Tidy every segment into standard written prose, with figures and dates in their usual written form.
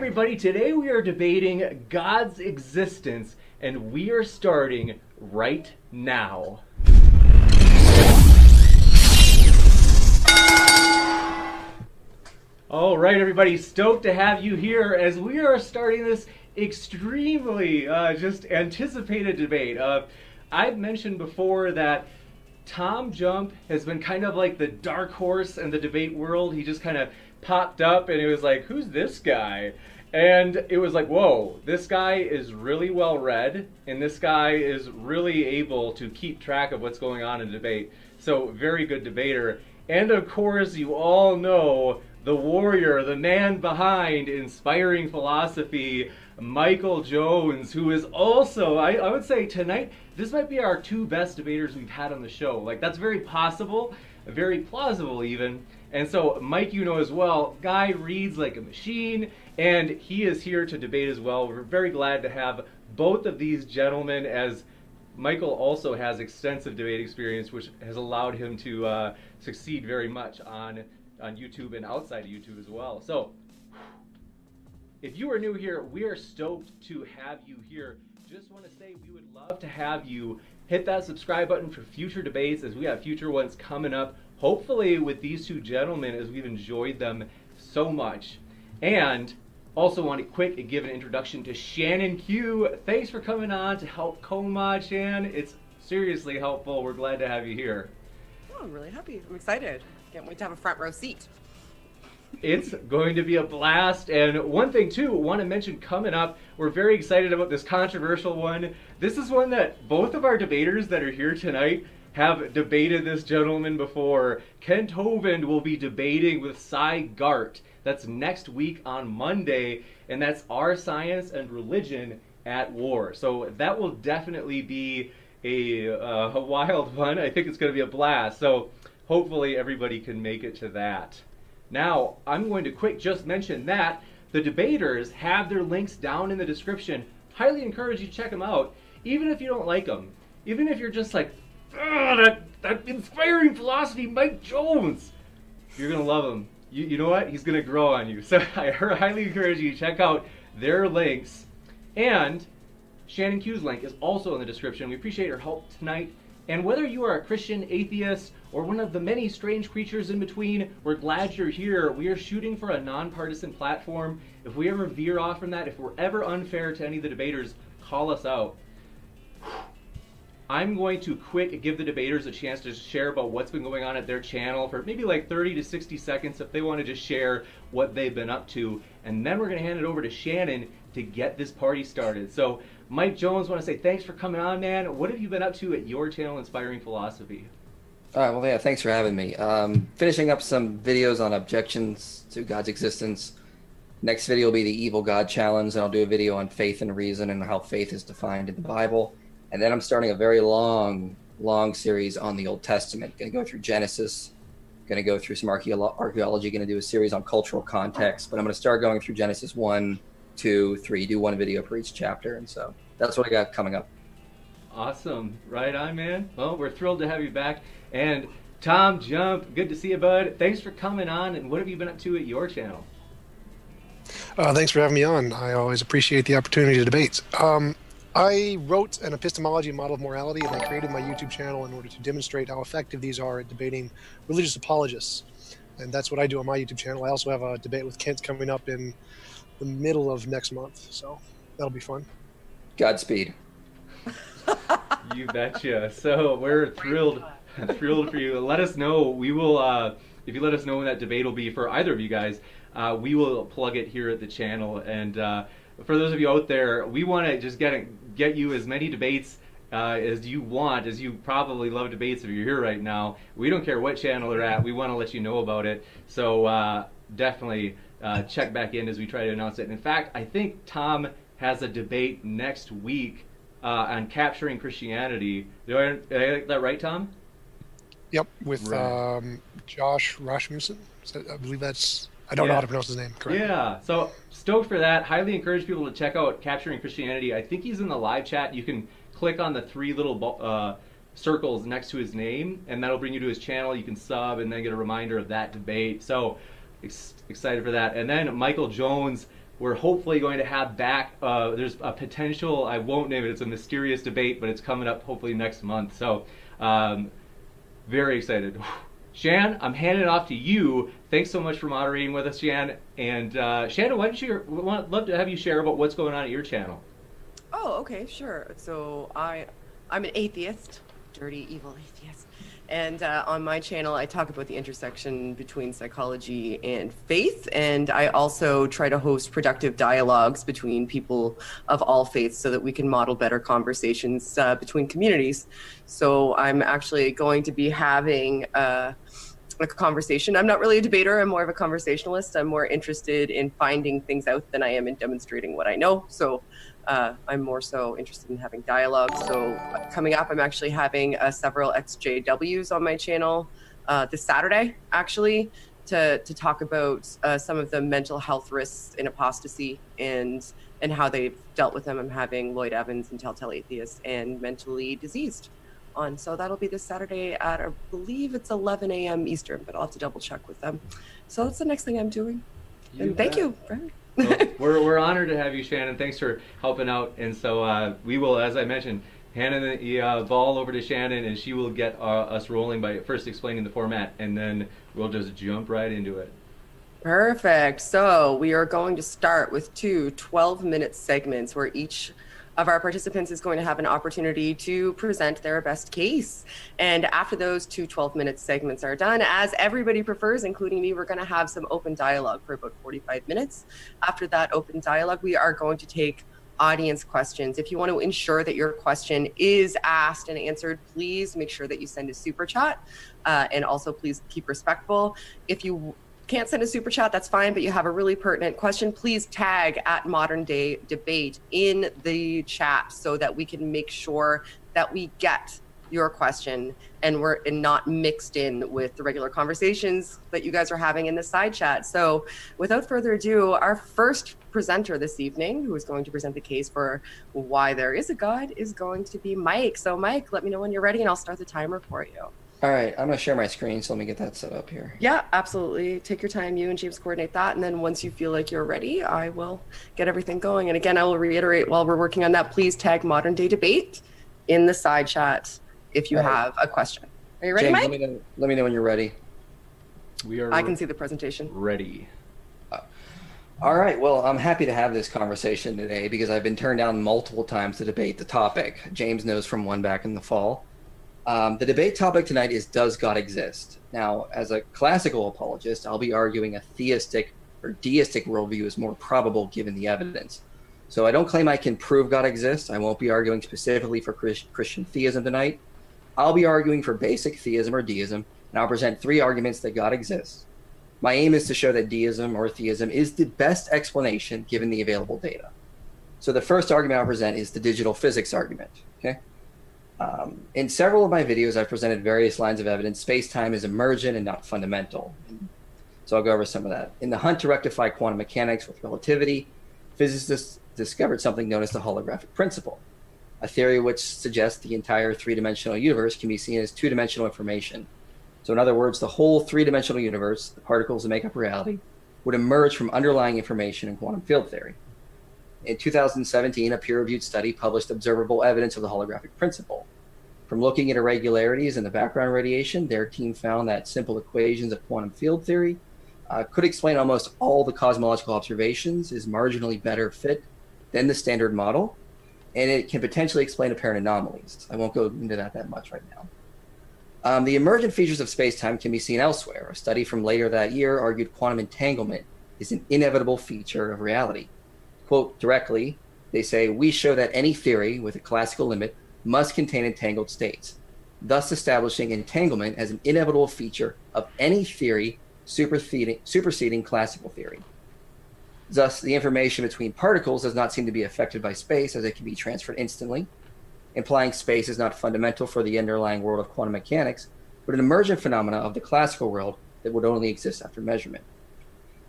everybody, today we are debating God's existence, and we are starting right now. All right, everybody, stoked to have you here as we are starting this extremely just anticipated debate. I've mentioned before that TJump has been kind of like the dark horse in the debate world. He just kind of popped up and it was like, who's this guy? And it was like, whoa, this guy is really well read and this guy is really able to keep track of what's going on in debate. So very good debater. And of course, you all know the warrior, the man behind Inspiring Philosophy, Michael Jones, who is also, I would say tonight, this might be our two best debaters we've had on the show. Like, that's very possible, very plausible even. And so, Mike, you know as well, guy reads like a machine, and he is here to debate as well. We're very glad to have both of these gentlemen, as Michael also has extensive debate experience, which has allowed him to succeed very much on YouTube and outside of YouTube as well. So, if you are new here, we are stoked to have you here. Just want to say we would love to have you hit that subscribe button for future debates, as we have future ones coming up, hopefully with these two gentlemen, as we've enjoyed them so much. And also want to quick give an introduction to Shannon Q. Thanks for coming on to help co-mod, Shan. It's seriously helpful. We're glad to have you here. Oh, I'm really happy. I'm excited. Can't wait to have a front row seat. It's going to be a blast. And one thing too, want to mention coming up, we're very excited about this controversial one. This is one that both of our debaters that are here tonight have debated this gentleman before. Kent Hovind will be debating with Cy Gart. That's next week on Monday, and that's Our Science and Religion at War. So that will definitely be a wild one. I think it's going to be a blast. So hopefully everybody can make it to that. Now, I'm going to quick just mention that the debaters have their links down in the description. Highly encourage you to check them out, even if you don't like them. Even if you're just like, that Inspiring Philosophy, Mike Jones. You're going to love him. You know what? He's going to grow on you. So I highly encourage you to check out their links. And Shannon Q's link is also in the description. We appreciate her help tonight. And whether you are a Christian, atheist, or one of the many strange creatures in between, we're glad you're here. We are shooting for a nonpartisan platform. If we ever veer off from that, if we're ever unfair to any of the debaters, call us out. I'm going to quick give the debaters a chance to share about what's been going on at their channel for maybe like 30 to 60 seconds if they want to just share what they've been up to. And then we're going to hand it over to Shannon to get this party started. So, Mike Jones, want to say thanks for coming on, man. What have you been up to at your channel, Inspiring Philosophy? All right, well, yeah, thanks for having me. Finishing up some videos on objections to God's existence. Next video will be the Evil God Challenge, and I'll do a video on faith and reason and how faith is defined in the Bible. And then I'm starting a very long series on the Old Testament. Going to go through Genesis, going to go through some archaeology, going to do a series on cultural context. But I'm going to start going through Genesis 1, 2, 3, do one video for each chapter. And so that's what I got coming up. Awesome. Right on, man. Well, we're thrilled to have you back. And TJump, good to see you, bud. Thanks for coming on. And what have you been up to at your channel? Thanks for having me on. I always appreciate the opportunity to debate. I wrote an epistemology model of morality, and I created my YouTube channel in order to demonstrate how effective these are at debating religious apologists. And that's what I do on my YouTube channel. I also have a debate with Kent coming up in the middle of next month, so that'll be fun. Godspeed. You betcha. So we're thrilled for you. Let us know. We will, if you let us know when that debate will be for either of you guys, we will plug it here at the channel. And for those of you out there, we want to just get you as many debates as you want, as you probably love debates if you're here right now. We don't care what channel they're at. We want to let you know about it. So definitely check back in as we try to announce it. And in fact, I think Tom has a debate next week on capturing Christianity. Did I get that right, Tom? Yep, with right. Josh Rasmussen. I believe that's... I don't know how to pronounce his name correctly. Yeah, so stoked for that. Highly encourage people to check out Capturing Christianity. I think he's in the live chat. You can click on the three little circles next to his name, and that'll bring you to his channel. You can sub and then get a reminder of that debate. So excited for that. And then Michael Jones, we're hopefully going to have back. There's a potential, I won't name it, it's a mysterious debate, but it's coming up hopefully next month. So very excited. Shan, I'm handing it off to you. Thanks so much for moderating with us, Shan. And Shannon, why don't you, I'd love to have you share about what's going on at your channel. Oh, okay, sure. So I'm an atheist, dirty, evil atheist. And on my channel, I talk about the intersection between psychology and faith. And I also try to host productive dialogues between people of all faiths so that we can model better conversations between communities. So I'm actually going to be having a conversation. I'm not really a debater. I'm more of a conversationalist. I'm more interested in finding things out than I am in demonstrating what I know. So I'm more so interested in having dialogue. So coming up, I'm actually having several XJWs on my channel this Saturday, actually, to talk about some of the mental health risks in apostasy and how they've dealt with them. I'm having Lloyd Evans and Telltale Atheist and Mentally Diseased on. So that'll be this Saturday at, I believe it's 11 a.m. Eastern, but I'll have to double check with them. So that's the next thing I'm doing. And thank you. Well, we're honored to have you, Shannon. Thanks for helping out. And so we will, as I mentioned, hand the ball over to Shannon, and she will get us rolling by first explaining the format, and then we'll just jump right into it. Perfect. So we are going to start with two 12-minute segments where each of our participants is going to have an opportunity to present their best case. And after those two 12-minute segments are done, as everybody prefers, including me, we're going to have some open dialogue for about 45 minutes. After that open dialogue, we are going to take audience questions. If you want to ensure that your question is asked and answered, please make sure that you send a super chat. And also please keep respectful. If you can't send a super chat, that's fine, but you have a really pertinent question, please tag at Modern Day Debate in the chat so that we can make sure that we get your question and we're not mixed in with the regular conversations that you guys are having in the side chat. So without further ado, our first presenter this evening, who is going to present the case for why there is a God, is going to be Mike. So Mike, let me know when you're ready and I'll start the timer for you. All right, I'm going to share my screen, so let me get that set up here. Yeah, absolutely. Take your time. You and James coordinate that. And then once you feel like you're ready, I will get everything going. And again, I will reiterate while we're working on that, please tag Modern Day Debate in the side chat if you have a question. Are you ready, James, Mike? let me know when you're ready. I can see the presentation. Ready. All right, well, I'm happy to have this conversation today because I've been turned down multiple times to debate the topic. James knows from one back in the fall. The debate topic tonight is, does God exist? Now, as a classical apologist, I'll be arguing a theistic or deistic worldview is more probable given the evidence. So I don't claim I can prove God exists. I won't be arguing specifically for Christian theism tonight. I'll be arguing for basic theism or deism, and I'll present three arguments that God exists. My aim is to show that deism or theism is the best explanation given the available data. So the first argument I'll present is the digital physics argument. Okay. In several of my videos, I've presented various lines of evidence. Space-time is emergent and not fundamental. So I'll go over some of that. In the hunt to rectify quantum mechanics with relativity, physicists discovered something known as the holographic principle, a theory which suggests the entire three-dimensional universe can be seen as two-dimensional information. So in other words, the whole three-dimensional universe, the particles that make up reality, would emerge from underlying information in quantum field theory. In 2017, a peer-reviewed study published observable evidence of the holographic principle. From looking at irregularities in the background radiation, their team found that simple equations of quantum field theory could explain almost all the cosmological observations, is marginally better fit than the standard model, and it can potentially explain apparent anomalies. I won't go into that much right now. The emergent features of space-time can be seen elsewhere. A study from later that year argued quantum entanglement is an inevitable feature of reality. Quote directly, they say, we show that any theory with a classical limit must contain entangled states, thus establishing entanglement as an inevitable feature of any theory superseding classical theory. Thus, the information between particles does not seem to be affected by space as it can be transferred instantly, implying space is not fundamental for the underlying world of quantum mechanics, but an emergent phenomena of the classical world that would only exist after measurement.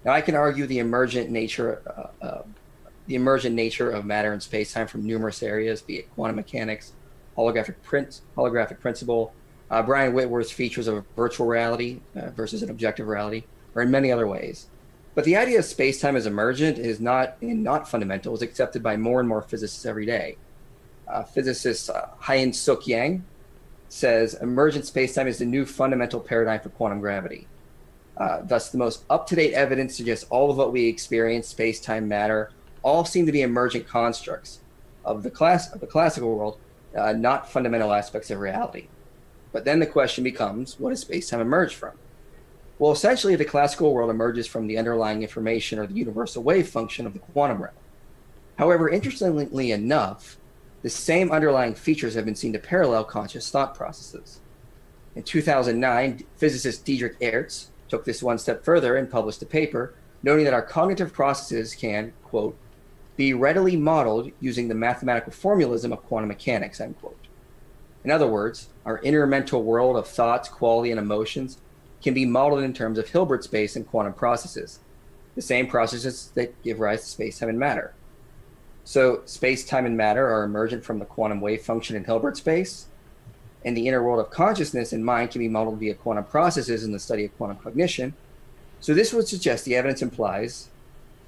Now, I can argue the emergent nature of matter and space-time from numerous areas, be it quantum mechanics, holographic principle, Brian Whitworth's features of virtual reality versus an objective reality, or in many other ways. But the idea of space-time as emergent is not fundamental is accepted by more and more physicists every day. Physicist Hyen Suk Yang says emergent space-time is the new fundamental paradigm for quantum gravity. Thus, the most up-to-date evidence suggests all of what we experience, space-time, matter, all seem to be emergent constructs of the classical world, not fundamental aspects of reality. But then the question becomes, what does space-time emerge from? Well, essentially, the classical world emerges from the underlying information or the universal wave function of the quantum realm. However, interestingly enough, the same underlying features have been seen to parallel conscious thought processes. In 2009, physicist Dietrich Ertz took this one step further and published a paper noting that our cognitive processes can, quote, be readily modeled using the mathematical formalism of quantum mechanics, end quote. In other words, our inner mental world of thoughts, quality, and emotions can be modeled in terms of Hilbert space and quantum processes, the same processes that give rise to space-time and matter. So space-time and matter are emergent from the quantum wave function in Hilbert space, and the inner world of consciousness and mind can be modeled via quantum processes in the study of quantum cognition. So this would suggest the evidence implies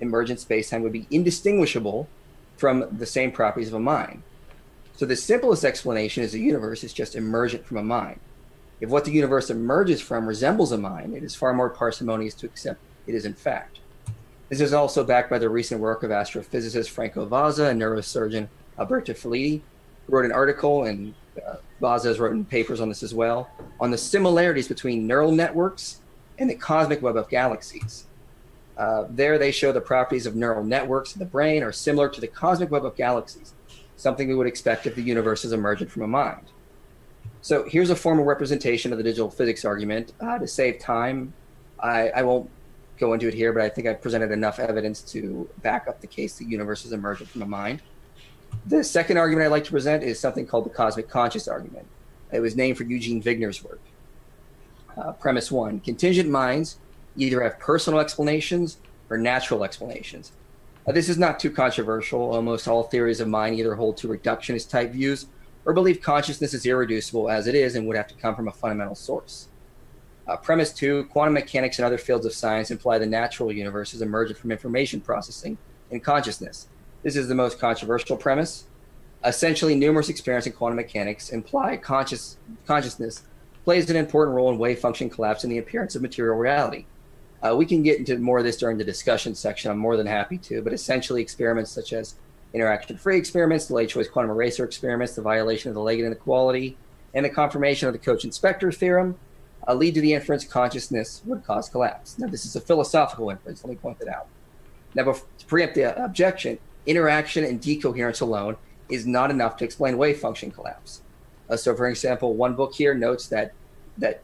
emergent space-time would be indistinguishable from the same properties of a mind. So the simplest explanation is the universe is just emergent from a mind. If what the universe emerges from resembles a mind, it is far more parsimonious to accept it is in fact. This is also backed by the recent work of astrophysicist Franco Vazza and neurosurgeon Alberto Filiti, who wrote an article, and Vazza has written papers on this as well, on the similarities between neural networks and the cosmic web of galaxies. There they show the properties of neural networks in the brain are similar to the cosmic web of galaxies, something we would expect if the universe is emergent from a mind. So here's a formal representation of the digital physics argument. To save time, I won't go into it here, but I think I've presented enough evidence to back up the case the universe is emergent from a mind. The second argument I'd like to present is something called the cosmic conscious argument. It was named for Eugene Wigner's work. Premise one, contingent minds either have personal explanations or natural explanations. This is not too controversial. Almost all theories of mind either hold to reductionist type views or believe consciousness is irreducible as it is and would have to come from a fundamental source. Premise two, quantum mechanics and other fields of science imply the natural universe is emergent from information processing and consciousness. This is the most controversial premise. Essentially, numerous experiments in quantum mechanics imply consciousness plays an important role in wave function collapse and the appearance of material reality. We can get into more of this during the discussion section. I'm more than happy to, but essentially experiments such as interaction-free experiments, delayed choice quantum eraser experiments, the violation of the Legat inequality, and the confirmation of the Cauchy-Spector theorem lead to the inference consciousness would cause collapse. Now, this is a philosophical inference, let me point that out. Now, to preempt the objection, interaction and decoherence alone is not enough to explain wave function collapse. So, for example, one book here notes that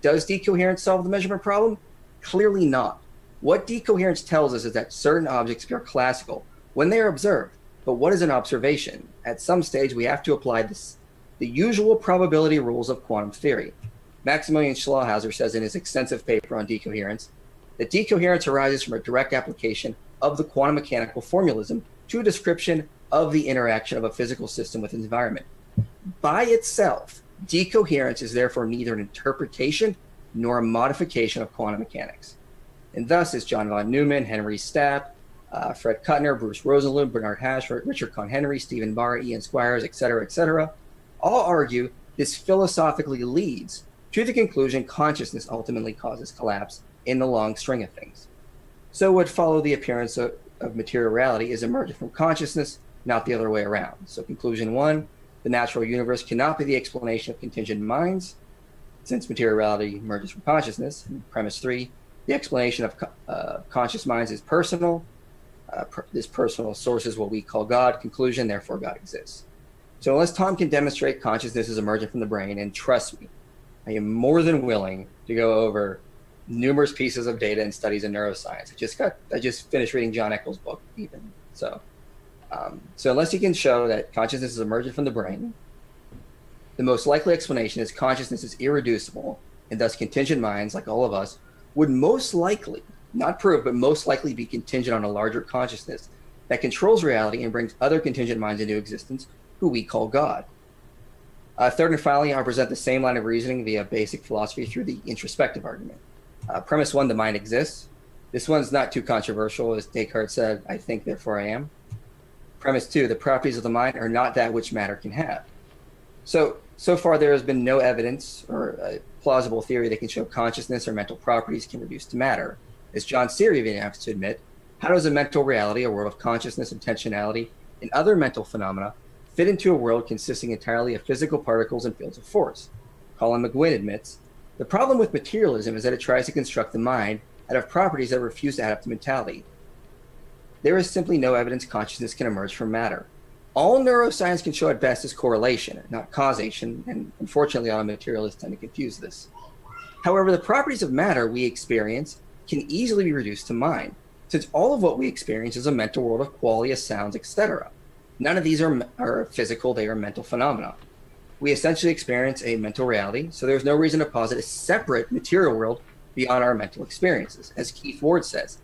does decoherence solve the measurement problem? Clearly not. What decoherence tells us is that certain objects appear classical when they are observed. But what is an observation? At some stage, we have to apply the usual probability rules of quantum theory. Maximilian Schlauhauser says in his extensive paper on decoherence that decoherence arises from a direct application of the quantum mechanical formalism to a description of the interaction of a physical system with its environment. By itself, decoherence is therefore neither an interpretation nor a modification of quantum mechanics. And thus, as John von Neumann, Henry Stapp, Fred Kuttner, Bruce Rosenlund, Bernard Hash, Richard Cohn-Henry, Stephen Barr, Ian Squires, etc., all argue this philosophically leads to the conclusion consciousness ultimately causes collapse in the long string of things. So would follow the appearance of material reality is emergent from consciousness, not the other way around. So conclusion one, the natural universe cannot be the explanation of contingent minds, since material reality emerges from consciousness. And premise three, the explanation of conscious minds is personal. This personal source is what we call God. Conclusion, therefore God exists. So unless Tom can demonstrate consciousness is emergent from the brain, and trust me, I am more than willing to go over numerous pieces of data and studies in neuroscience. I just finished reading John Eccles' book even. So unless he can show that consciousness is emergent from the brain, the most likely explanation is consciousness is irreducible, and thus contingent minds, like all of us, would most likely, not prove, but most likely be contingent on a larger consciousness that controls reality and brings other contingent minds into existence, who we call God. Third and finally, I'll present the same line of reasoning via basic philosophy through the introspective argument. Premise one, the mind exists. This one's not too controversial. As Descartes said, I think, therefore I am. Premise 2, the properties of the mind are not that which matter can have. So far there has been no evidence or a plausible theory that can show consciousness or mental properties can reduce to matter. As John Seary even has to admit, how does a mental reality, a world of consciousness, intentionality, and other mental phenomena fit into a world consisting entirely of physical particles and fields of force? Colin McGuinn admits, the problem with materialism is that it tries to construct the mind out of properties that refuse to add up to mentality. There is simply no evidence consciousness can emerge from matter. All neuroscience can show at best is correlation, not causation, and unfortunately, a lot of materialists tend to confuse this. However, the properties of matter we experience can easily be reduced to mind, since all of what we experience is a mental world of qualia, sounds, etc. None of these are physical, they are mental phenomena. We essentially experience a mental reality, so there's no reason to posit a separate material world beyond our mental experiences. As Keith Ward says,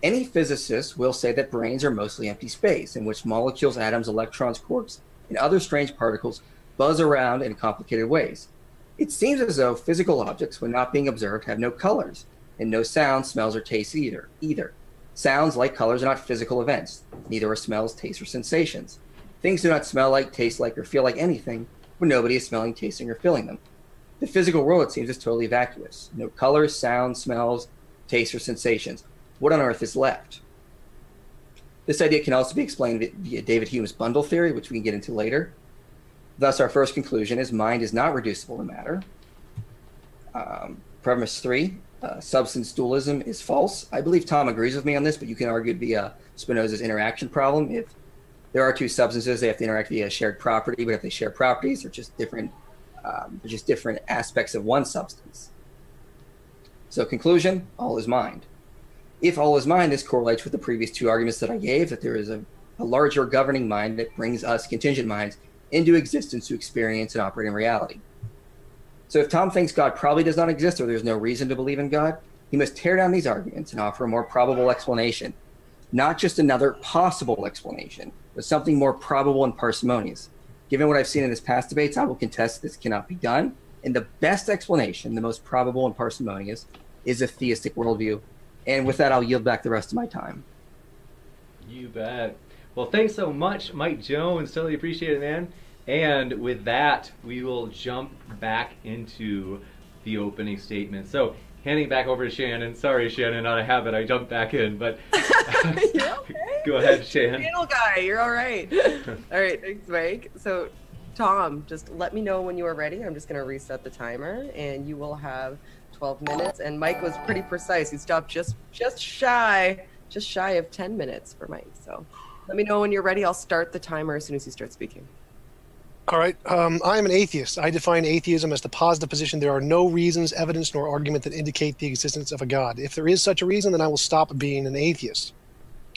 any physicist will say that brains are mostly empty space in which molecules, atoms, electrons, quarks, and other strange particles buzz around in complicated ways. It seems as though physical objects, when not being observed, have no colors and no sounds, smells, or tastes either. Sounds, like colors, are not physical events. Neither are smells, tastes, or sensations. Things do not smell like, taste like, or feel like anything when nobody is smelling, tasting, or feeling them. The physical world, it seems, is totally vacuous. No colors, sounds, smells, tastes, or sensations. What on earth is left? This idea can also be explained via David Hume's bundle theory, which we can get into later. Thus, our first conclusion is mind is not reducible to matter. Premise 3, substance dualism is false. I believe Tom agrees with me on this, but you can argue via Spinoza's interaction problem. If there are two substances, they have to interact via a shared property, but if they share properties, they're just different aspects of one substance. So conclusion, all is mind. If all is mind, this correlates with the previous two arguments that I gave, that there is a larger governing mind that brings us contingent minds into existence to experience and operate in reality. So if Tom thinks God probably does not exist or there's no reason to believe in God, he must tear down these arguments and offer a more probable explanation. Not just another possible explanation, but something more probable and parsimonious. Given what I've seen in his past debates, I will contest this cannot be done. And the best explanation, the most probable and parsimonious, is a theistic worldview. And with that, I'll yield back the rest of my time. You bet. Well, thanks so much, Mike Jones. Totally appreciate it, man. And with that, we will jump back into the opening statement. So, handing back over to Shannon. Sorry, Shannon, not a habit. I jumped back in, but You're okay. Go ahead, Shannon. Channel guy, you're all right. All right, thanks, Mike. So, Tom, just let me know when you are ready. I'm just going to reset the timer, and you will have 12 minutes. And Mike was pretty precise. He stopped just shy of 10 minutes for Mike. So, let me know when you're ready. I'll start the timer as soon as you start speaking. All right. I am an atheist. I define atheism as the positive position. There are no reasons, evidence, nor argument that indicate the existence of a God. If there is such a reason, then I will stop being an atheist.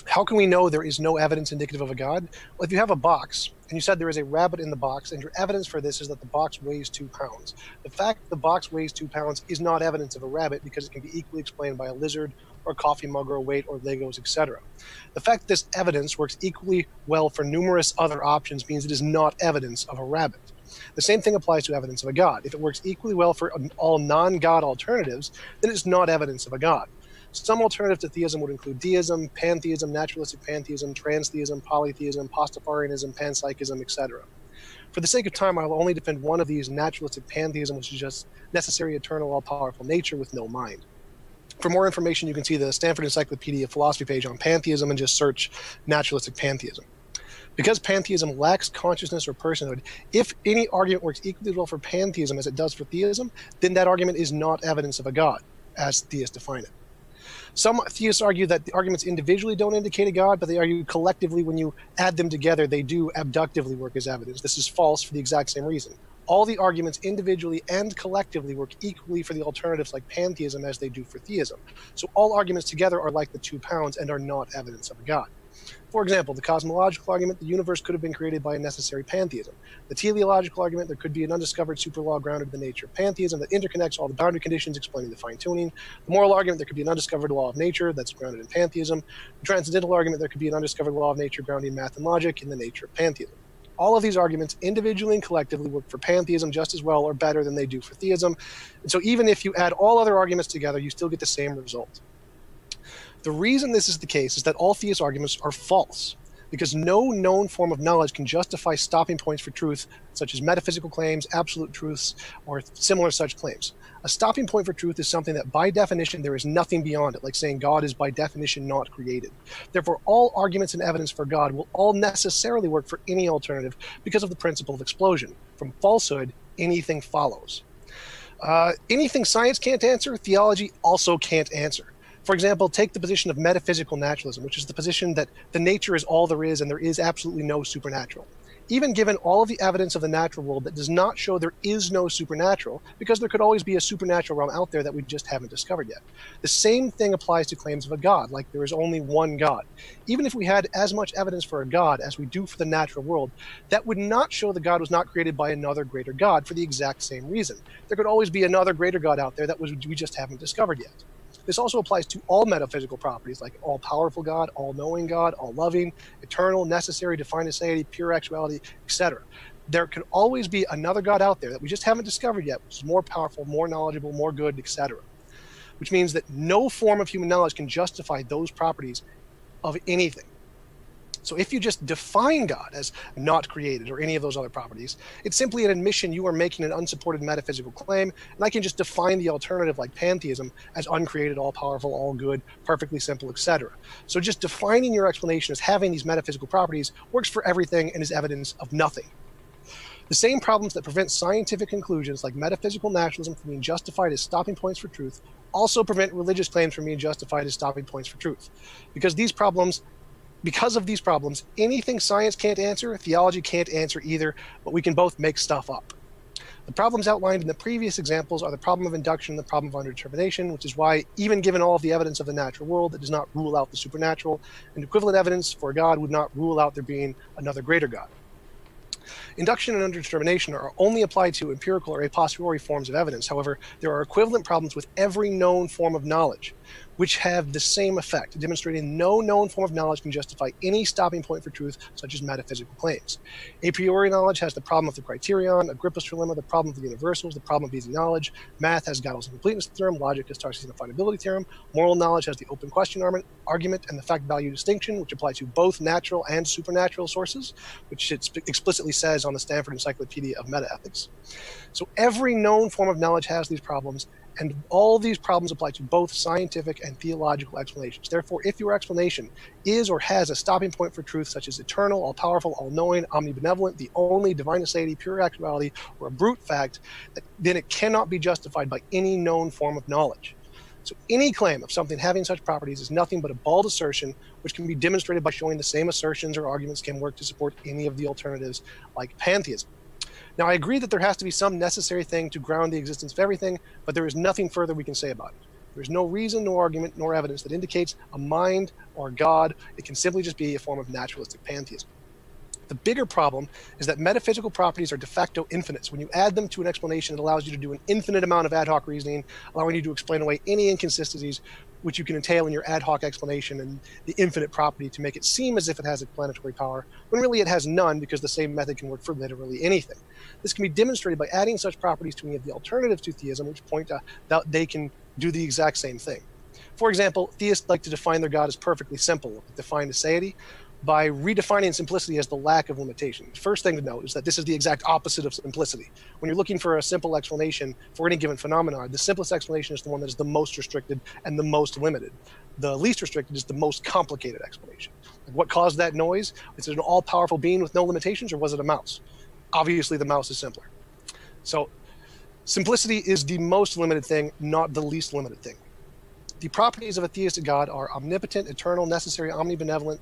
How can we know there is no evidence indicative of a God? Well, if you have a box, and you said there is a rabbit in the box, and your evidence for this is that the box weighs 2 pounds. The fact the box weighs 2 pounds is not evidence of a rabbit because it can be equally explained by a lizard or a coffee mug or a weight or Legos, etc. The fact that this evidence works equally well for numerous other options means it is not evidence of a rabbit. The same thing applies to evidence of a God. If it works equally well for all non-God alternatives, then it's not evidence of a God. Some alternatives to theism would include deism, pantheism, naturalistic pantheism, transtheism, polytheism, Pastafarianism, panpsychism, etc. For the sake of time, I will only defend one of these, naturalistic pantheism, which is just necessary, eternal, all-powerful nature with no mind. For more information, you can see the Stanford Encyclopedia of Philosophy page on pantheism and just search naturalistic pantheism. Because pantheism lacks consciousness or personhood, if any argument works equally well for pantheism as it does for theism, then that argument is not evidence of a God, as theists define it. Some theists argue that the arguments individually don't indicate a God, but they argue collectively when you add them together, they do abductively work as evidence. This is false for the exact same reason. All the arguments individually and collectively work equally for the alternatives like pantheism as they do for theism. So all arguments together are like the 2 pounds and are not evidence of a God. For example, the cosmological argument, the universe could have been created by a necessary pantheism. The teleological argument, there could be an undiscovered superlaw grounded in the nature of pantheism that interconnects all the boundary conditions explaining the fine-tuning. The moral argument, there could be an undiscovered law of nature that's grounded in pantheism. The transcendental argument, there could be an undiscovered law of nature grounded in math and logic in the nature of pantheism. All of these arguments, individually and collectively, work for pantheism just as well or better than they do for theism. And so even if you add all other arguments together, you still get the same result. The reason this is the case is that all theist arguments are false, because no known form of knowledge can justify stopping points for truth, such as metaphysical claims, absolute truths, or similar such claims. A stopping point for truth is something that, by definition, there is nothing beyond it, like saying God is by definition not created. Therefore, all arguments and evidence for God will all necessarily work for any alternative because of the principle of explosion. From falsehood, anything follows. Anything science can't answer, theology also can't answer. For example, take the position of metaphysical naturalism, which is the position that the nature is all there is and there is absolutely no supernatural. Even given all of the evidence of the natural world, that does not show there is no supernatural, because there could always be a supernatural realm out there that we just haven't discovered yet. The same thing applies to claims of a God, like there is only one God. Even if we had as much evidence for a God as we do for the natural world, that would not show that God was not created by another greater God for the exact same reason. There could always be another greater God out there that we just haven't discovered yet. This also applies to all metaphysical properties, like all-powerful God, all-knowing God, all-loving, eternal, necessary, divine aseity, pure actuality, etc. There could always be another God out there that we just haven't discovered yet, which is more powerful, more knowledgeable, more good, etc. Which means that no form of human knowledge can justify those properties of anything. So if you just define God as not created or any of those other properties, it's simply an admission you are making an unsupported metaphysical claim, and I can just define the alternative, like pantheism, as uncreated, all-powerful, all-good, perfectly simple, etc. So just defining your explanation as having these metaphysical properties works for everything and is evidence of nothing. The same problems that prevent scientific conclusions like metaphysical naturalism from being justified as stopping points for truth also prevent religious claims from being justified as stopping points for truth. Because of these problems, anything science can't answer, theology can't answer either, but we can both make stuff up. The problems outlined in the previous examples are the problem of induction and the problem of underdetermination, which is why, even given all of the evidence of the natural world, it does not rule out the supernatural, and equivalent evidence for God would not rule out there being another greater God. Induction and underdetermination are only applied to empirical or a posteriori forms of evidence. However, there are equivalent problems with every known form of knowledge, which have the same effect, demonstrating no known form of knowledge can justify any stopping point for truth, such as metaphysical claims. A priori knowledge has the problem of the criterion, Agrippa's trilemma, the problem of the universals, the problem of easy knowledge. Math has Gödel's incompleteness theorem, logic has Tarski's indefinability theorem. Moral knowledge has the open question argument and the fact-value distinction, which apply to both natural and supernatural sources, which it explicitly says on the Stanford Encyclopedia of Metaethics. So every known form of knowledge has these problems, and all these problems apply to both scientific and theological explanations. Therefore, if your explanation is or has a stopping point for truth, such as eternal, all-powerful, all-knowing, omnibenevolent, the only, divine aseity, pure actuality, or a brute fact, then it cannot be justified by any known form of knowledge. So any claim of something having such properties is nothing but a bald assertion, which can be demonstrated by showing the same assertions or arguments can work to support any of the alternatives, like pantheism. Now, I agree that there has to be some necessary thing to ground the existence of everything, but there is nothing further we can say about it. There's no reason, nor argument, nor evidence that indicates a mind or a God. It can simply just be a form of naturalistic pantheism. The bigger problem is that metaphysical properties are de facto infinites. When you add them to an explanation, it allows you to do an infinite amount of ad hoc reasoning, allowing you to explain away any inconsistencies which you can entail in your ad hoc explanation and the infinite property to make it seem as if it has explanatory power, when really it has none, because the same method can work for literally anything. This can be demonstrated by adding such properties to any of the alternatives to theism, which point out that they can do the exact same thing. For example, theists like to define their God as perfectly simple, define aseity, by redefining simplicity as the lack of limitation. The first thing to note is that this is the exact opposite of simplicity. When you're looking for a simple explanation for any given phenomenon, the simplest explanation is the one that is the most restricted and the most limited. The least restricted is the most complicated explanation. Like, what caused that noise? Is it an all-powerful being with no limitations, or was it a mouse? Obviously, the mouse is simpler. So simplicity is the most limited thing, not the least limited thing. The properties of a theistic God are omnipotent, eternal, necessary, omnibenevolent,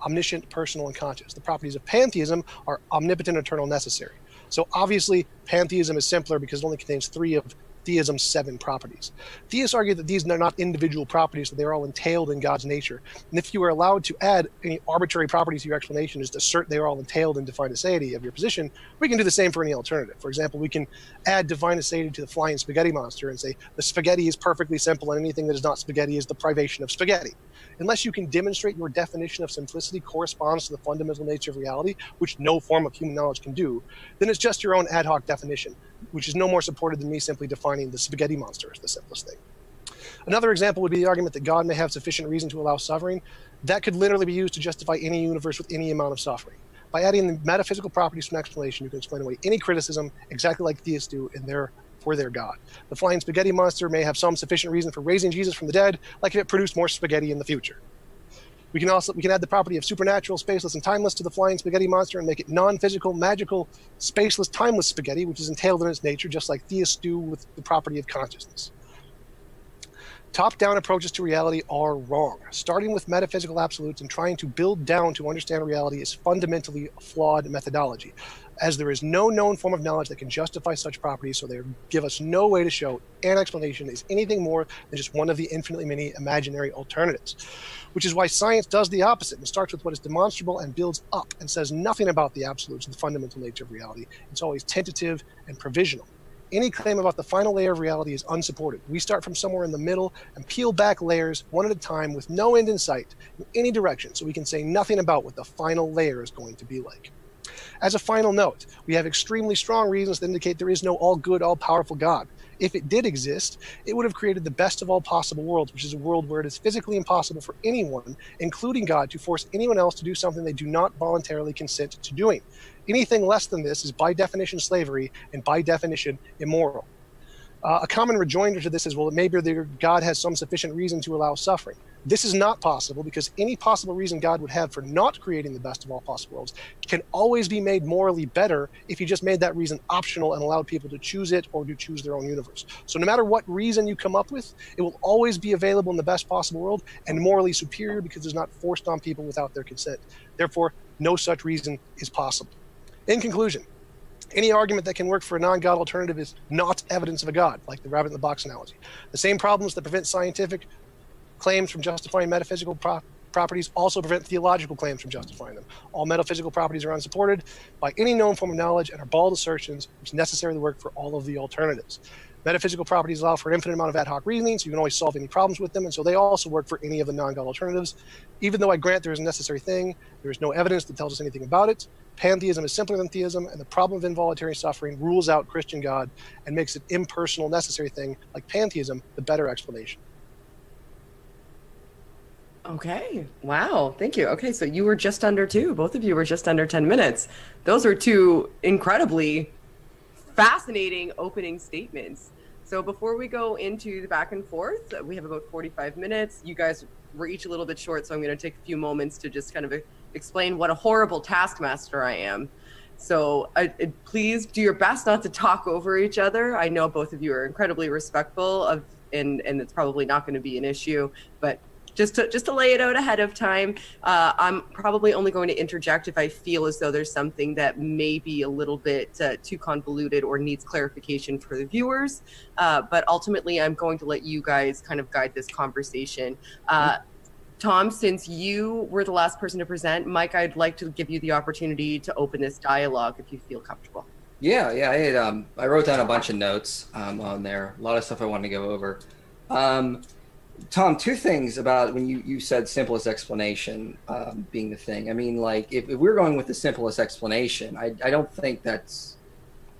omniscient, personal, and conscious. The properties of pantheism are omnipotent, eternal, necessary. So obviously, pantheism is simpler because it only contains 3 of theism's 7 properties. Theists argue that these are not individual properties, that they are all entailed in God's nature. And if you are allowed to add any arbitrary properties to your explanation, just assert they are all entailed in divine aseity of your position, we can do the same for any alternative. For example, we can add divine aseity to the flying spaghetti monster and say the spaghetti is perfectly simple and anything that is not spaghetti is the privation of spaghetti. Unless you can demonstrate your definition of simplicity corresponds to the fundamental nature of reality, which no form of human knowledge can do, then it's just your own ad hoc definition, which is no more supported than me simply defining the spaghetti monster as the simplest thing. Another example would be the argument that God may have sufficient reason to allow suffering. That could literally be used to justify any universe with any amount of suffering. By adding the metaphysical properties to an explanation, you can explain away any criticism exactly like theists do for their God. The flying spaghetti monster may have some sufficient reason for raising Jesus from the dead, like if it produced more spaghetti in the future. We can add the property of supernatural, spaceless, and timeless to the flying spaghetti monster and make it non-physical, magical, spaceless, timeless spaghetti, which is entailed in its nature, just like theists do with the property of consciousness. Top-down approaches to reality are wrong. Starting with metaphysical absolutes and trying to build down to understand reality is fundamentally a flawed methodology, as there is no known form of knowledge that can justify such properties, so they give us no way to show an explanation is anything more than just one of the infinitely many imaginary alternatives. Which is why science does the opposite and starts with what is demonstrable and builds up and says nothing about the absolutes and the fundamental nature of reality. It's always tentative and provisional. Any claim about the final layer of reality is unsupported. We start from somewhere in the middle and peel back layers one at a time with no end in sight in any direction, so we can say nothing about what the final layer is going to be like. As a final note, we have extremely strong reasons to indicate there is no all-good, all-powerful God. If it did exist, it would have created the best of all possible worlds, which is a world where it is physically impossible for anyone, including God, to force anyone else to do something they do not voluntarily consent to doing. Anything less than this is by definition slavery and by definition immoral. A common rejoinder to this is, well, maybe God has some sufficient reason to allow suffering. This is not possible because any possible reason God would have for not creating the best of all possible worlds can always be made morally better if he just made that reason optional and allowed people to choose it or to choose their own universe. So no matter what reason you come up with, it will always be available in the best possible world and morally superior because it's not forced on people without their consent. Therefore, no such reason is possible. In conclusion, any argument that can work for a non-God alternative is not evidence of a God, like the rabbit in the box analogy. The same problems that prevent scientific claims from justifying metaphysical properties also prevent theological claims from justifying them. All metaphysical properties are unsupported by any known form of knowledge and are bald assertions which necessarily work for all of the alternatives. Metaphysical properties allow for an infinite amount of ad hoc reasoning, so you can always solve any problems with them, and so they also work for any of the non-God alternatives. Even though I grant there is a necessary thing, there is no evidence that tells us anything about it. Pantheism is simpler than theism, and the problem of involuntary suffering rules out Christian God and makes it impersonal, necessary thing, like pantheism, the better explanation. Okay. Wow. Thank you. Okay. So you were just under two. Both of you were just under 10 minutes. Those are two incredibly fascinating opening statements. So before we go into the back and forth, we have about 45 minutes. You guys were each a little bit short, so I'm going to take a few moments to just kind of explain what a horrible taskmaster I am. So please do your best not to talk over each other. I know both of you are incredibly respectful of, and it's probably not going to be an issue, but just to lay it out ahead of time, I'm probably only going to interject if I feel as though there's something that may be a little bit too convoluted or needs clarification for the viewers. But ultimately, I'm going to let you guys kind of guide this conversation. Tom, since you were the last person to present, Mike, I'd like to give you the opportunity to open this dialogue if you feel comfortable. Yeah, I wrote down a bunch of notes on there. A lot of stuff I wanted to go over. Tom, two things about when you said simplest explanation being the thing. I mean, like, if we're going with the simplest explanation, I don't think that's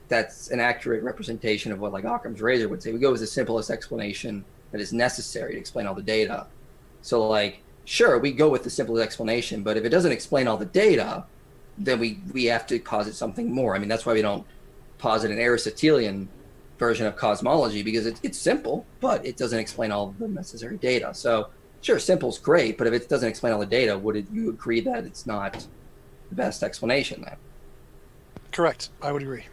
an accurate representation of what, like, Occam's razor would say. We go with the simplest explanation that is necessary to explain all the data. So, like, sure, we go with the simplest explanation, but if it doesn't explain all the data, then we have to posit something more. I mean, that's why we don't posit an Aristotelian version of cosmology, because it's simple, but it doesn't explain all the necessary data. So sure, simple's great, but if it doesn't explain all the data, would you agree that it's not the best explanation then? Correct. I would agree.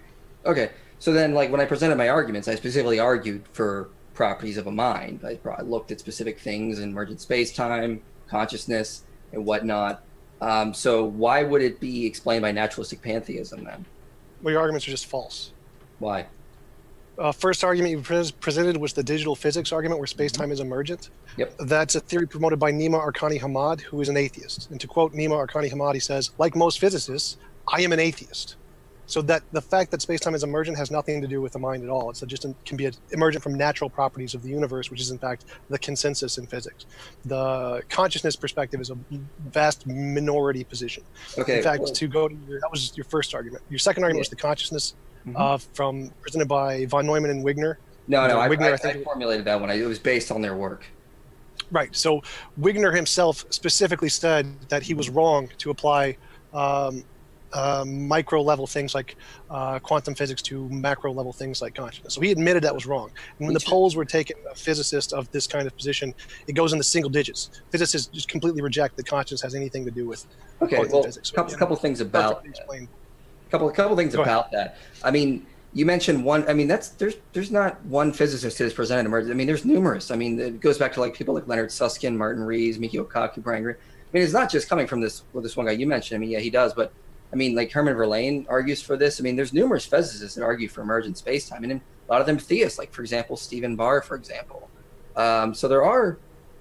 Okay. So then, like, when I presented my arguments, I specifically argued for properties of a mind. I looked at specific things in emergent space-time, consciousness, and whatnot. So why would it be explained by naturalistic pantheism then? Well, your arguments are just false. Why? First argument you presented was the digital physics argument where space-time is emergent. Yep. That's a theory promoted by Nima Arkani Hammad, who is an atheist. And to quote Nima Arkani Hammad, he says, like most physicists, I am an atheist. So that the fact that space-time is emergent has nothing to do with the mind at all. It's can be emergent from natural properties of the universe, which is in fact the consensus in physics. The consciousness perspective is a vast minority position. Okay. In fact, that was your first argument. Your second argument was the consciousness presented by von Neumann and Wigner. No, no, Wigner, I formulated that one. It was based on their work. Right. So Wigner himself specifically said that he was wrong to apply micro level things like quantum physics to macro level things like consciousness. So he admitted that was wrong. And when the polls were taken, a physicist of this kind of position, it goes in the single digits. Physicists just completely reject that consciousness has anything to do with quantum physics. So couple things about couple things about that. I mean, you mentioned one. I mean, there's not one physicist who has presented emergence. I mean, there's numerous. I mean, it goes back to like people like Leonard Susskind, Martin Rees, Mikio Kaku, Brian Greene. I mean, it's not just coming from this one guy you mentioned. I mean, yeah, he does, but I mean, like Hermann Verlaine argues for this. I mean, there's numerous physicists that argue for emergent spacetime, and a lot of them theists, like for example, Stephen Barr, for example. So there are.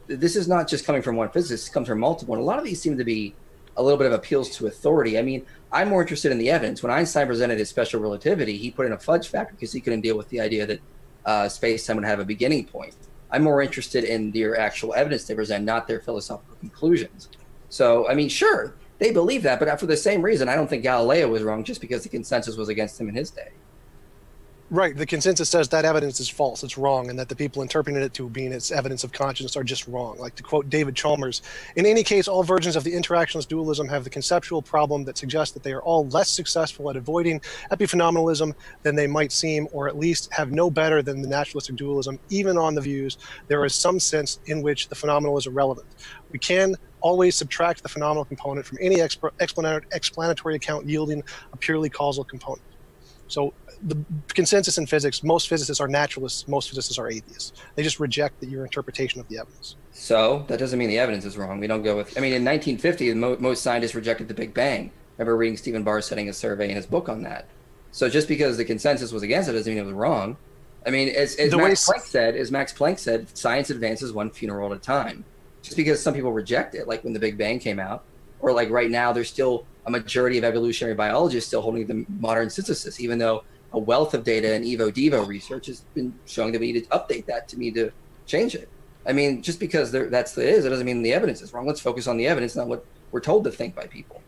This is not just coming from one physicist; it comes from multiple, and a lot of these seem to be a little bit of appeals to authority. I mean, I'm more interested in the evidence. When Einstein presented his special relativity, he put in a fudge factor because he couldn't deal with the idea that space-time would have a beginning point. I'm more interested in their actual evidence they present, not their philosophical conclusions. So, I mean, sure, they believe that, but for the same reason, I don't think Galileo was wrong just because the consensus was against him in his day. Right. The consensus says that evidence is false. It's wrong. And that the people interpreting it to being its evidence of consciousness are just wrong. Like to quote David Chalmers, in any case, all versions of the interactionist dualism have the conceptual problem that suggests that they are all less successful at avoiding epiphenomenalism than they might seem, or at least have no better than the naturalistic dualism. Even on the views, there is some sense in which the phenomenal is irrelevant. We can always subtract the phenomenal component from any explanatory account yielding a purely causal component. So the consensus in physics, most physicists are naturalists, most physicists are atheists. They just reject your interpretation of the evidence. So that doesn't mean the evidence is wrong. We don't go with, I mean, in 1950, most scientists rejected the Big Bang. I remember reading Stephen Barr setting a survey in his book on that. So just because the consensus was against it doesn't mean it was wrong. I mean, as Max Planck said, science advances one funeral at a time. Just because some people reject it, like when the Big Bang came out, or like right now, there's still a majority of evolutionary biologists still holding the modern synthesis, even though a wealth of data and Evo-Devo research has been showing that we need to update that to change it. I mean, just because it doesn't mean the evidence is wrong. Let's focus on the evidence, not what we're told to think by people.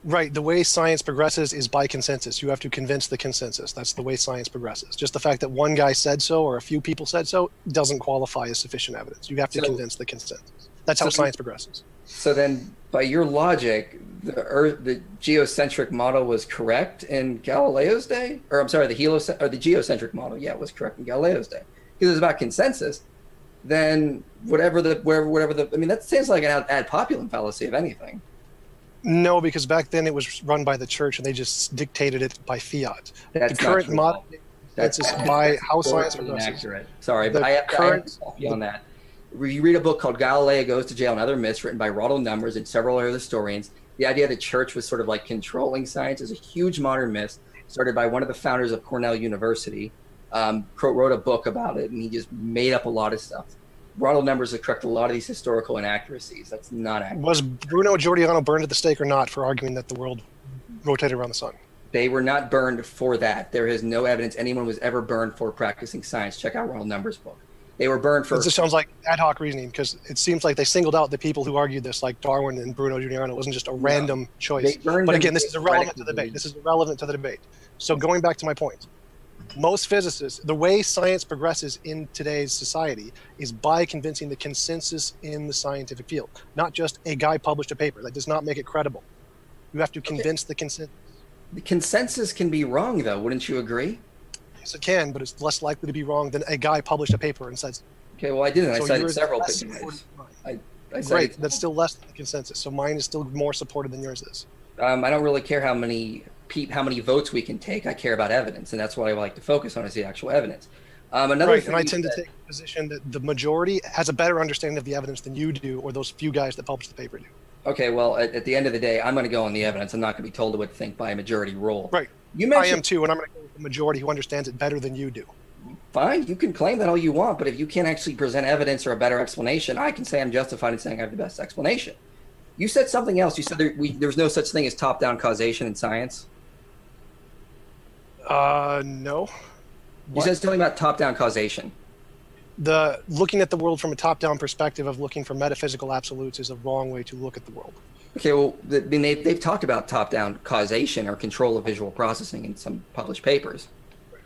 Right. The way science progresses is by consensus. You have to convince the consensus. That's the way science progresses. Just the fact that one guy said so or a few people said so doesn't qualify as sufficient evidence. You have to convince the consensus. That's how science progresses. So then, by your logic, the geocentric model was correct in Galileo's day? Or I'm sorry, the geocentric model, was correct in Galileo's day. Because it's about consensus. Then whatever the I mean, that seems like an ad populum fallacy, if anything. No, because back then it was run by the church and they just dictated it by fiat. That's the current model that's by how science progresses. Inaccurate. Sorry, but I have to stop you on that. You read a book called Galileo Goes to Jail and Other Myths, written by Ronald Numbers and several other historians. The idea the church was sort of like controlling science is a huge modern myth, started by one of the founders of Cornell University. Wrote a book about it, and he just made up a lot of stuff. Ronald Numbers has corrected a lot of these historical inaccuracies. That's not accurate. Was Bruno Giordano burned at the stake or not for arguing that the world rotated around the sun? They were not burned for that. There is no evidence anyone was ever burned for practicing science. Check out Ronald Numbers' book. They were burned for... This sounds like ad hoc reasoning, because it seems like they singled out the people who argued this, like Darwin and Bruno Giordano. It wasn't just a random choice. But again, this is irrelevant to the debate. This is irrelevant to the debate. So going back to my point, most physicists, the way science progresses in today's society is by convincing the consensus in the scientific field, not just a guy published a paper. That does not make it credible. You have to convince the consensus. The consensus can be wrong, though. Wouldn't you agree? Yes, it can, but it's less likely to be wrong than a guy published a paper and says. Okay, well, I didn't. I cited several papers. Great, that's still less than the consensus. So mine is still more supported than yours is. I don't really care how many votes we can take. I care about evidence, and that's what I like to focus on is the actual evidence. And I tend to take the position that the majority has a better understanding of the evidence than you do, or those few guys that publish the paper do. Okay, well, at the end of the day, I'm going to go on the evidence. I'm not going to be told what to think by a majority rule. Right. I am too, and I'm going to go with the majority who understands it better than you do. Fine, you can claim that all you want, but if you can't actually present evidence or a better explanation, I can say I'm justified in saying I have the best explanation. You said something else. You said there's no such thing as top-down causation in science. No. You said something about top-down causation. Looking at the world from a top-down perspective of looking for metaphysical absolutes is a wrong way to look at the world. Okay, well, they've talked about top-down causation or control of visual processing in some published papers.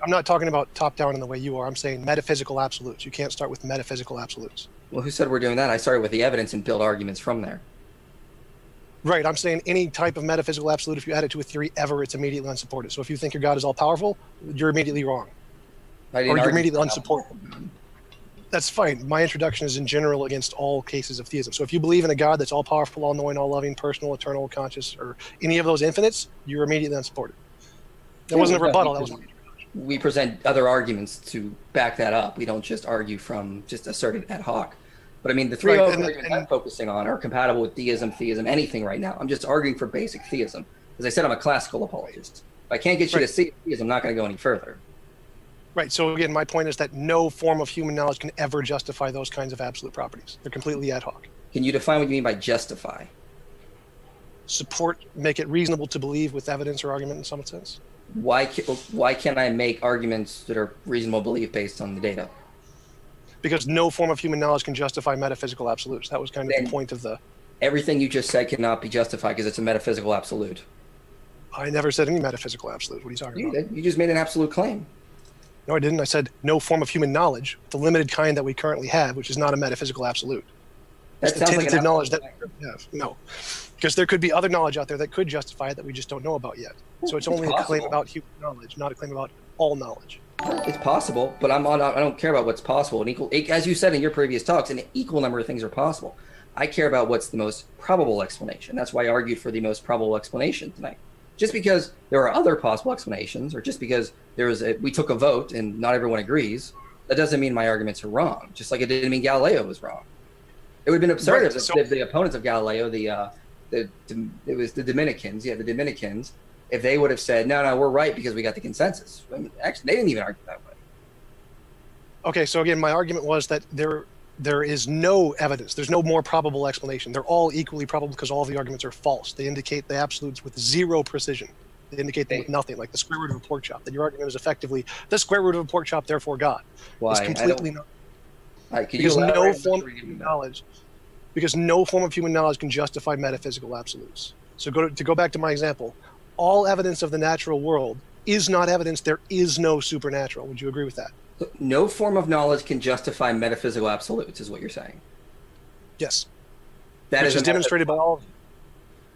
I'm not talking about top-down in the way you are. I'm saying metaphysical absolutes. You can't start with metaphysical absolutes. Well, who said we're doing that? I started with the evidence and build arguments from there. Right. I'm saying any type of metaphysical absolute, if you add it to a theory ever, it's immediately unsupported. So if you think your God is all-powerful, you're immediately wrong. Or you're immediately unsupported. That's fine. My introduction is in general against all cases of theism. So if you believe in a God that's all-powerful, all-knowing, all-loving, personal, eternal, conscious, or any of those infinites, you're immediately unsupported. That wasn't a rebuttal. That was my introduction. We present other arguments to back that up. We don't just argue from just asserted ad hoc. But I mean, the three arguments I'm focusing on are compatible with deism, theism, anything right now. I'm just arguing for basic theism. As I said, I'm a classical apologist. If I can't get you to see theism, I'm not going to go any further. Right. So again, my point is that no form of human knowledge can ever justify those kinds of absolute properties. They're completely ad hoc. Can you define what you mean by justify? Support, make it reasonable to believe with evidence or argument in some sense. Why can't I make arguments that are reasonable belief based on the data? Because no form of human knowledge can justify metaphysical absolutes. That was kind of the point of the... Everything you just said cannot be justified because it's a metaphysical absolute. I never said any metaphysical absolute. What are you talking about? You did. You just made an absolute claim. No, I didn't. I said no form of human knowledge, the limited kind that we currently have, which is not a metaphysical absolute. That sounds like an knowledge that we have. No. Because there could be other knowledge out there that could justify it that we just don't know about yet. So it's only a claim about human knowledge, not a claim about all knowledge. It's possible, but I don't care about what's possible. As you said in your previous talks, an equal number of things are possible. I care about what's the most probable explanation. That's why I argued for the most probable explanation tonight. Just because there are other possible explanations, or just because we took a vote and not everyone agrees, that doesn't mean my arguments are wrong. Just like it didn't mean Galileo was wrong. It would have been absurd if the opponents of Galileo, it was the Dominicans, the Dominicans, if they would have said, no, we're right because we got the consensus. I mean, actually, they didn't even argue that way. Okay, so again, my argument was that there is no evidence. There's no more probable explanation. They're all equally probable because all of the arguments are false. They indicate the absolutes with zero precision. They indicate them with nothing, like the square root of a pork chop. That your argument is effectively the square root of a pork chop, therefore God. Why? It's completely not. Because no form of human knowledge, because no form of human knowledge can justify metaphysical absolutes. So to go back to my example, all evidence of the natural world is not evidence. There is no supernatural. Would you agree with that? No form of knowledge can justify metaphysical absolutes, is what you're saying. Yes. Which is demonstrated by all.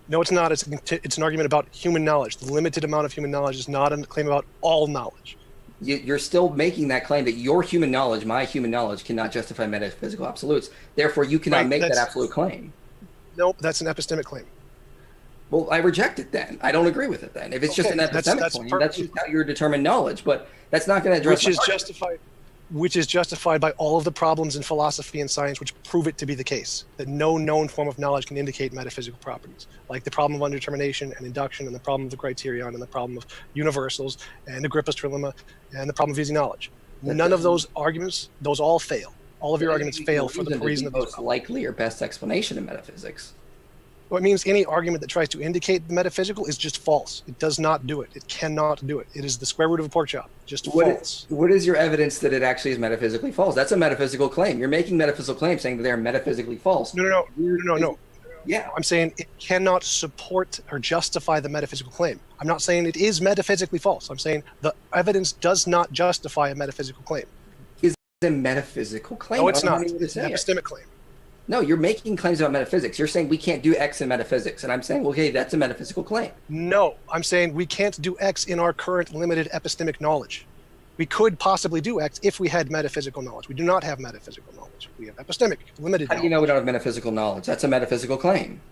No, it's not. It's an argument about human knowledge. The limited amount of human knowledge is not a claim about all knowledge. You're still making that claim that your human knowledge, my human knowledge, cannot justify metaphysical absolutes. Therefore, you cannot make that absolute claim. No, that's an epistemic claim. Well, I reject it then. I don't agree with it then. If it's just an epistemic claim, that's just how you're determined knowledge, but that's not going to address which is justified by all of the problems in philosophy and science which prove it to be the case, that no known form of knowledge can indicate metaphysical properties, like the problem of undetermination and induction and the problem of the criterion and the problem of universals and Agrippa's trilemma and the problem of easy knowledge. None of those arguments, those all fail. All of your arguments fail for the reason of the most likely or best explanation in metaphysics. Well, it means any argument that tries to indicate the metaphysical is just false. It does not do it. It cannot do it. It is the square root of a pork chop. Just false. What is your evidence that it actually is metaphysically false? That's a metaphysical claim. You're making metaphysical claims saying that they're metaphysically false. No. Yeah. I'm saying it cannot support or justify the metaphysical claim. I'm not saying it is metaphysically false. I'm saying the evidence does not justify a metaphysical claim. Is it a metaphysical claim? No, it's not. It's an epistemic claim. No, you're making claims about metaphysics. You're saying we can't do X in metaphysics. And I'm saying, well, okay, that's a metaphysical claim. No, I'm saying we can't do X in our current limited epistemic knowledge. We could possibly do X if we had metaphysical knowledge. We do not have metaphysical knowledge. We have epistemic, limited knowledge. How do you know we don't have metaphysical knowledge? That's a metaphysical claim.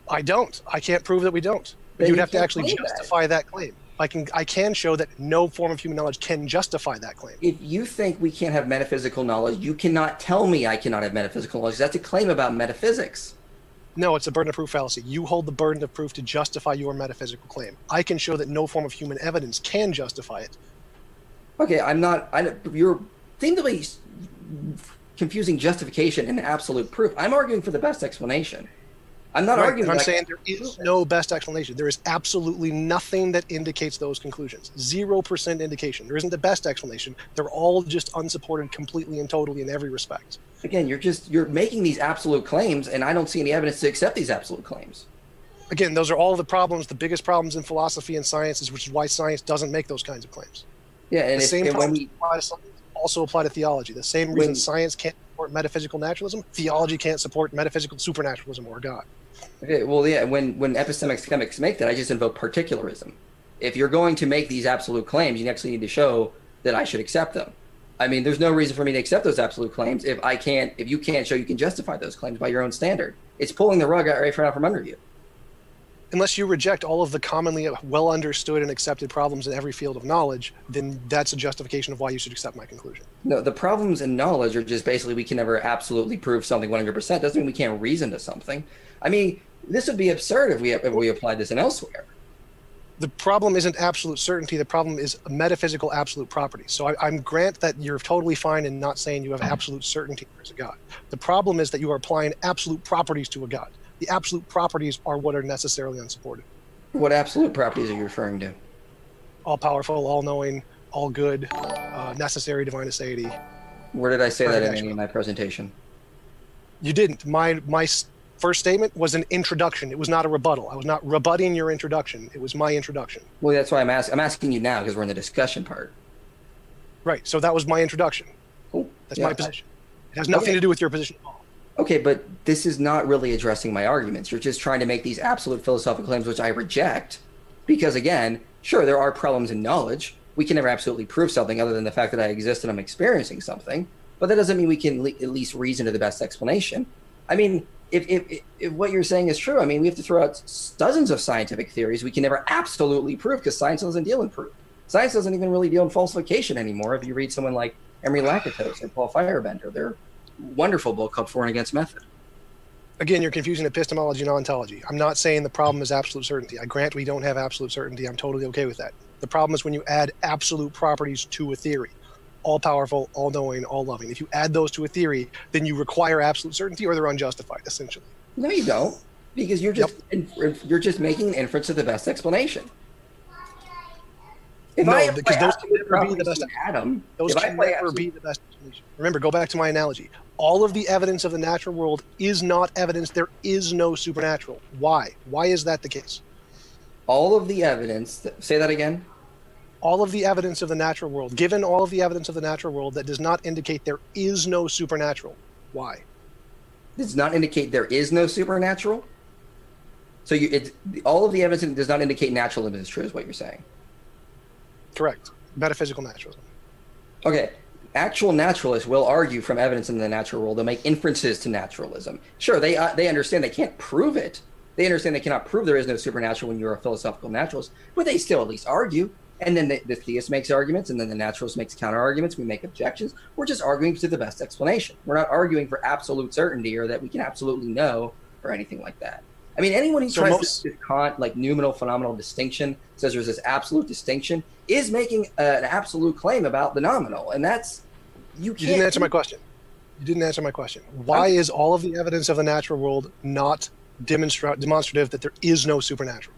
I don't. I can't prove that we don't. But you'd have to actually justify that claim. I can show that no form of human knowledge can justify that claim. If you think we can't have metaphysical knowledge, you cannot tell me I cannot have metaphysical knowledge. That's a claim about metaphysics. No, it's a burden of proof fallacy. You hold the burden of proof to justify your metaphysical claim. I can show that no form of human evidence can justify it. Okay, you're seem to be confusing justification and absolute proof. I'm arguing for the best explanation. I'm not arguing. I'm saying there is no best explanation. There is absolutely nothing that indicates those conclusions. 0% indication. There isn't the best explanation. They're all just unsupported completely and totally in every respect. Again, you're making these absolute claims, and I don't see any evidence to accept these absolute claims. Again, those are all the problems, the biggest problems in philosophy and sciences, which is why science doesn't make those kinds of claims. Yeah, and The same when problems we apply to science also apply to theology. The same reason when science can't support metaphysical naturalism, theology can't support metaphysical supernaturalism or God. okay, well, yeah, when epistemics make that, I just invoke particularism. If you're going to make these absolute claims, you actually need to show that I should accept them. I mean, there's no reason for me to accept those absolute claims if you can't show you can justify those claims by your own standard. It's pulling the rug out right from under you. Unless you reject all of the commonly well understood and accepted problems in every field of knowledge, then that's a justification of why you should accept my conclusion. No, the problems in knowledge are just basically we can never absolutely prove something 100%. Doesn't mean we can't reason to something. I mean, this would be absurd if we applied this in elsewhere. The problem isn't absolute certainty. The problem is metaphysical absolute properties. So I'm grant that you're totally fine in not saying you have absolute certainty there's a God. The problem is that you are applying absolute properties to a God. The absolute properties are what are necessarily unsupported. What absolute properties are you referring to? All powerful, all knowing, all good, necessary divine aseity. Where did I say that in any of my presentation? You didn't. My first statement was an introduction. It was not a rebuttal. I was not rebutting your introduction. It was my introduction. Well, that's why I'm asking you now because we're in the discussion part. Right. So that was my introduction. Oh, that's my position. It has nothing to do with your position at all. Okay, but this is not really addressing my arguments. You're just trying to make these absolute philosophical claims, which I reject, because again, sure, there are problems in knowledge. We can never absolutely prove something other than the fact that I exist and I'm experiencing something, but that doesn't mean we can at least reason to the best explanation. I mean, if what you're saying is true, I mean, we have to throw out dozens of scientific theories we can never absolutely prove because science doesn't deal in proof. Science doesn't even really deal in falsification anymore. If you read someone like Emery Lakatos or Paul Feyerabender, they're wonderful book called For and Against Method. Again, you're confusing epistemology and ontology. I'm not saying the problem is absolute certainty. I grant we don't have absolute certainty. I'm totally okay with that. The problem is when you add absolute properties to a theory. All powerful, all knowing, all loving. If you add those to a theory, then you require absolute certainty or they're unjustified, essentially. No, you don't, because you're just making an inference to the best explanation. No, because those can never be the best explanation. Those can never be the best explanation. Remember, go back to my analogy. All of the evidence of the natural world is not evidence. There is no supernatural. Why? Why is that the case? All of the evidence, say that again? All of the evidence of the natural world, given all of the evidence of the natural world, that does not indicate there is no supernatural. Why? Does not indicate there is no supernatural? So all of the evidence does not indicate naturalism is true, is what you're saying? Correct. Metaphysical naturalism. Okay. Actual naturalists will argue from evidence in the natural world. They'll make inferences to naturalism. Sure, they understand they can't prove it. They understand they cannot prove there is no supernatural when you're a philosophical naturalist, but they still at least argue. And then the theist makes arguments, and then the naturalist makes counter arguments. We make objections. We're just arguing to the best explanation. We're not arguing for absolute certainty or that we can absolutely know or anything like that. I mean, anyone who tries to Kant, like numinal phenomenal distinction, says there's this absolute distinction, is making an absolute claim about the nominal, and that's you didn't answer my question. You didn't answer my question. Why is all of the evidence of the natural world not demonstrative that there is no supernatural?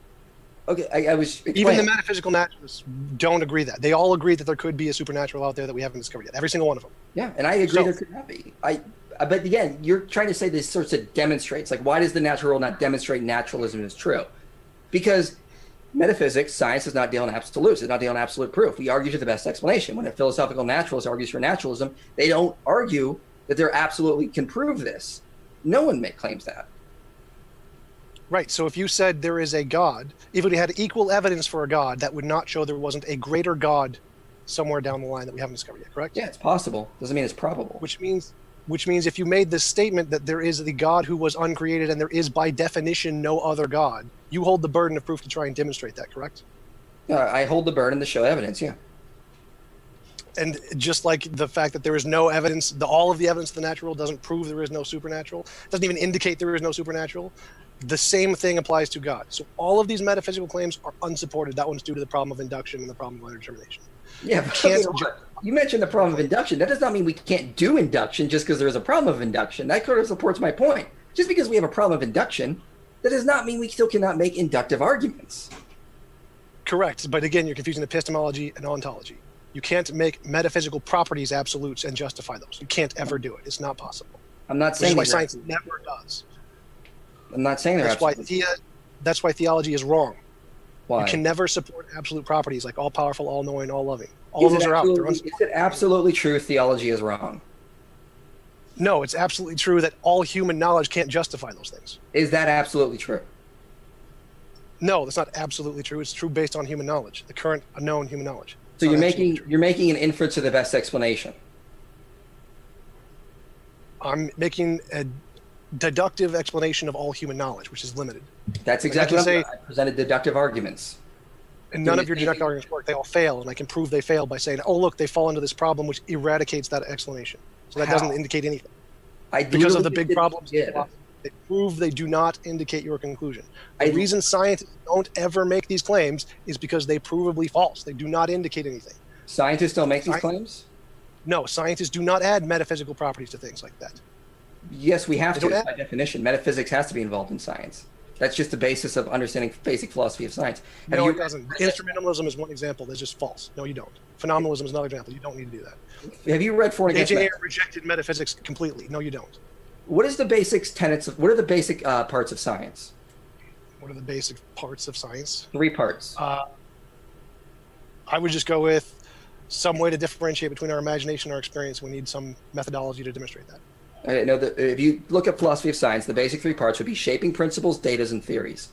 Okay, I was explaining. Even the metaphysical naturalists don't agree that. They all agree that there could be a supernatural out there that we haven't discovered yet. Every single one of them. Yeah, and I agree there could not be. But again, you're trying to say this sorts of demonstrates. Like, why does the natural world not demonstrate naturalism is true? Because metaphysics, science does not deal in absolutes. It does not deal in absolute proof. We argue to the best explanation. When a philosophical naturalist argues for naturalism, they don't argue that they absolutely can prove this. No one claims that. Right. So if you said there is a God, if we had equal evidence for a God, that would not show there wasn't a greater God somewhere down the line that we haven't discovered yet, correct? Yeah, it's possible. Doesn't mean it's probable. Which means if you made this statement that there is the God who was uncreated and there is by definition no other God, you hold the burden of proof to try and demonstrate that, correct? I hold the burden to show evidence, yeah. And just like the fact that there is no evidence, all of the evidence of the natural doesn't prove there is no supernatural, doesn't even indicate there is no supernatural, the same thing applies to God. So all of these metaphysical claims are unsupported. That one's due to the problem of induction and the problem of underdetermination. Yeah, but you mentioned the problem of induction. That does not mean we can't do induction just because there's a problem of induction. That sort of supports my point. Just because we have a problem of induction, that does not mean we still cannot make inductive arguments. Correct. But again, you're confusing epistemology and ontology. You can't make metaphysical properties absolutes and justify those. You can't ever do it. It's not possible. I'm not saying that's why science never does. I'm not saying that's why theology is wrong. Why? You can never support absolute properties like all powerful, all knowing, all loving. All of those are out. Is it absolutely true theology is wrong? No, it's absolutely true that all human knowledge can't justify those things. Is that absolutely true? No, that's not absolutely true. It's true based on human knowledge, the current known human knowledge. So you're making an inference of the best explanation. I'm making a deductive explanation of all human knowledge, which is limited. That's exactly what I presented deductive arguments. And none of your deductive arguments work. They all fail, and I can prove they fail by saying, oh, look, they fall into this problem, which eradicates that explanation. So that doesn't indicate anything. Because of the big problems, they prove they do not indicate your conclusion. The reason scientists don't ever make these claims is because they provably false. They do not indicate anything. Scientists don't make these claims? No, scientists do not add metaphysical properties to things like that. Yes, we have to, by definition. Metaphysics has to be involved in science. That's just the basis of understanding basic philosophy of science. No, it doesn't. Instrumentalism is one example that's just false. No, you don't. Phenomenalism is another example. You don't need to do that. Have you read For and Against? TJ rejected metaphysics completely. No, you don't. What is the basic tenets of? What are the basic parts of science? What are the basic parts of science? 3 parts. I would just go with some way to differentiate between our imagination and our experience. We need some methodology to demonstrate that. If you look at philosophy of science, the basic 3 parts would be shaping principles, data, and theories.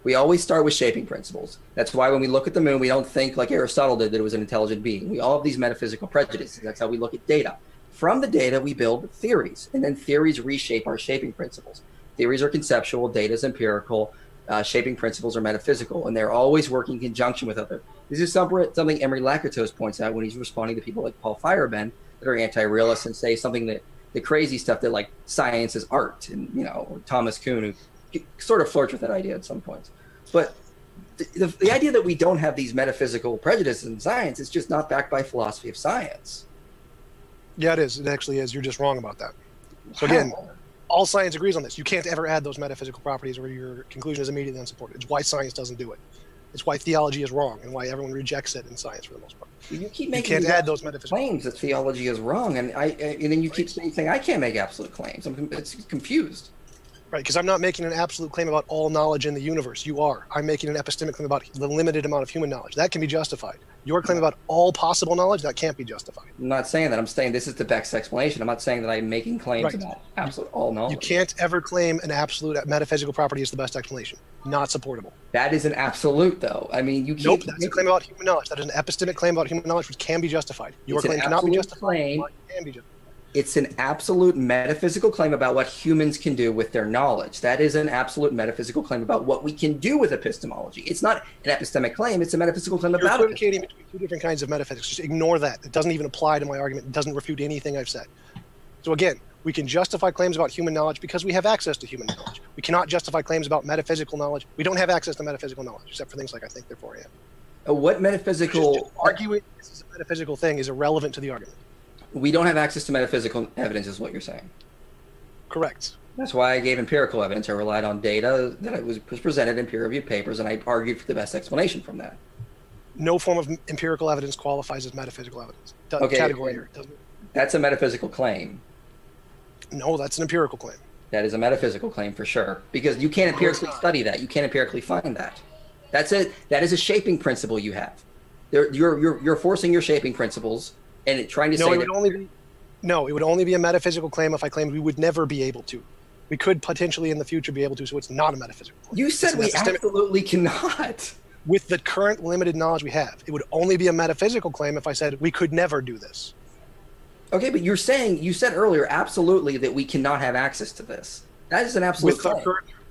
We always start with shaping principles. That's why when we look at the moon, we don't think like Aristotle did that it was an intelligent being. We all have these metaphysical prejudices. That's how we look at data. From the data, we build theories, and then theories reshape our shaping principles. Theories are conceptual, data is empirical, shaping principles are metaphysical, and they're always working in conjunction with other. This is something Emery Lakatos points out when he's responding to people like Paul Feyerabend that are anti-realists and say something that the crazy stuff that like science is art, and or Thomas Kuhn, who sort of flirts with that idea at some points. But the idea that we don't have these metaphysical prejudices in science is just not backed by philosophy of science. Yeah, it is. It actually is. You're just wrong about that. So again, all science agrees on this. You can't ever add those metaphysical properties or your conclusion is immediately unsupported. It's why science doesn't do it. It's why theology is wrong and why everyone rejects it in science for the most part. You keep making add those metaphysical claims that theology is wrong, and then you keep saying I can't make absolute claims. It's confused. Right, because I'm not making an absolute claim about all knowledge in the universe. You are. I'm making an epistemic claim about the limited amount of human knowledge. That can be justified. Your claim about all possible knowledge, that can't be justified. I'm not saying that. I'm saying this is the best explanation. I'm not saying that I'm making claims about absolute all knowledge. You can't ever claim an absolute metaphysical property is the best explanation. Not supportable. That is an absolute, though. I mean, you can't. Nope, that's a claim about human knowledge. That is an epistemic claim about human knowledge which can be justified. Your claim cannot be justified. It can be justified. It's an absolute metaphysical claim about what humans can do with their knowledge. That is an absolute metaphysical claim about what we can do with epistemology. It's not an epistemic claim. It's a metaphysical claim about it. You're equivocating between 2 different kinds of metaphysics. Just ignore that. It doesn't even apply to my argument. It doesn't refute anything I've said. So again, we can justify claims about human knowledge because we have access to human knowledge. We cannot justify claims about metaphysical knowledge. We don't have access to metaphysical knowledge, except for things like I think, therefore, I am. What metaphysical... Just arguing this is a metaphysical thing is irrelevant to the argument. We don't have access to metaphysical evidence is what you're saying. Correct. That's why I gave empirical evidence. I relied on data that was presented in peer-reviewed papers, and I argued for the best explanation from that. No form of empirical evidence qualifies as metaphysical evidence. Category here. That's a metaphysical claim. No, that's an empirical claim. That is a metaphysical claim for sure, because you can't empirically study that. You can't empirically find that. That's it. That is a shaping principle you have. You're forcing your shaping principles and trying to say it would only be a metaphysical claim if I claimed we would never be able to. We could potentially in the future be able to, so it's not a metaphysical claim. You said we absolutely cannot. With the current limited knowledge we have, it would only be a metaphysical claim if I said we could never do this. Okay, but you said earlier absolutely that we cannot have access to this. That is an absolute claim.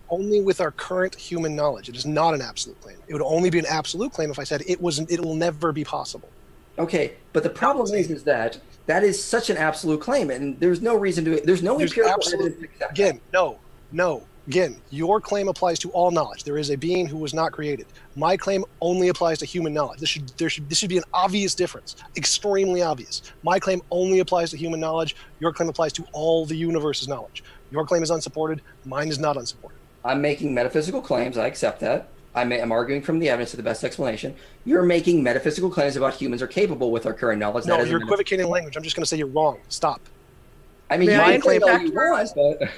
Only with our current human knowledge. It is not an absolute claim. It would only be an absolute claim if I said it will never be possible. Okay, but the problem is that is such an absolute claim, and there's no reason to. There's no empirical evidence to accept that. No. Again, your claim applies to all knowledge. There is a being who was not created. My claim only applies to human knowledge. This should be an obvious difference, extremely obvious. My claim only applies to human knowledge. Your claim applies to all the universe's knowledge. Your claim is unsupported. Mine is not unsupported. I'm making metaphysical claims. I accept that. I'm arguing from the evidence to the best explanation. You're making metaphysical claims about humans are capable with our current knowledge. No, you're equivocating language. I'm just going to say you're wrong. Stop. I mean, you can claim all you want, but...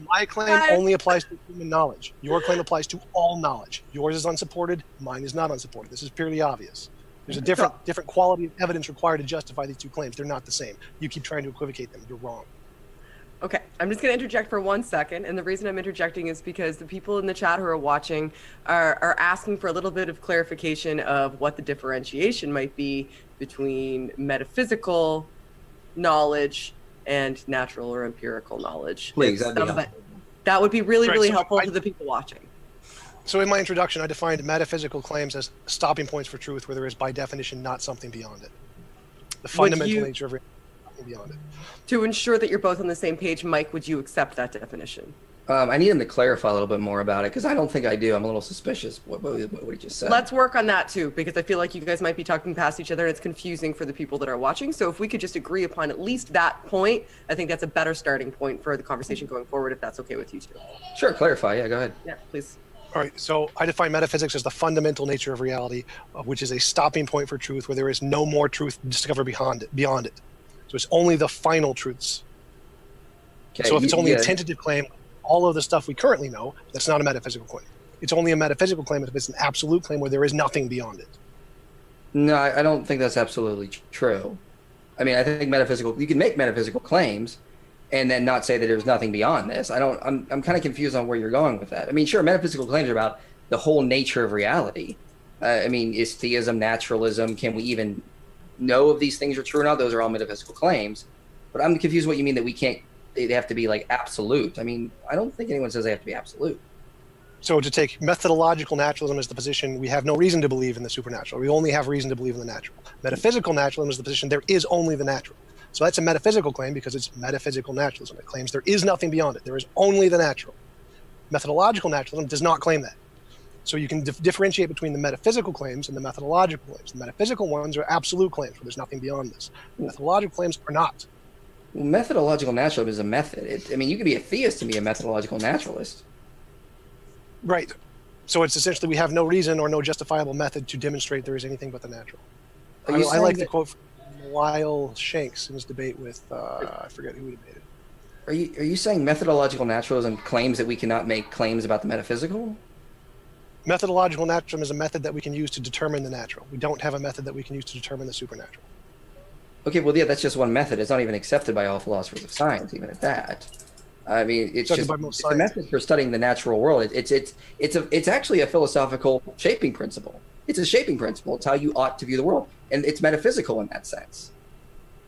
My claim only applies to human knowledge. Your claim applies to all knowledge. Yours is unsupported. Mine is not unsupported. This is purely obvious. There's a different quality of evidence required to justify these two claims. They're not the same. You keep trying to equivocate them. You're wrong. Okay, I'm just going to interject for 1 second, and the reason I'm interjecting is because the people in the chat who are watching are asking for a little bit of clarification of what the differentiation might be between metaphysical knowledge and natural or empirical knowledge. Please, that'd be helpful. That would be really, Right, really so helpful to the people watching. So in my introduction, I defined metaphysical claims as stopping points for truth where there is, by definition, not something beyond it. The fundamental nature of it, nothing beyond it. To ensure that you're both on the same page, Mike, would you accept that definition? I need him to clarify a little bit more about it, because I don't think I do. I'm a little suspicious what he just said. Let's work on that too, because I feel like you guys might be talking past each other and it's confusing for the people that are watching. So if we could just agree upon at least that point, I think that's a better starting point for the conversation going forward, if that's okay with you two. Sure, clarify. Yeah, go ahead. Yeah, please. All right, so I define metaphysics as the fundamental nature of reality, which is a stopping point for truth where there is no more truth to discover beyond it. So it's only the final truths. Okay, So if it's only a tentative claim, all of the stuff we currently know, that's not a metaphysical claim. It's only a metaphysical claim if it's an absolute claim where there is nothing beyond it. No, I don't think that's absolutely true. I mean, I think you can make metaphysical claims and then not say that there's nothing beyond this. I'm kind of confused on where you're going with that. I mean, sure, metaphysical claims are about the whole nature of reality. I mean, is theism, naturalism, can we even know if these things are true or not? Those are all metaphysical claims. But I'm confused what you mean that they have to be like absolute. I mean, I don't think anyone says they have to be absolute. So to take methodological naturalism as the position, we have no reason to believe in the supernatural. We only have reason to believe in the natural. Metaphysical naturalism is the position, there is only the natural. So that's a metaphysical claim because it's metaphysical naturalism. It claims there is nothing beyond it. There is only the natural. Methodological naturalism does not claim that. So you can differentiate between the metaphysical claims and the methodological claims. The metaphysical ones are absolute claims where there's nothing beyond this. The methodological claims are not. Well, methodological naturalism is a method. I mean, you could be a theist and be a methodological naturalist. Right. So it's essentially we have no reason or no justifiable method to demonstrate there is anything but the natural. I like the quote from Lyle Shanks in his debate with, I forget who he debated. Are you saying methodological naturalism claims that we cannot make claims about the metaphysical? Methodological naturalism is a method that we can use to determine the natural. We don't have a method that we can use to determine the supernatural. Okay, well, yeah, that's just one method. It's not even accepted by all philosophers of science, even at that. I mean, it's a method for studying the natural world. It's actually a philosophical shaping principle. It's a shaping principle. It's how you ought to view the world, and it's metaphysical in that sense.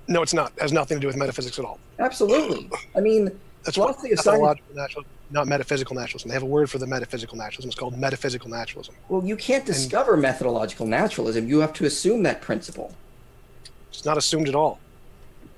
No, it's not. It has nothing to do with metaphysics at all. Absolutely. I mean, that's philosophy of methodological naturalism, not metaphysical naturalism. They have a word for the metaphysical naturalism. It's called metaphysical naturalism. Well, you can't discover methodological naturalism. You have to assume that principle. It's not assumed at all.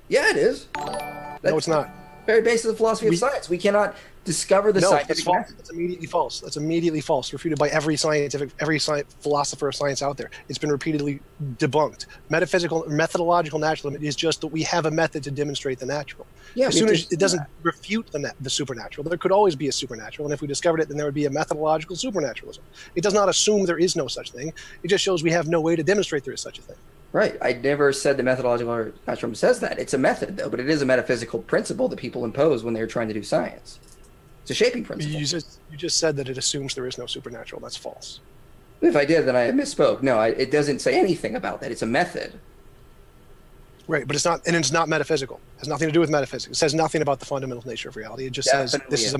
Yeah, it is. No, it's not. Very basis of philosophy of science. We cannot discover the scientific method. That's immediately false. That's immediately false. Refuted by every philosopher of science out there. It's been repeatedly debunked. Methodological naturalism is just that we have a method to demonstrate the natural. Yeah, as soon as it doesn't refute the supernatural, there could always be a supernatural, and if we discovered it, then there would be a methodological supernaturalism. It does not assume there is no such thing. It just shows we have no way to demonstrate there is such a thing. Right. I never said the methodological naturalism says that. It's a method, though, but it is a metaphysical principle that people impose when they're trying to do science. It's a shaping principle. You just said that it assumes there is no supernatural. That's false. If I did, then I misspoke. No, it doesn't say anything about that. It's a method. Right, but it's not, and it's not metaphysical. It has nothing to do with metaphysics. It says nothing about the fundamental nature of reality. It just says this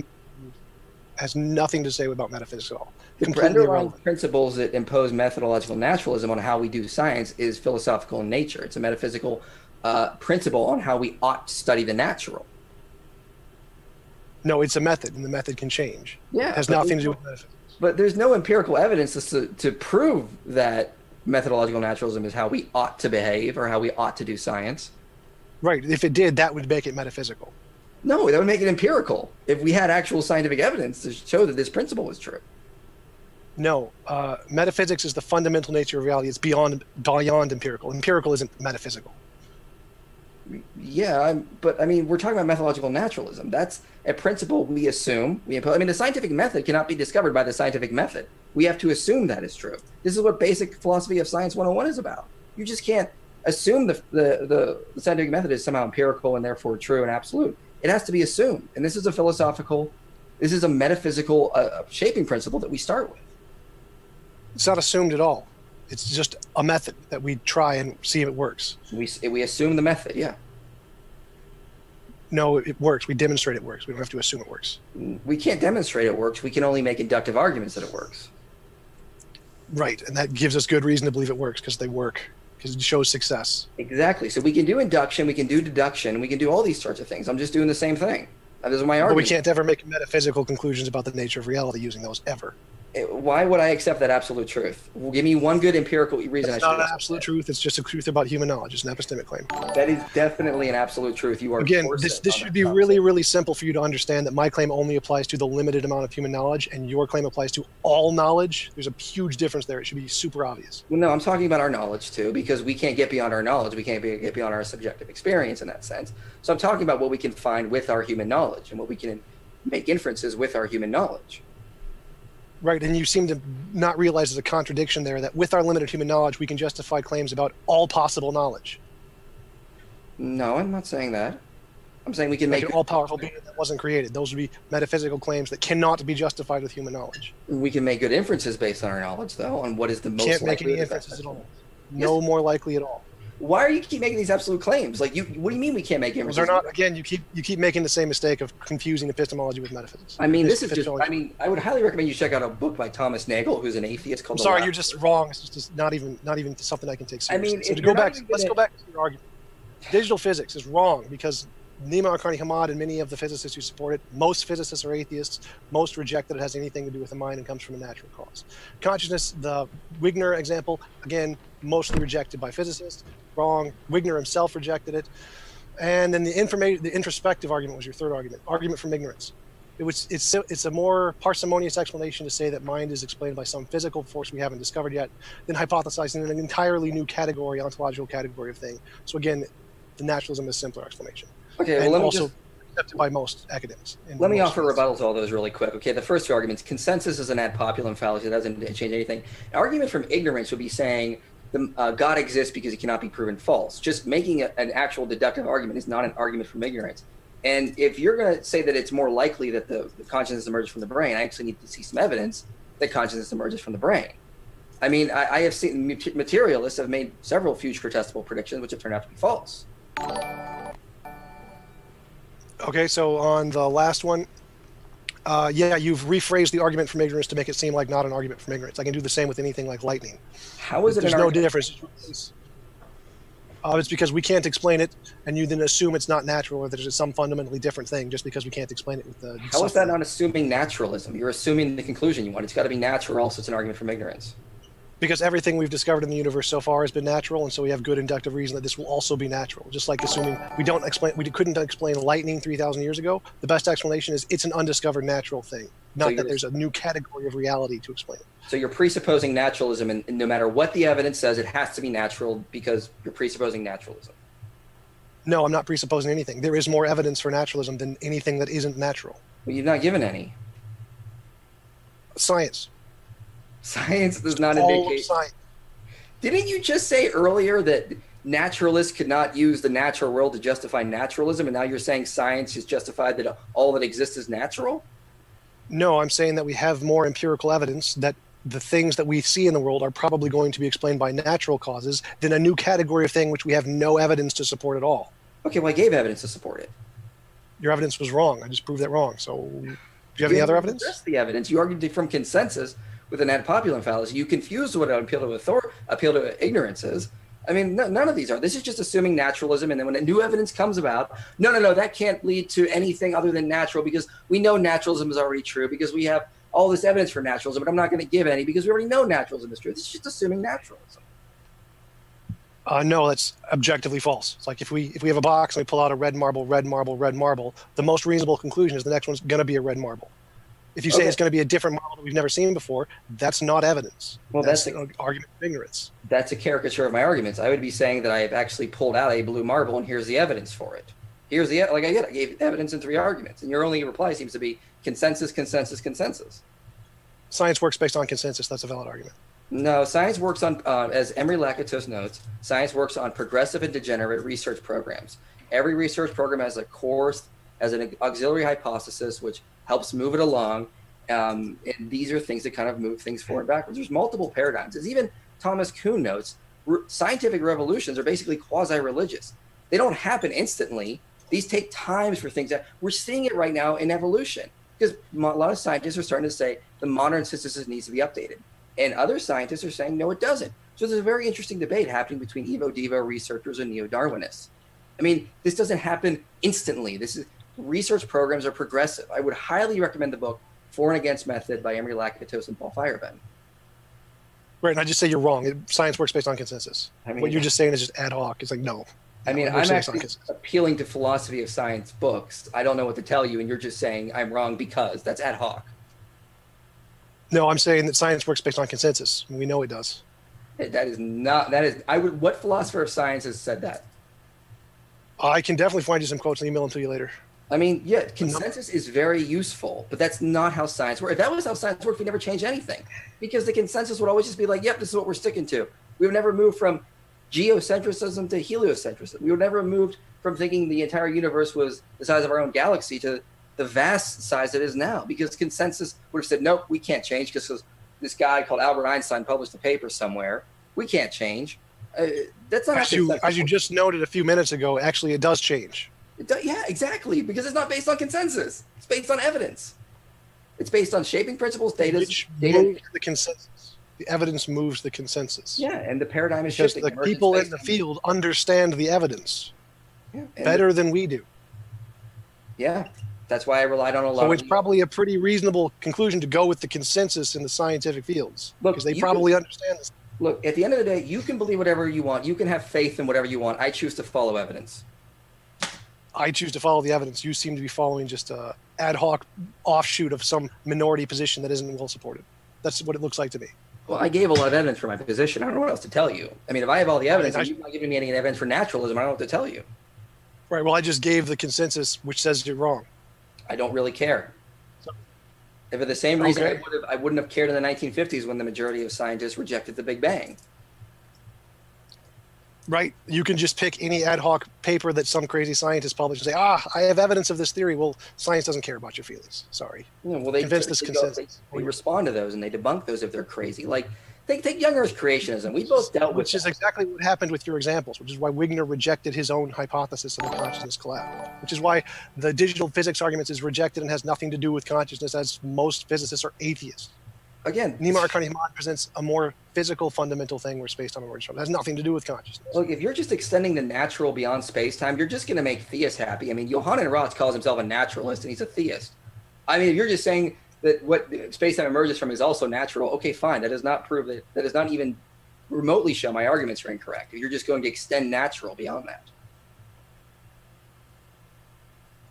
has nothing to say about metaphysics at all. The underlying principles that impose methodological naturalism on how we do science is philosophical in nature. It's a metaphysical principle on how we ought to study the natural. No, it's a method, and the method can change. Yeah, it has nothing to do with metaphysics. But there's no empirical evidence to prove that methodological naturalism is how we ought to behave or how we ought to do science. Right. If it did, that would make it metaphysical. No, that would make it empirical. If we had actual scientific evidence to show that this principle was true. No, metaphysics is the fundamental nature of reality. It's beyond empirical. Empirical isn't metaphysical. Yeah, but I mean, we're talking about methodological naturalism. That's a principle we assume. I mean, the scientific method cannot be discovered by the scientific method. We have to assume that is true. This is what basic philosophy of science 101 is about. You just can't assume the scientific method is somehow empirical and therefore true and absolute. It has to be assumed. And this is a philosophical This is a metaphysical shaping principle that we start with. It's not assumed at all. It's just a method that we try and see if it works. We assume the method, yeah. No, it works. We demonstrate it works. We don't have to assume it works. We can't demonstrate it works. We can only make inductive arguments that it works. Right, and that gives us good reason to believe it works because they work, because it shows success. Exactly. So we can do induction, we can do deduction, we can do all these sorts of things. I'm just doing the same thing. This is my argument. But we can't ever make metaphysical conclusions about the nature of reality using those, ever. Why would I accept that absolute truth? Well, give me one good empirical reason. It's not an absolute truth. It's just a truth about human knowledge. It's an epistemic claim. That is definitely an absolute truth. You are again. This should be really, really simple for you to understand that my claim only applies to the limited amount of human knowledge, and your claim applies to all knowledge. There's a huge difference there. It should be super obvious. Well, no, I'm talking about our knowledge too, because we can't get beyond our knowledge. We can't get beyond our subjective experience in that sense. So I'm talking about what we can find with our human knowledge and what we can make inferences with our human knowledge. Right, and you seem to not realize there's a contradiction there, that with our limited human knowledge, we can justify claims about all possible knowledge. No, I'm not saying that. I'm saying we can like make an all-powerful being that wasn't created. Those would be metaphysical claims that cannot be justified with human knowledge. We can make good inferences based on our knowledge, though, on what is the most Can't make likely any inferences at all. No more likely at all. Why are you keep making these absolute claims? Like, what do you mean we can't make inferences? They're not. Again, you keep making the same mistake of confusing epistemology with metaphysics. I mean, this is just. I mean, I would highly recommend you check out a book by Thomas Nagel, who's an atheist, called. I'm sorry, you're just wrong. It's just not even something I can take seriously. I mean, so let's go back to your argument. Digital physics is wrong because Nima Karni-Hamad and many of the physicists who support it, most physicists are atheists. Most reject that it has anything to do with the mind and comes from a natural cause. Consciousness, the Wigner example, again, mostly rejected by physicists. Wrong. Wigner himself rejected it. And then the introspective argument was your third argument. Argument from ignorance. It's a more parsimonious explanation to say that mind is explained by some physical force we haven't discovered yet than hypothesizing an entirely new category, ontological category of thing. So again, the naturalism is a simpler explanation. Okay, well, and let me also just accepted by most academics. Let me offer rebuttal to all those really quick. Okay, the first two arguments: consensus is an ad populum fallacy. It doesn't change anything. An argument from ignorance would be saying God exists because it cannot be proven false. Just making an actual deductive argument is not an argument from ignorance. And if you're going to say that it's more likely that the consciousness emerges from the brain, I actually need to see some evidence that consciousness emerges from the brain. I mean, I have seen materialists have made several future testable predictions which have turned out to be false. Okay, so on the last one, yeah, you've rephrased the argument from ignorance to make it seem like not an argument from ignorance. I can do the same with anything like lightning. How is it? There's no difference. It's because we can't explain it, and you then assume it's not natural or that it's some fundamentally different thing just because we can't explain it with the. How is that not assuming naturalism? You're assuming the conclusion you want. It's got to be natural, or else it's an argument from ignorance. Because everything we've discovered in the universe so far has been natural, and so we have good inductive reason that this will also be natural. Just like assuming we couldn't explain lightning 3,000 years ago. The best explanation is it's an undiscovered natural thing, not that there's a new category of reality to explain it. So you're presupposing naturalism, and no matter what the evidence says, it has to be natural because you're presupposing naturalism. No, I'm not presupposing anything. There is more evidence for naturalism than anything that isn't natural. Well, you've not given any. Science. Science does not indicate. Science. Didn't you just say earlier that naturalists could not use the natural world to justify naturalism, and now you're saying science is justified that all that exists is natural? No, I'm saying that we have more empirical evidence that the things that we see in the world are probably going to be explained by natural causes than a new category of thing which we have no evidence to support at all. Okay, well, I gave evidence to support it. Your evidence was wrong. I just proved that wrong. So do you have any other evidence? Just the evidence. You argued from consensus with an ad populum fallacy. You confused what an appeal to ignorance is. I mean, none of these are. This is just assuming naturalism, and then when a new evidence comes about, no, that can't lead to anything other than natural because we know naturalism is already true because we have all this evidence for naturalism, but I'm not going to give any because we already know naturalism is true. This is just assuming naturalism. No, that's objectively false. It's like if we have a box and we pull out a red marble, the most reasonable conclusion is the next one's going to be a red marble. If you say it's going to be a different marble that we've never seen before, that's not evidence. Well, that's an argument of ignorance. That's a caricature of my arguments. I would be saying that I have actually pulled out a blue marble, and here's the evidence for it. Here's the I gave evidence in 3 arguments, and your only reply seems to be consensus, consensus, consensus. Science works based on consensus. That's a valid argument. No, science works on, as Emery Lakatos notes, science works on progressive and degenerate research programs. Every research program has a core as an auxiliary hypothesis, which helps move it along. And these are things that kind of move things forward and backwards. There's multiple paradigms. As even Thomas Kuhn notes, scientific revolutions are basically quasi-religious. They don't happen instantly. These take times for things. We're seeing it right now in evolution, because a lot of scientists are starting to say the modern synthesis needs to be updated. And other scientists are saying, no, it doesn't. So there's a very interesting debate happening between Evo-Devo researchers and neo-Darwinists. I mean, this doesn't happen instantly. Research programs are progressive. I would highly recommend the book For and Against Method by Emery Lakatos and Paul Feyerabend. Right, and I just say you're wrong. Science works based on consensus. I mean, what you're just saying is just ad hoc. It's like, no. I mean, I'm actually appealing to philosophy of science books. I don't know what to tell you, and you're just saying I'm wrong because that's ad hoc. No, I'm saying that science works based on consensus. We know it does. That is not. That is. What philosopher of science has said that? I can definitely find you some quotes and email them to you later. I mean, yeah, consensus is very useful, but that's not how science works. If that was how science worked, we never change anything, because the consensus would always just be like, yep, this is what we're sticking to. We would never move from geocentrism to heliocentrism. We would never have moved from thinking the entire universe was the size of our own galaxy to the vast size it is now, because consensus would have said, nope, we can't change because this guy called Albert Einstein published a paper somewhere. We can't change. That's not as you just noted a few minutes ago. Actually, it does change. Yeah, exactly, because it's not based on consensus. It's based on evidence. It's based on shaping principles, data. Moves the consensus. The evidence moves the consensus. Yeah, and the paradigm is shifting. The people in the field understand the evidence better than we do. Yeah, that's why I relied on a lot. So it's probably a pretty reasonable conclusion to go with the consensus in the scientific fields, because they probably understand this. Look, at the end of the day, you can believe whatever you want. You can have faith in whatever you want. I choose to follow evidence. I choose to follow the evidence. You seem to be following just an ad hoc offshoot of some minority position that isn't well supported. That's what it looks like to me. Well, I gave a lot of evidence for my position. I don't know what else to tell you. I mean, if I have all the evidence and you're not giving me any evidence for naturalism, I don't know what to tell you. Right. Well, I just gave the consensus, which says you're wrong. I don't really care. If for the same reason I wouldn't have cared in the 1950s when the majority of scientists rejected the Big Bang. Right. You can just pick any ad hoc paper that some crazy scientist published and say, I have evidence of this theory. Well, science doesn't care about your feelings. Sorry. Yeah, well, they respond to those and they debunk those if they're crazy. Like, take young Earth creationism. We both dealt with Which is exactly what happened with your examples, which is why Wigner rejected his own hypothesis of the consciousness collapse, which is why the digital physics arguments is rejected and has nothing to do with consciousness, as most physicists are atheists. Again, Nima Arkani-Hammad presents a more physical, fundamental thing where space-time emerges from. It has nothing to do with consciousness. Look, if you're just extending the natural beyond space-time, you're just going to make theists happy. I mean, Johannes Roth calls himself a naturalist, and he's a theist. I mean, if you're just saying that what space-time emerges from is also natural, okay, fine. That does not prove that. That does not even remotely show my arguments are incorrect. If you're just going to extend natural beyond that.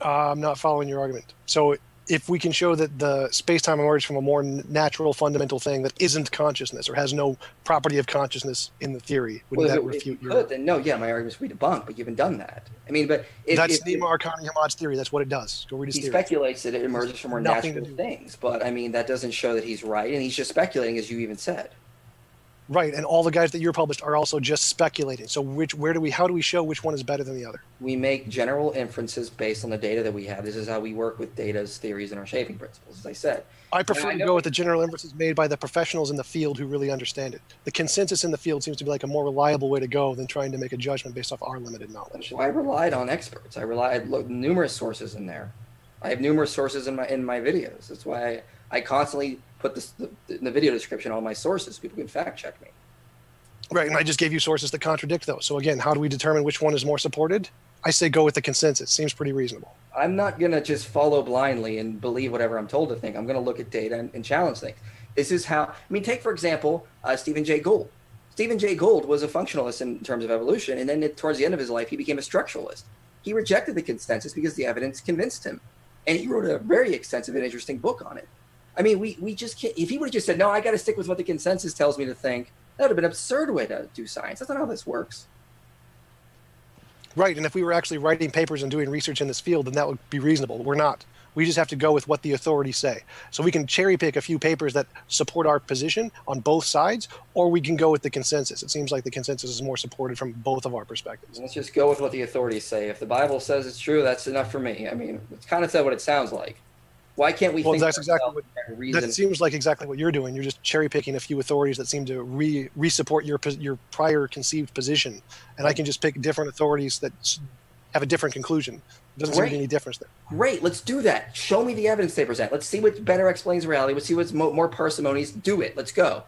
I'm not following your argument. So if we can show that the space-time emerged from a more natural, fundamental thing that isn't consciousness or has no property of consciousness in the theory, wouldn't that refute your... Then no, yeah, my arguments would be debunked, but you haven't done that. I mean, but... That's Nima Arkani-Hammad's theory. That's what it does. Go read his theory. He speculates that it emerges from more natural things, but I mean, that doesn't show that he's right, and he's just speculating, as you even said. Right, and all the guys that you're published are also just speculating. So how do we show which one is better than the other? We make general inferences based on the data that we have. This is how we work with data's theories and our shaping principles, as I said. I prefer to go with the general inferences made by the professionals in the field who really understand it. The consensus in the field seems to be like a more reliable way to go than trying to make a judgment based off our limited knowledge. Well, I relied on experts. I looked numerous sources in there. I have numerous sources in my videos. That's why I constantly put in the video description all my sources. People can fact check me. Right, and I just gave you sources that contradict those. So again, how do we determine which one is more supported? I say go with the consensus. Seems pretty reasonable. I'm not going to just follow blindly and believe whatever I'm told to think. I'm going to look at data and challenge things. This is how, I mean, take, for example, Stephen Jay Gould. Stephen Jay Gould was a functionalist in terms of evolution, and then towards the end of his life, he became a structuralist. He rejected the consensus because the evidence convinced him. And he wrote a very extensive and interesting book on it. I mean, we just can't, if he would have just said, no, I got to stick with what the consensus tells me to think, that would have been an absurd way to do science. That's not how this works. Right, and if we were actually writing papers and doing research in this field, then that would be reasonable. We're not. We just have to go with what the authorities say. So we can cherry pick a few papers that support our position on both sides, or we can go with the consensus. It seems like the consensus is more supported from both of our perspectives. Let's just go with what the authorities say. If the Bible says it's true, that's enough for me. I mean, it's kind of said what it sounds like. Why can't we think that's exactly what, reason? that seems like exactly what you're doing. You're just cherry picking a few authorities that seem to re-support your prior conceived position. And I can just pick different authorities that have a different conclusion. It doesn't seem to be any difference there. Great, let's do that. Show me the evidence they present. Let's see what better explains reality. Let's see what's more parsimonies. Do it. Let's go.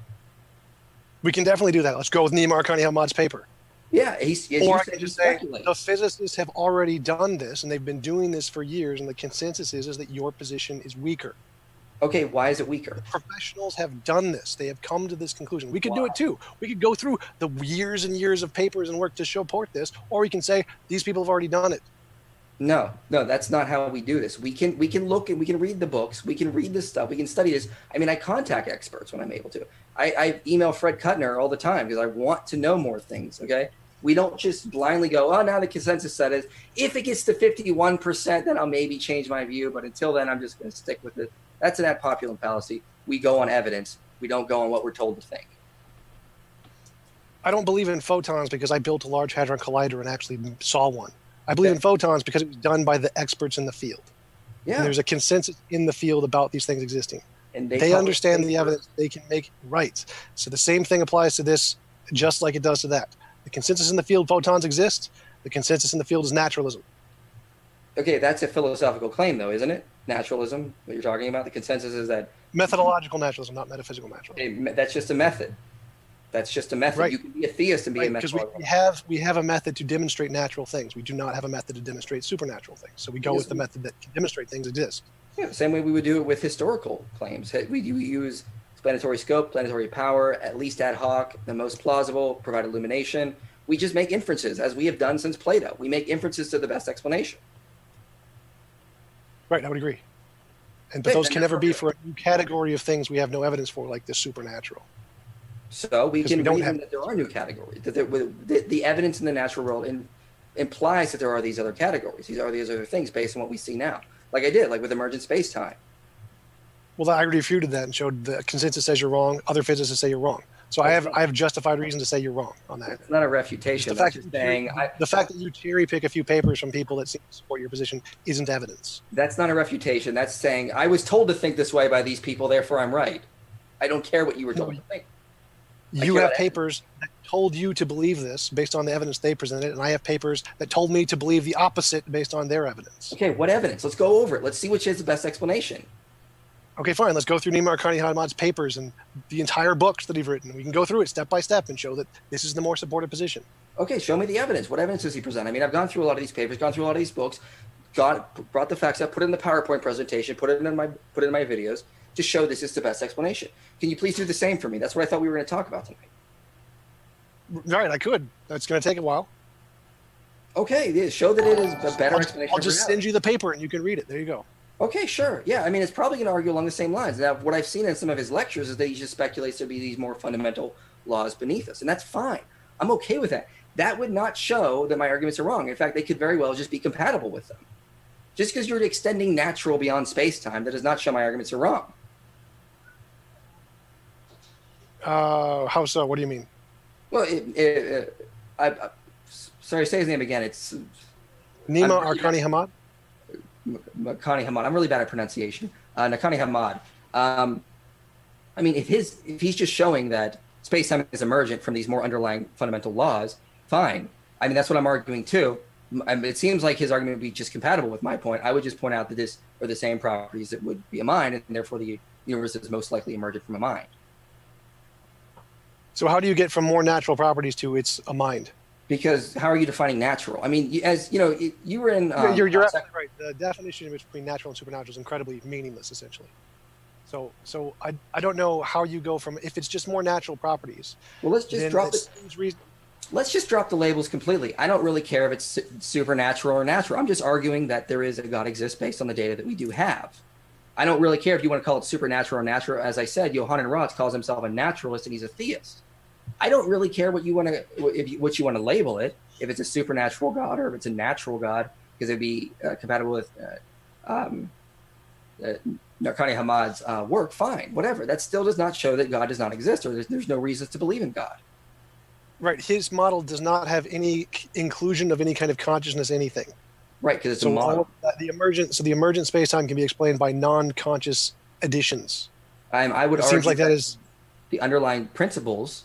We can definitely do that. Let's go with Nima Arkani Hamad's paper. Yeah, or I can just say the physicists have already done this, and they've been doing this for years, and the consensus is that your position is weaker. Okay, why is it weaker? Professionals have done this. They have come to this conclusion. We could do it too. We could go through the years and years of papers and work to support this, or we can say these people have already done it. No, that's not how we do this. We can look and we can read the books. We can read this stuff. We can study this. I mean, I contact experts when I'm able to. I email Fred Kuttner all the time because I want to know more things. Okay, we don't just blindly go, oh, now the consensus set is if it gets to 51%, then I'll maybe change my view. But until then, I'm just going to stick with it. That's an ad populum fallacy. We go on evidence. We don't go on what we're told to think. I don't believe in photons because I built a Large Hadron Collider and actually saw one. I believe in photons because it was done by the experts in the field. Yeah. And there's a consensus in the field about these things existing. And they understand the evidence. They can make right. So the same thing applies to this just like it does to that. The consensus in the field, photons exist. The consensus in the field is naturalism. Okay, that's a philosophical claim, though, isn't it? Naturalism, what you're talking about? The consensus is that... Methodological naturalism, not metaphysical naturalism. Okay, that's just a method. That's just a method. Right. You can be a theist and be a methodological. Because we have a method to demonstrate natural things. We do not have a method to demonstrate supernatural things. So we go with the method that can demonstrate things exist. Yeah, the same way we would do it with historical claims. We use explanatory scope, planetary power, at least ad hoc, the most plausible, provide illumination. We just make inferences, as we have done since Plato. We make inferences to the best explanation. Right, I would agree. But those can never be for a new category of things we have no evidence for, like the supernatural. So we can reason that there are new categories. That the evidence in the natural world implies that there are these other categories. These are these other things based on what we see now. Like I did, like with emergent space-time. Well, I already refuted that and showed the consensus says you're wrong. Other physicists say you're wrong. So I have justified reason to say you're wrong on that. It's not a refutation. The fact that you cherry pick a few papers from people that seem to support your position isn't evidence. That's not a refutation. That's saying I was told to think this way by these people, therefore I'm right. I don't care what you were told to think. You have papers that told you to believe this based on the evidence they presented, and I have papers that told me to believe the opposite based on their evidence. Okay, what evidence? Let's go over it. Let's see which is the best explanation. Okay, fine. Let's go through Nima Arkani Hamad's papers and the entire books that he's written. We can go through it step by step and show that this is the more supported position. Okay, show me the evidence. What evidence does he present? I mean, I've gone through a lot of these papers, gone through a lot of these books, brought the facts up, put it in the PowerPoint presentation, put it in my videos to show this is the best explanation. Can you please do the same for me? That's what I thought we were going to talk about tonight. Right, I could. That's going to take a while. Okay, yeah, show that it is a better explanation. I'll just send you the paper and you can read it. There you go. Okay, sure. Yeah, I mean, it's probably going to argue along the same lines. Now, what I've seen in some of his lectures is that he just speculates there be these more fundamental laws beneath us, and that's fine. I'm okay with that. That would not show that my arguments are wrong. In fact, they could very well just be compatible with them. Just because you're extending natural beyond space-time, that does not show my arguments are wrong. How so? What do you mean? Well, sorry, say his name again. It's Nima Arkani Hamad. Nakani Hamad. I'm really bad at pronunciation. Nakani Hamad. I mean, if he's just showing that space-time is emergent from these more underlying fundamental laws, fine. I mean, that's what I'm arguing too. It seems like his argument would be just compatible with my point. I would just point out that this are the same properties that would be a mind, and therefore the universe is most likely emergent from a mind. So how do you get from more natural properties to it's a mind? Because how are you defining natural? I mean, as you know, you were in. You're absolutely right. The definition between natural and supernatural is incredibly meaningless, essentially. So I don't know how you go from if it's just more natural properties. Well, let's just drop it. Let's just drop the labels completely. I don't really care if it's supernatural or natural. I'm just arguing that there is a God exists based on the data that we do have. I don't really care if you want to call it supernatural or natural. As I said, Johann Ratz calls himself a naturalist and he's a theist. I don't really care what you want to label it, if it's a supernatural God or if it's a natural God, because it'd be compatible with Narkani Hamad's work, fine, whatever. That still does not show that God does not exist, or there's no reason to believe in God. Right. His model does not have any inclusion of any kind of consciousness, anything. Right, because it's a model. All of that, the emergent space-time can be explained by non-conscious additions. I would It argue seems like that is the underlying principles.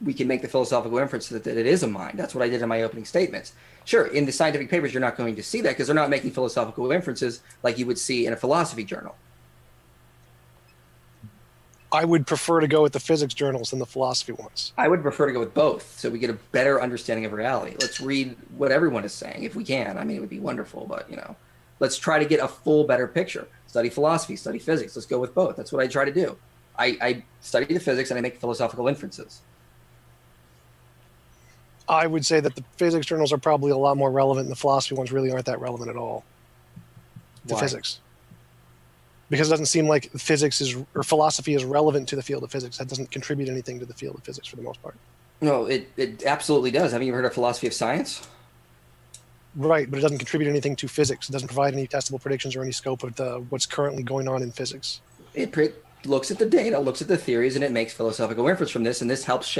We can make the philosophical inference that it is a mind. That's what I did in my opening statements. Sure, in the scientific papers, you're not going to see that because they're not making philosophical inferences like you would see in a philosophy journal. I would prefer to go with the physics journals than the philosophy ones. I would prefer to go with both so we get a better understanding of reality. Let's read what everyone is saying if we can. I mean, it would be wonderful, but, let's try to get a full, better picture. Study philosophy, study physics. Let's go with both. That's what I try to do. I study the physics and I make philosophical inferences. I would say that the physics journals are probably a lot more relevant, and the philosophy ones really aren't that relevant at all to Why? physics. Because it doesn't seem like or philosophy is relevant to the field of physics. That doesn't contribute anything to the field of physics for the most part. No, it absolutely does. Haven't you heard of philosophy of science? Right, but it doesn't contribute anything to physics. It doesn't provide any testable predictions or any scope of what's currently going on in physics. It looks at the data, looks at the theories, and it makes philosophical inference from this, and this helps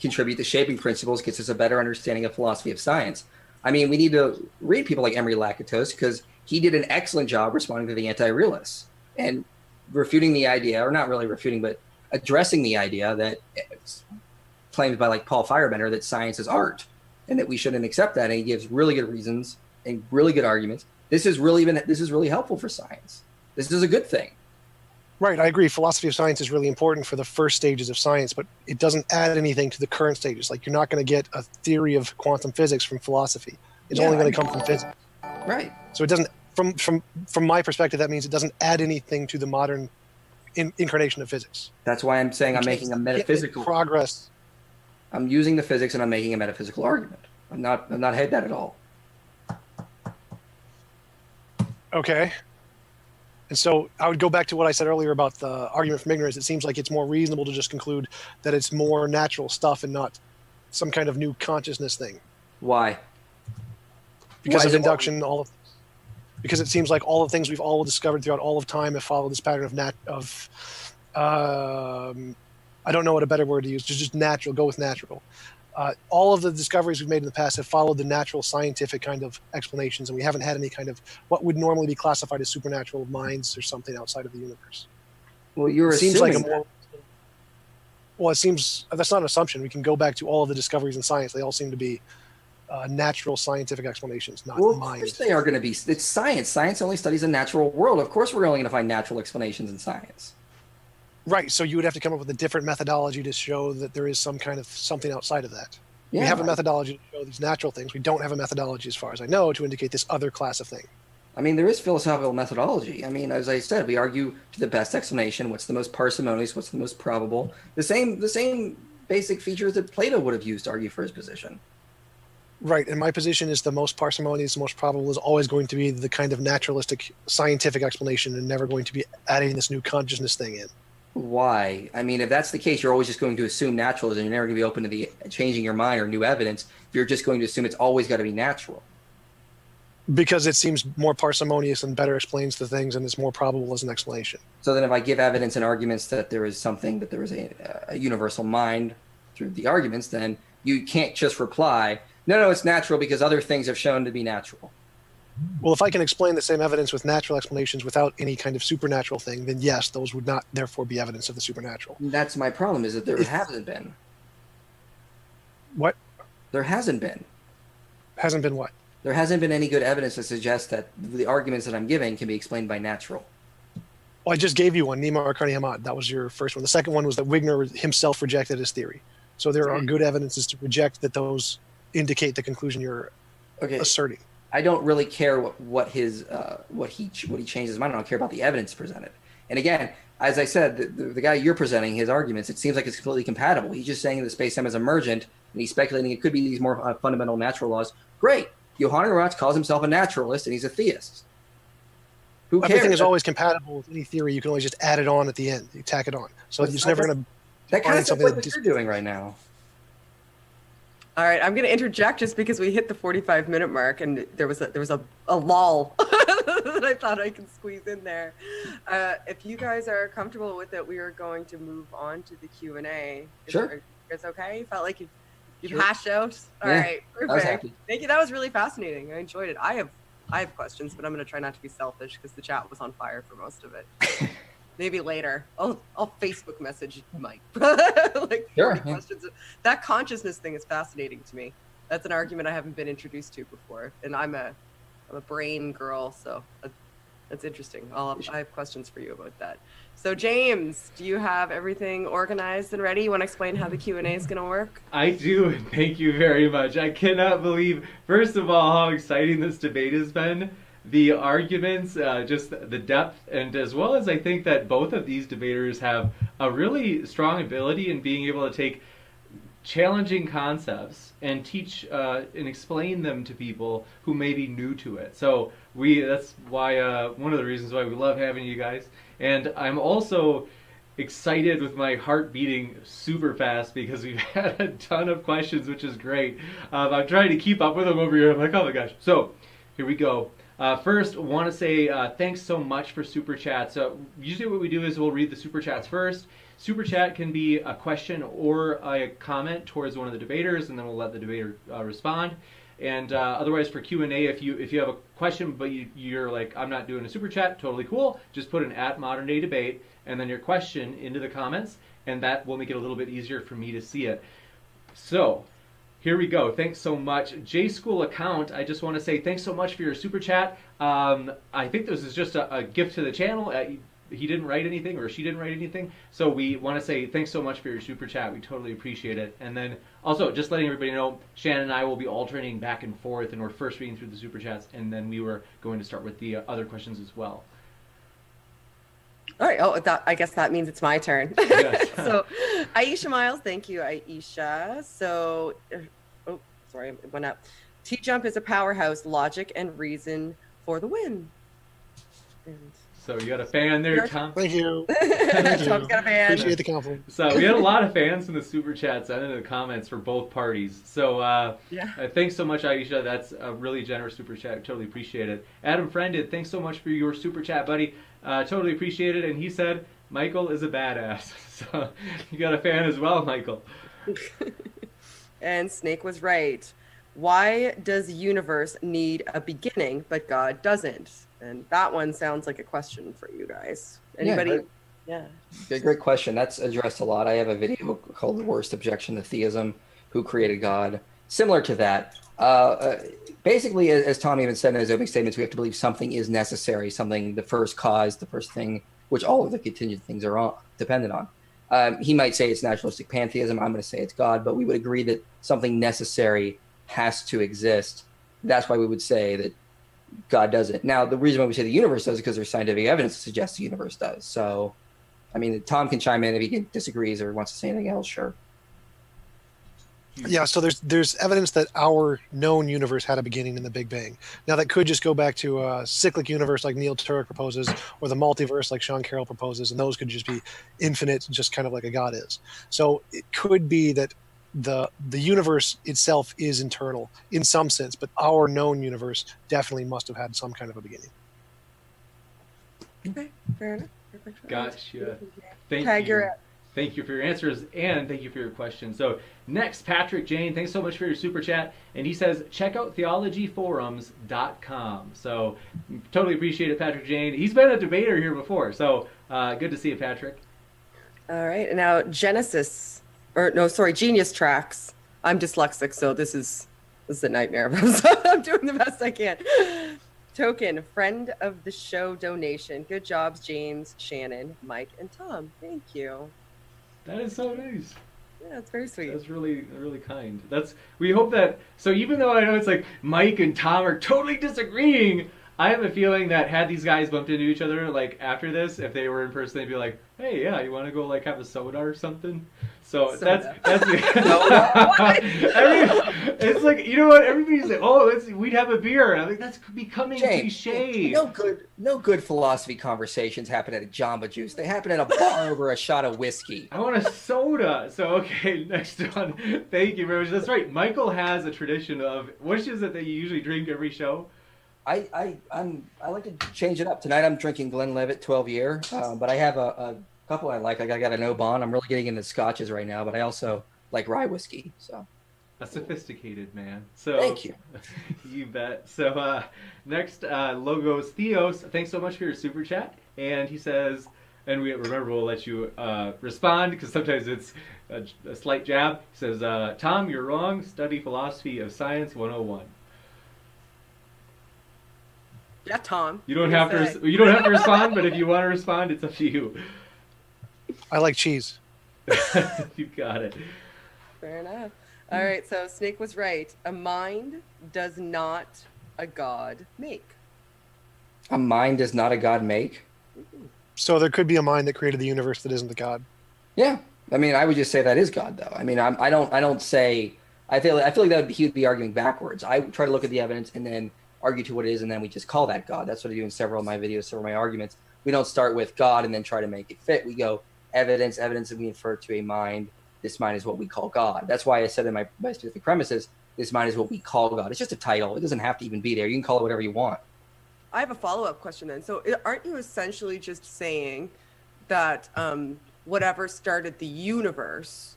contribute to shaping principles, gets us a better understanding of philosophy of science. I mean, we need to read people like Emery Lakatos because he did an excellent job responding to the anti-realists and refuting the idea, or not really refuting, but addressing the idea that it's claimed by like Paul Feyerabender that science is art and that we shouldn't accept that. And he gives really good reasons and really good arguments. This is really helpful for science. This is a good thing. Right, I agree. Philosophy of science is really important for the first stages of science, but it doesn't add anything to the current stages. Like, you're not going to get a theory of quantum physics from philosophy. It's only going to come from physics. Right. So it doesn't, from my perspective, that means it doesn't add anything to the modern incarnation of physics. That's why I'm saying I'm making a metaphysical progress. I'm using the physics and I'm making a metaphysical argument. I'm not hate that at all. Okay. And so I would go back to what I said earlier about the argument from ignorance. It seems like it's more reasonable to just conclude that it's more natural stuff and not some kind of new consciousness thing. Why? Because of induction, because it seems like all the things we've all discovered throughout all of time have followed this pattern I don't know what a better word to use, just natural, go with natural. All of the discoveries we've made in the past have followed the natural scientific kind of explanations, and we haven't had any kind of what would normally be classified as supernatural minds or something outside of the universe. Well, you're assuming well, it seems that's not an assumption. We can go back to all of the discoveries in science. They all seem to be natural scientific explanations, not minds. Of course they are going to be. It's science. Science only studies the natural world. Of course we're only going to find natural explanations in science. Right, so you would have to come up with a different methodology to show that there is some kind of something outside of that. Yeah, we have a methodology to show these natural things. We don't have a methodology, as far as I know, to indicate this other class of thing. I mean, there is philosophical methodology. I mean, as I said, we argue to the best explanation, what's the most parsimonious, what's the most probable. The same basic features that Plato would have used to argue for his position. Right, and my position is the most parsimonious, the most probable is always going to be the kind of naturalistic scientific explanation and never going to be adding this new consciousness thing in. Why? I mean, if that's the case, you're always just going to assume naturalism. You're never going to be open to the changing your mind or new evidence if you're just going to assume it's always got to be natural. Because it seems more parsimonious and better explains the things and is more probable as an explanation. So then if I give evidence and arguments that there is something, that there is a universal mind through the arguments, then you can't just reply, no, it's natural because other things have shown to be natural. Well, if I can explain the same evidence with natural explanations without any kind of supernatural thing, then yes, those would not therefore be evidence of the supernatural. That's my problem, is that there hasn't been. What? There hasn't been. Hasn't been what? There hasn't been any good evidence to suggest that the arguments that I'm giving can be explained by natural. Well, I just gave you one, Nima Arkani Hamad. That was your first one. The second one was that Wigner himself rejected his theory. So there are good evidences to reject that those indicate the conclusion you're asserting. I don't really care what he changes his mind. I don't care about the evidence presented. And again, as I said, the guy you're presenting his arguments, it seems like it's completely compatible. He's just saying that space-time is emergent, and he's speculating it could be these more fundamental natural laws. Great. Johann Ratz calls himself a naturalist, and he's a theist. Who cares? Everything is always compatible with any theory. You can always just add it on at the end. You tack it on. So it's never going to. That kind of stuff like what you're doing right now. All right, I'm going to interject just because we hit the 45-minute mark, and there was a lull that I thought I could squeeze in there. If you guys are comfortable with it, we are going to move on to the Q&A. Sure. It's okay? You felt like you've Sure. hashed out? All Yeah, right, I was perfect. happy. Thank you. That was really fascinating. I enjoyed it. I have questions, but I'm going to try not to be selfish because the chat was on fire for most of it. Maybe later. I'll Facebook message Mike. Like Sure, 40 yeah. questions. That consciousness thing is fascinating to me. That's an argument I haven't been introduced to before, and I'm a brain girl, so that's interesting. I have questions for you about that. So James, do you have everything organized and ready? You want to explain how the Q&A is going to work? I do, and thank you very much. I cannot believe, first of all, how exciting this debate has been. The arguments, just the depth, and as well as I think that both of these debaters have a really strong ability in being able to take challenging concepts and teach and explain them to people who may be new to it. So that's why one of the reasons why we love having you guys. And I'm also excited with my heart beating super fast because we've had a ton of questions, which is great. I'm trying to keep up with them over here. I'm like, oh my gosh. So here we go. First, want to say thanks so much for Super Chats. Usually what we do is we'll read the Super Chats first. Super Chat can be a question or a comment towards one of the debaters, and then we'll let the debater respond. And otherwise for Q&A, if you have a question but you're like, I'm not doing a Super Chat, totally cool. Just put an @ModernDayDebate and then your question into the comments, and that will make it a little bit easier for me to see it. So here we go. Thanks so much. J-School Account, I just want to say thanks so much for your Super Chat. I think this is just a gift to the channel. He didn't write anything, or she didn't write anything. So we want to say thanks so much for your Super Chat. We totally appreciate it. And then also, just letting everybody know, Shannon and I will be alternating back and forth, and we're first reading through the Super Chats, and then we were going to start with the other questions as well. All right. Oh, I guess that means it's my turn. Yes. So, Aisha Miles, thank you, Aisha. So, oh, sorry, it went up. TJump is a powerhouse, logic and reason for the win. And So you got a fan there, Tom? Thank you. Tom's got a fan. Appreciate the compliment. So we had a lot of fans in the Super Chats and in the comments for both parties. So thanks so much, Aisha. That's a really generous Super Chat. Totally appreciate it. Adam Friended, thanks so much for your Super Chat, buddy. Totally appreciate it. And he said, Michael is a badass. So you got a fan as well, Michael. And Snake was right. Why does the universe need a beginning, but God doesn't? And that one sounds like a question for you guys. Anybody? Yeah. Great question. That's addressed a lot. I have a video called The Worst Objection to Theism, Who Created God? Similar to that. Basically, as Tom even said in his opening statements, we have to believe something is necessary, something, the first cause, the first thing, which all of the contingent things are dependent on. He might say it's naturalistic pantheism. I'm going to say it's God, but we would agree that something necessary has to exist. That's why we would say that God does it. Now, the reason why we say the universe does it is because there's scientific evidence to suggest the universe does. So, I mean, Tom can chime in if he disagrees or wants to say anything else, sure. Yeah, so there's evidence that our known universe had a beginning in the Big Bang. Now, that could just go back to a cyclic universe like Neil Turek proposes, or the multiverse like Sean Carroll proposes, and those could just be infinite, just kind of like a God is. So it could be that the universe itself is internal in some sense, but our known universe definitely must have had some kind of a beginning. Okay, fair enough. Perfect. Gotcha. Thank you for your answers, and thank you for your questions. So next, Patrick Jane, thanks so much for your Super Chat. And he says, check out theologyforums.com. So totally appreciate it, Patrick Jane. He's been a debater here before, so good to see you, Patrick. All right, and now Genius Tracks. I'm dyslexic, so this is a nightmare. So I'm doing the best I can. Token, friend of the show donation. Good jobs, James, Shannon, Mike, and Tom. Thank you. That is so nice. Yeah, it's very sweet. That's really, really kind. We hope that, so even though I know it's like Mike and Tom are totally disagreeing, I have a feeling that had these guys bumped into each other like after this, if they were in person, they'd be like, "Hey, yeah, you want to go like have a soda or something?" So that's it's like, you know what? Everybody's like, "Oh, we'd have a beer." And I'm like, that's becoming cliche. No good philosophy conversations happen at a Jamba Juice. They happen at a bar over a shot of whiskey. I want a soda. So okay, next one. Thank you very much. That's right. Michael has a tradition of, which is it that you usually drink every show? I like to change it up. Tonight I'm drinking Glenlivet 12 year, but I have a couple I like. I got an Oban. I'm really getting into scotches right now, but I also like rye whiskey. So a sophisticated man. So thank you. You bet. So next, Logos Theos. Thanks so much for your super chat. And he says, and we'll let you respond because sometimes it's a slight jab. He says, Tom, you're wrong. Study philosophy of science 101. Yeah, Tom. You don't have to. You don't have to respond, but if you want to respond, it's up to you. I like cheese. You got it. Fair enough. All right, so Snake was right. A mind does not a god make. A mind does not a god make? So there could be a mind that created the universe that isn't the god. Yeah. I mean, I would just say that is God, though. I mean, I don't say. I feel like he would be arguing backwards. I try to look at the evidence and then argue to what it is, and then we just call that God. That's what I do in several of my videos, several of my arguments. We don't start with God and then try to make it fit. We go evidence, and we infer to a mind. This mind is what we call God. That's why I said in my specific premises, this mind is what we call God. It's just a title. It doesn't have to even be there. You can call it whatever you want. I have a follow-up question then. So aren't you essentially just saying that whatever started the universe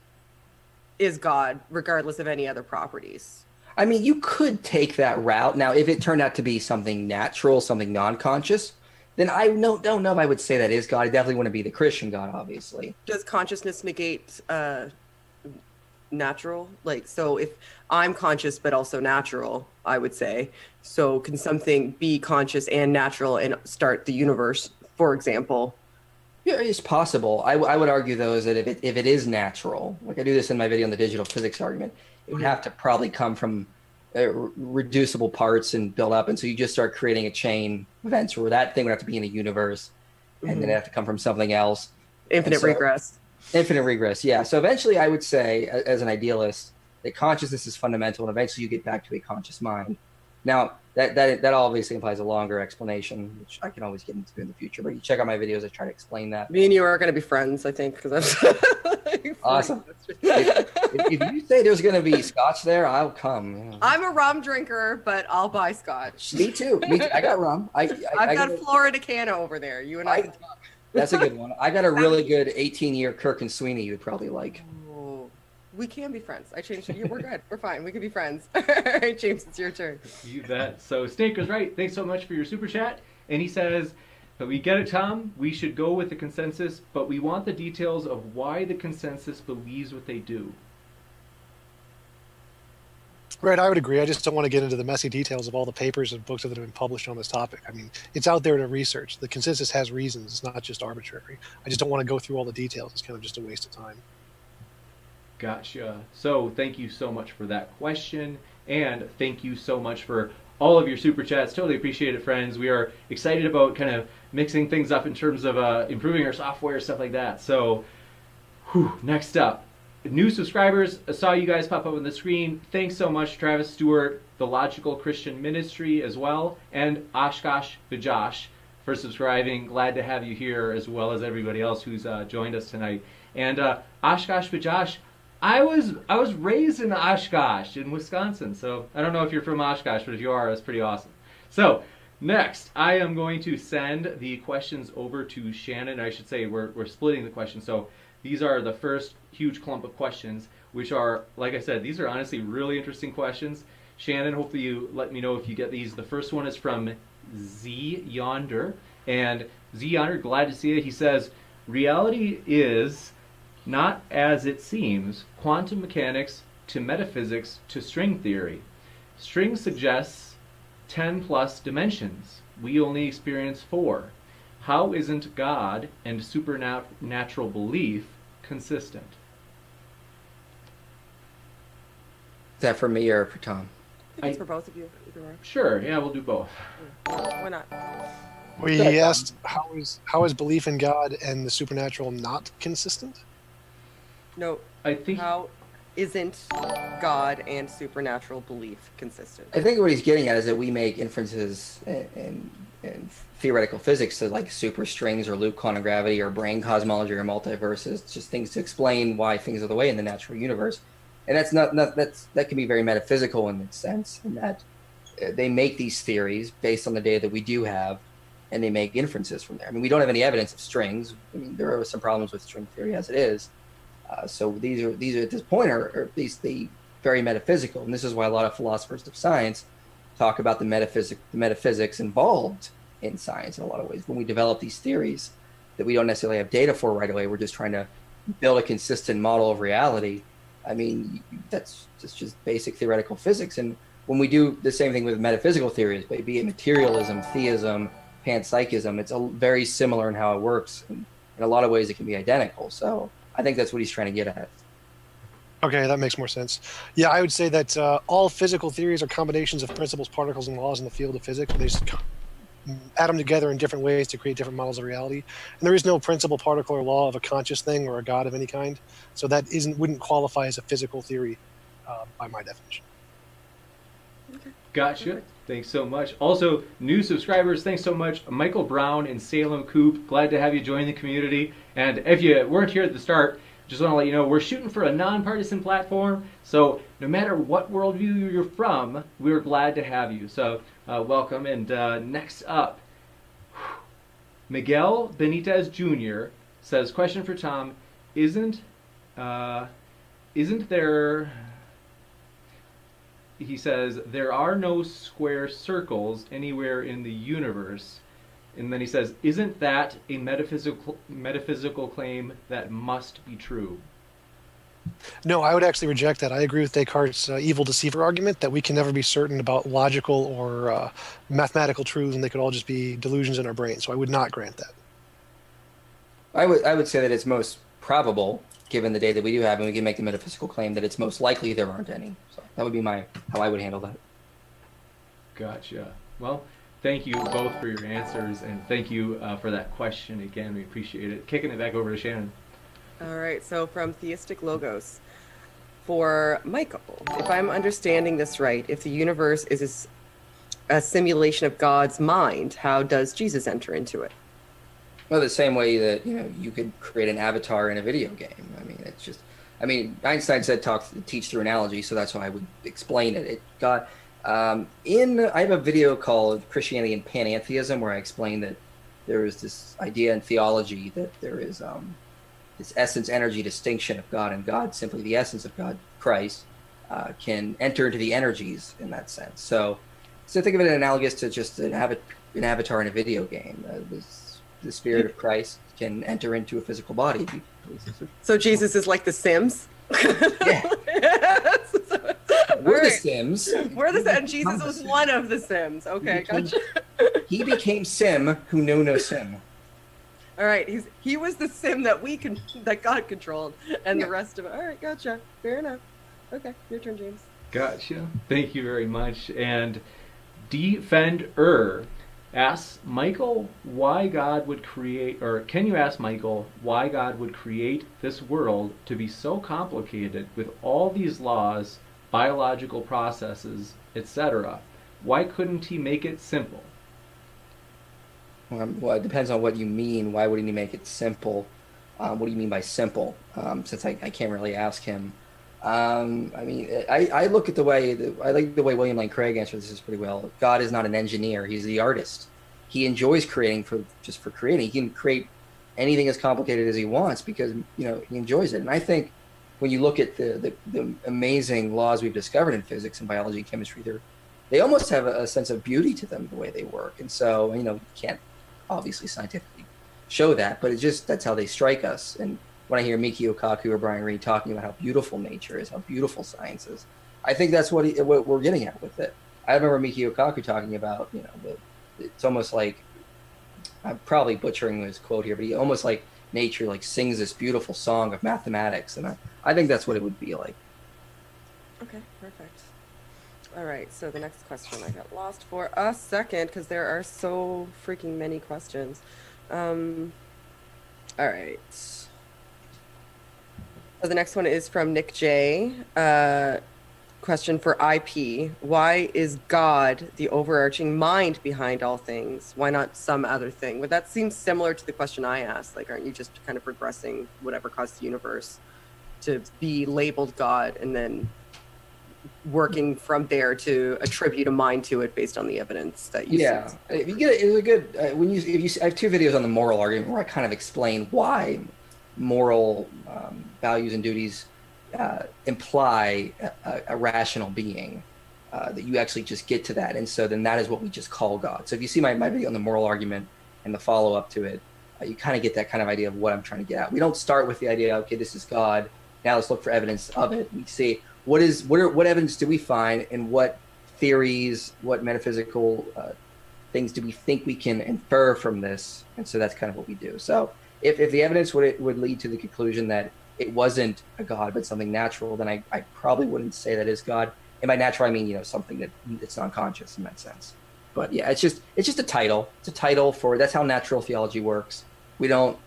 is God, regardless of any other properties? I mean, you could take that route. Now, if it turned out to be something natural, something non-conscious, then I don't know if I would say that is God. I definitely wouldn't be the Christian God, obviously. Does consciousness negate natural? Like, so if I'm conscious but also natural, I would say, so can something be conscious and natural and start the universe, for example? Yeah, it's possible. I would argue, though, is that if it is natural, like I do this in my video on the digital physics argument, it would have to probably come from reducible parts and build up. And so you just start creating a chain of events where that thing would have to be in a universe and then it have to come from something else. Infinite regress. Infinite regress, yeah. So eventually I would say, as an idealist, that consciousness is fundamental and eventually you get back to a conscious mind. Now, that obviously implies a longer explanation, which I can always get into in the future. But you check out my videos, I try to explain that. Me and you are going to be friends, I think, because I'm awesome. if you say there's going to be scotch there, I'll come. I'm a rum drinker, but I'll buy scotch. Me too. I got rum. I've got Florida Cana over there. You and I can talk. That's a good one. I got a really good 18-year Kirk and Sweeney you'd probably like. Oh, we can be friends. I changed it. We're good. We're fine. We can be friends. All right, James, it's your turn. You bet. So Snake was right. Thanks so much for your super chat. And he says, but we get it, Tom. We should go with the consensus, but we want the details of why the consensus believes what they do. Right, I would agree. I just don't want to get into the messy details of all the papers and books that have been published on this topic. I mean, it's out there to research. The consensus has reasons. It's not just arbitrary. I just don't want to go through all the details. It's kind of just a waste of time. Gotcha. So thank you so much for that question. And thank you so much for all of your super chats. Totally appreciate it, friends. We are excited about kind of mixing things up in terms of improving our software, stuff like that. So next up. New subscribers, I saw you guys pop up on the screen. Thanks so much, Travis Stewart, the Logical Christian Ministry as well, and Oshkosh Bajosh for subscribing. Glad to have you here as well as everybody else who's joined us tonight. And Oshkosh Bajosh, I was raised in Oshkosh in Wisconsin, so I don't know if you're from Oshkosh, but if you are, that's pretty awesome. So next, I am going to send the questions over to Shannon. I should say we're splitting the questions, so these are the first huge clump of questions, which are, like I said, these are honestly really interesting questions. Shannon, hopefully you let me know if you get these. The first one is from Z Yonder. And Z Yonder, glad to see it. He says, reality is not as it seems. Quantum mechanics to metaphysics to string theory. String suggests 10 plus dimensions. We only experience 4. How isn't God and supernatural belief consistent? Is that for me or for Tom? think it's for both of you. Either way. Sure, yeah, we'll do both. Why not? We asked how is belief in God and the supernatural not consistent? No. I think How isn't God and supernatural belief consistent? I think what he's getting at is that we make inferences in theoretical physics to like superstrings or loop quantum gravity or brain cosmology or multiverses, just things to explain why things are the way in the natural universe. And that can be very metaphysical in its sense, in that they make these theories based on the data that we do have, and they make inferences from there. I mean, we don't have any evidence of strings. I mean, there are some problems with string theory as it is. So these are at this point are at least the very metaphysical, and this is why a lot of philosophers of science talk about the metaphysics involved in science in a lot of ways. When we develop these theories that we don't necessarily have data for right away, we're just trying to build a consistent model of reality. I mean, that's just basic theoretical physics. And when we do the same thing with metaphysical theories, be it materialism, theism, panpsychism, it's very similar in how it works. And in a lot of ways, it can be identical. So I think that's what he's trying to get at. Okay, that makes more sense. Yeah, I would say that all physical theories are combinations of principles, particles, and laws in the field of physics. They just add them together in different ways to create different models of reality. And there is no principle, particle, or law of a conscious thing or a god of any kind. So that wouldn't qualify as a physical theory by my definition. Okay. Gotcha. Thanks so much. Also, new subscribers, thanks so much. Michael Brown and Salem Coop, glad to have you join the community. And if you weren't here at the start, just want to let you know we're shooting for a nonpartisan platform. So no matter what worldview you're from, we're glad to have you. So welcome. And next up, Miguel Benitez Jr. says, question for Tom, isn't there... He says, there are no square circles anywhere in the universe. And then he says, isn't that a metaphysical claim that must be true? No, I would actually reject that. I agree with Descartes' evil deceiver argument that we can never be certain about logical or mathematical truths, and they could all just be delusions in our brain. So I would not grant that. I would say that it's most probable, given the data we do have, and we can make the metaphysical claim that it's most likely there aren't any. So that would be how I would handle that. Gotcha. Well, thank you both for your answers, and thank you for that question again. We appreciate it. Kicking it back over to Shannon. All right, so from Theistic Logos, for Michael, if I'm understanding this right, if the universe is a simulation of God's mind, how does Jesus enter into it? Well, the same way that you could create an avatar in a video game. I mean, Einstein said teach through analogy, so that's how I would explain it. I have a video called Christianity and Panentheism, where I explain that there is this idea in theology that there is this essence-energy distinction of God, and God, simply the essence of God, Christ, can enter into the energies in that sense. So think of it analogous to just an avatar in a video game. The spirit of Christ can enter into a physical body. So Jesus is like the Sims? Yeah. We're the Sims. We're the Sims, and Jesus was one of the Sims. Okay, gotcha. He became Sim who knew no Sim. All right, he was the Sim that God controlled, and the rest of it. All right, gotcha. Fair enough. Okay, your turn, James. Gotcha. Thank you very much. And Defender asks Michael why God would create, or can you ask Michael why God would create this world to be so complicated with all these laws, biological processes, etc.? Why couldn't he make it simple? Well, it depends on what you mean. Why wouldn't he make it simple? What do you mean by simple? Since I can't really ask him. I mean, I look at I like the way William Lane Craig answers this pretty well. God is not an engineer; he's the artist. He enjoys creating just for creating. He can create anything as complicated as he wants because he enjoys it. And I think when you look at the amazing laws we've discovered in physics and biology and chemistry, they almost have a sense of beauty to them the way they work. And so you can't obviously scientifically show that, but that's how they strike us. And when I hear Mikio Kaku or Brian Reed talking about how beautiful nature is, how beautiful science is, I think that's what we're getting at with it. I remember Mikio Kaku talking about, it's almost like, I'm probably butchering his quote here, but he almost like nature sings this beautiful song of mathematics, and I think that's what it would be like. Okay, perfect. All right, so the next question, I got lost for a second because there are so freaking many questions. All right. So the next one is from Nick J. Question for IP. Why is God the overarching mind behind all things? Why not some other thing? Well, that seems similar to the question I asked. Like, aren't you just kind of progressing whatever caused the universe to be labeled God and then working from there to attribute a mind to it based on the evidence that you Yeah, see? if you get it's a good when you if you I have two videos on the moral argument where I kind of explain why moral values and duties imply a rational being, that you actually just get to that, and so then that is what we just call God. So if you see my video on the moral argument and the follow up to it, you kind of get that kind of idea of what I'm trying to get at. We don't start with the idea, okay, this is God. Now let's look for evidence of it. We see what evidence do we find, and what theories, what metaphysical things do we think we can infer from this, and so that's kind of what we do. So if the evidence would lead to the conclusion that it wasn't a God but something natural, then I probably wouldn't say that is God. And by natural, I mean something that's non-conscious in that sense. But yeah, it's just a title. It's a title for, that's how natural theology works. You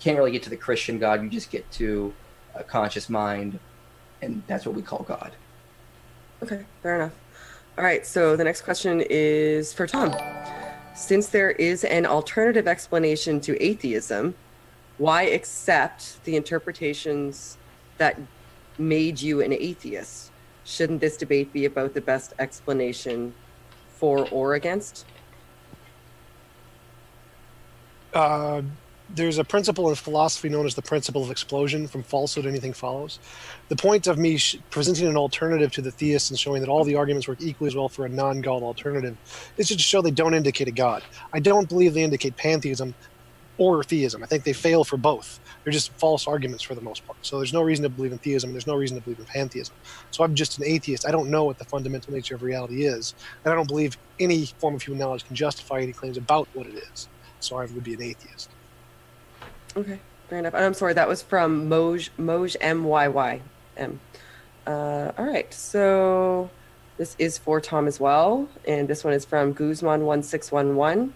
can't really get to the Christian God. You just get to a conscious mind, and that's what we call God. Okay, fair enough. All right, so the next question is for Tom. Since there is an alternative explanation to atheism, why accept the interpretations that made you an atheist? Shouldn't this debate be about the best explanation for or against? There's a principle in philosophy known as the principle of explosion. From falsehood, anything follows. The point of me presenting an alternative to the theists and showing that all the arguments work equally as well for a non-God alternative is just to show they don't indicate a God. I don't believe they indicate pantheism or theism. I think they fail for both. They're just false arguments for the most part. So there's no reason to believe in theism, and there's no reason to believe in pantheism. So I'm just an atheist. I don't know what the fundamental nature of reality is, and I don't believe any form of human knowledge can justify any claims about what it is. So I would be an atheist. Okay, fair enough. And I'm sorry, that was from Moj MYYM. All right, so this is for Tom as well, and this one is from Guzman1611.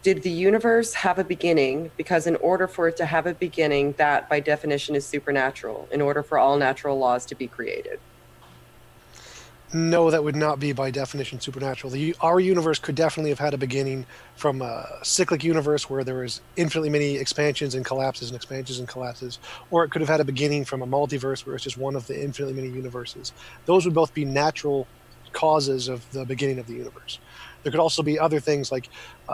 Did the universe have a beginning? Because in order for it to have a beginning, that by definition is supernatural, in order for all natural laws to be created. No, that would not be by definition supernatural. Our universe could definitely have had a beginning from a cyclic universe where there was infinitely many expansions and collapses and expansions and collapses, or it could have had a beginning from a multiverse where it's just one of the infinitely many universes. Those would both be natural causes of the beginning of the universe. There could also be other things like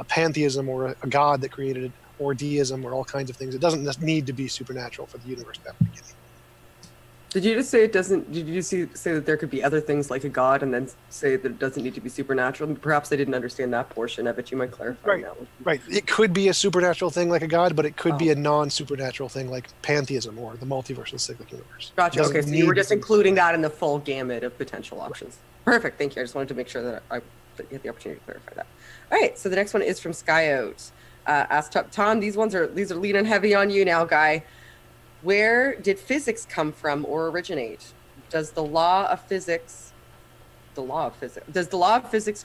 pantheism or a god that created it, or deism, or all kinds of things. It doesn't need to be supernatural for the universe to have a beginning. Did you just say it doesn't? Did you say that there could be other things like a god, and then say that it doesn't need to be supernatural? Perhaps I didn't understand that portion of it. You might clarify now. Right. It could be a supernatural thing like a god, but it could be a non-supernatural thing like pantheism or the multiverse of the cyclic universe. Gotcha. Okay, so you were just including that in the full gamut of potential options. Right. Perfect. Thank you. I just wanted to make sure that you had the opportunity to clarify that. All right. So the next one is from Skyout. Asked Tom. These are leaning heavy on you now, guy. Where did physics come from or originate? Does the law of physics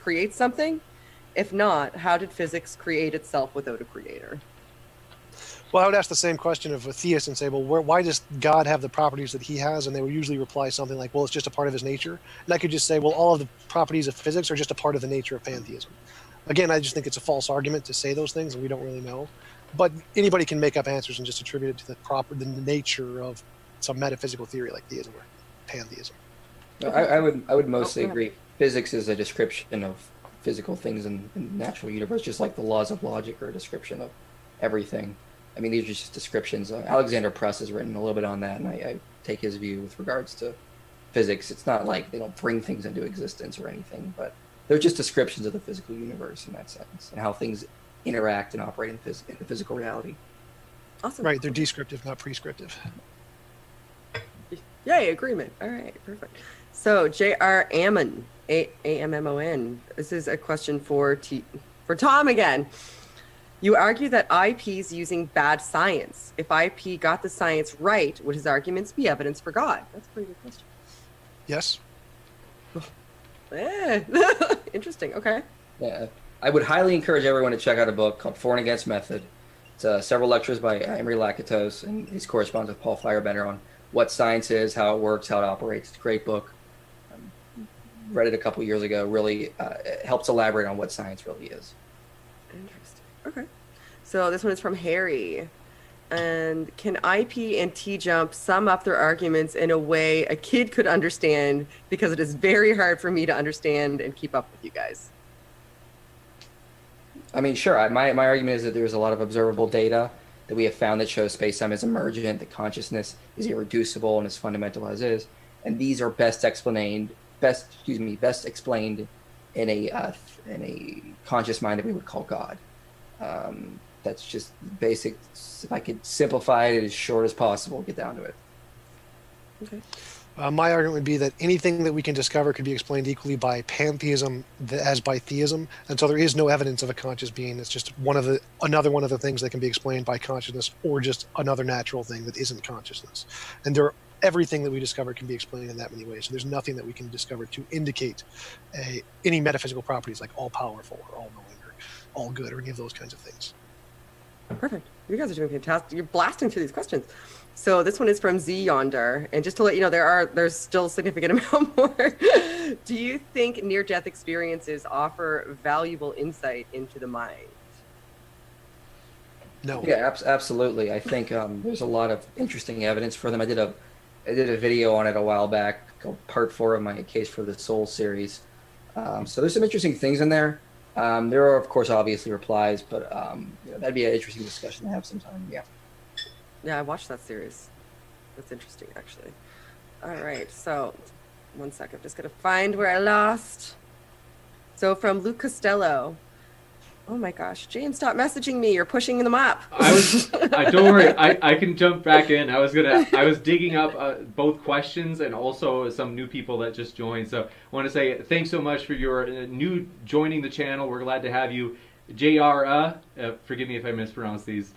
create something? If not, how did physics create itself without a creator? Well, I would ask the same question of a theist and say, well, why does God have the properties that he has? And they would usually reply something like, well, it's just a part of his nature. And I could just say, well, all of the properties of physics are just a part of the nature of pantheism. Again, I just think it's a false argument to say those things, and we don't really know. But anybody can make up answers and just attribute it to the nature of some metaphysical theory like theism or pantheism. I would mostly agree. Physics is a description of physical things in the natural universe, just like the laws of logic are a description of everything. I mean, these are just descriptions. Alexander Press has written a little bit on that, and I take his view with regards to physics. It's not like they don't bring things into existence or anything, but they're just descriptions of the physical universe in that sense, and how things interact and operate in the physical reality. Awesome. Right, they're descriptive, not prescriptive. Yay, agreement. All right, perfect. So J.R. Ammon, A-M-M-O-N. This is a question for Tom again. You argue that IP's using bad science. If IP got the science right, would his arguments be evidence for God? That's a pretty good question. Yes. Interesting. Okay. Yeah, I would highly encourage everyone to check out a book called For and Against Method. It's several lectures by Emery Lakatos, and he corresponds with Paul Feyerabender on what science is, how it works, how it operates. It's a great book. Read it a couple years ago. Really it helps elaborate on what science really is. Interesting. Okay. So this one is from Harry. And can IP and TJump sum up their arguments in a way a kid could understand, because it is very hard for me to understand and keep up with you guys? I mean, sure. My argument is that there's a lot of observable data that we have found that shows space-time is emergent, that consciousness is irreducible and as fundamental as is, and these are best explained in a conscious mind that we would call God. That's just basic. If I could simplify it as short as possible, get down to it. Okay. My argument would be that anything that we can discover could be explained equally by pantheism as by theism, and so there is no evidence of a conscious being. It's just another one of the things that can be explained by consciousness, or just another natural thing that isn't consciousness. And everything that we discover can be explained in that many ways. So there's nothing that we can discover to indicate any metaphysical properties like all powerful or all knowing or all good or any of those kinds of things. Perfect. You guys are doing fantastic. You're blasting through these questions. So this one is from Z Yonder, and just to let you know, there's still a significant amount more. Do you think near-death experiences offer valuable insight into the mind? No. Yeah, absolutely. I think there's a lot of interesting evidence for them. I did a video on it a while back called Part 4 of my Case for the Soul series. So there's some interesting things in there. There are, of course, obviously replies, but that'd be an interesting discussion to have sometime. Yeah. Yeah, I watched that series. That's interesting, actually. All right, so 1 second. Just going to find where I lost. So from Luke Costello. Oh my gosh, James, stop messaging me. You're pushing them up. Don't worry. I can jump back in. I was digging up both questions and also some new people that just joined. So I want to say thanks so much for your new joining the channel. We're glad to have you. JR, forgive me if I mispronounce these.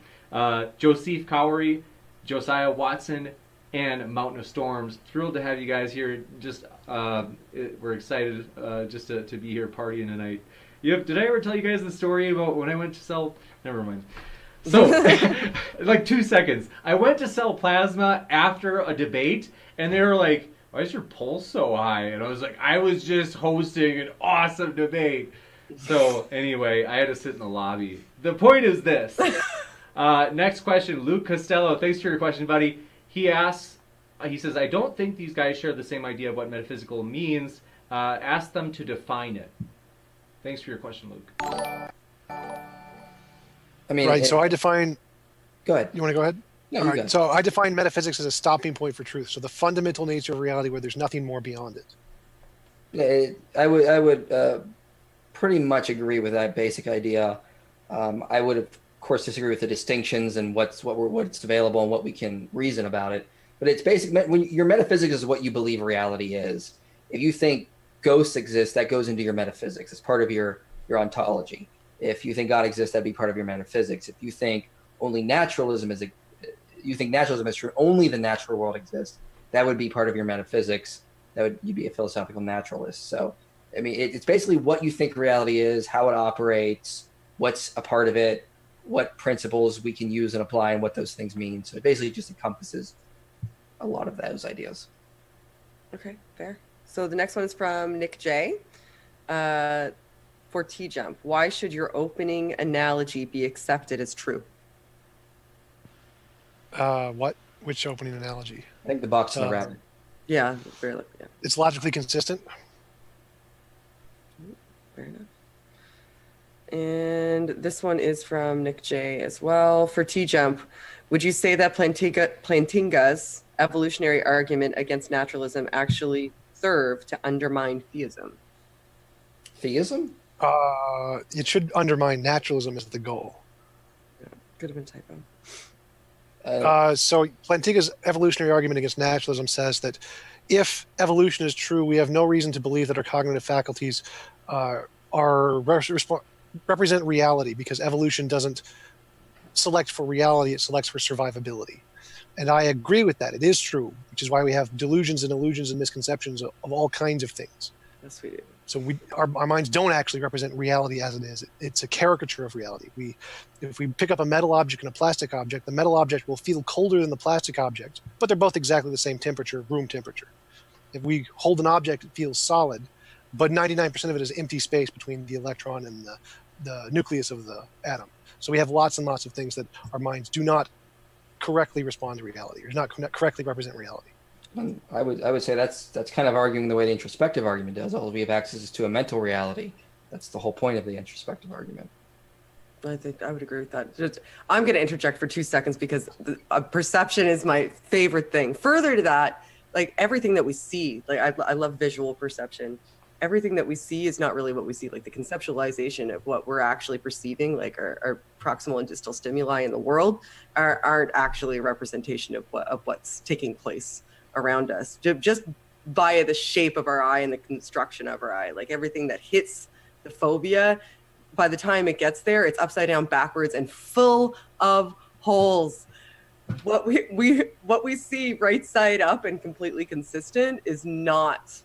Joseph Cowery, Josiah Watson, and Mountain of Storms. Thrilled to have you guys here. Just we're excited just to be here partying tonight. Yep. Did I ever tell you guys the story about when I went to sell? Never mind. So, like 2 seconds. I went to sell plasma after a debate, and they were like, "Why is your pulse so high?" And I was like, "I was just hosting an awesome debate." So anyway, I had to sit in the lobby. The point is this. Next question, Luke Costello. Thanks for your question, buddy. He asks, he says, "I don't think these guys share the same idea of what metaphysical means. Ask them to define it." Thanks for your question, Luke. I mean, right. So I define. Go ahead. You want to go ahead? No, All you right. go. So I define metaphysics as a stopping point for truth. So the fundamental nature of reality, where there's nothing more beyond it. I would pretty much agree with that basic idea. I would, of course, disagree with the distinctions and what's available and what we can reason about it. But it's basic. When your metaphysics is what you believe reality is. If you think ghosts exist, that goes into your metaphysics. It's part of your ontology. If you think God exists, that'd be part of your metaphysics. If you think only naturalism is true, only the natural world exists, that would be part of your metaphysics. You'd be a philosophical naturalist. So, I mean, it's basically what you think reality is, how it operates, what's a part of it, what principles we can use and apply, and what those things mean. So it basically just encompasses a lot of those ideas. Okay, fair. So the next one is from Nick J. For TJump, why should your opening analogy be accepted as true? What? Which opening analogy? I think the box and the rabbit. Yeah, fair, yeah. It's logically consistent. Fair enough. And this one is from Nick J as well. For TJump, would you say that Plantinga's evolutionary argument against naturalism actually served to undermine theism? Theism? It should undermine naturalism as the goal. Yeah, could have been typo. So Plantinga's evolutionary argument against naturalism says that if evolution is true, we have no reason to believe that our cognitive faculties represent reality, because evolution doesn't select for reality, it selects for survivability. And I agree with that. It is true, which is why we have delusions and illusions and misconceptions of all kinds of things. Yes, we do. So our minds don't actually represent reality as it is. It's a caricature of reality. If we pick up a metal object and a plastic object, the metal object will feel colder than the plastic object, but they're both exactly the same temperature, room temperature. If we hold an object, it feels solid, but 99% of it is empty space between the electron and the nucleus of the atom. So we have lots and lots of things that our minds do not correctly respond to reality, or not correctly represent reality. I would say that's kind of arguing the way the introspective argument does. All we have access to a mental reality. That's the whole point of the introspective argument. I think I would agree with that. I'm going to interject for 2 seconds because perception is my favorite thing. Further to that, like everything that we see, like I love visual perception. Everything that we see is not really what we see. Like the conceptualization of what we're actually perceiving, like our proximal and distal stimuli in the world, aren't actually a representation of what's taking place around us. Just via the shape of our eye and the construction of our eye, like everything that hits the fovea, by the time it gets there, it's upside down, backwards, and full of holes. What we see right side up and completely consistent is not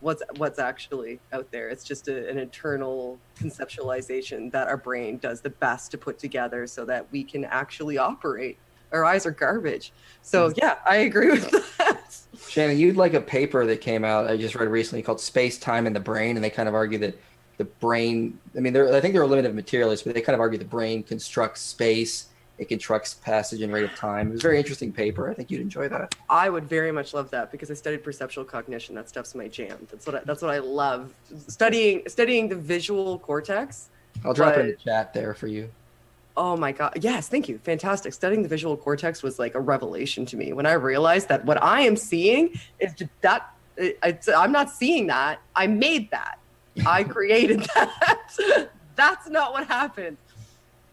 what's actually out there. It's just an internal conceptualization that our brain does the best to put together so that we can actually operate. Our eyes are garbage. So yeah, I agree with that. Shannon, you'd like a paper that came out I just read recently called Space, Time, and the Brain, and they kind of argue that the brain, I mean, I think they're a limited materialist, but they kind of argue the brain constructs space, it constructs passage and rate of time. It was a very interesting paper. I think you'd enjoy that. I would very much love that because I studied perceptual cognition. That stuff's my jam. That's what I love. Studying the visual cortex. I'll drop it in the chat there for you. Oh my God. Yes, thank you. Fantastic. Studying the visual cortex was like a revelation to me when I realized that what I am seeing is that I'm not seeing that. I made that. I created that. That's not what happened.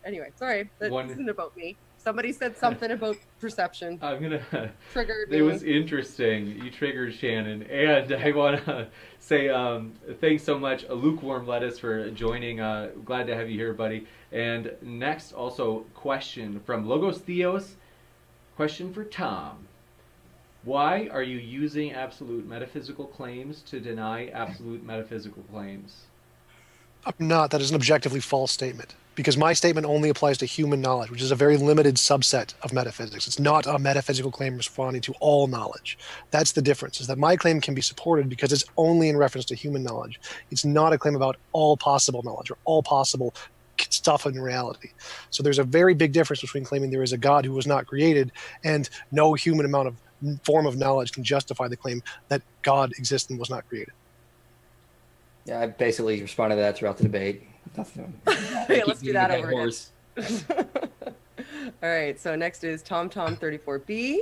Anyway, sorry. That isn't about me. Somebody said something about perception. I'm gonna triggered me. It was interesting. You triggered Shannon, and I want to say thanks so much, Lukewarm Lettuce, for joining. Glad to have you here, buddy. And next, also question from Logos Theos. Question for Tom: why are you using absolute metaphysical claims to deny absolute metaphysical claims? I'm not. That is an objectively false statement. Because my statement only applies to human knowledge, which is a very limited subset of metaphysics. It's not a metaphysical claim responding to all knowledge. That's the difference, is that my claim can be supported because it's only in reference to human knowledge. It's not a claim about all possible knowledge or all possible stuff in reality. So there's a very big difference between claiming there is a God who was not created and no human amount of form of knowledge can justify the claim that God exists and was not created. Yeah, I basically responded to that throughout the debate. Okay, let's do that over again. All right, so next is TomTom34B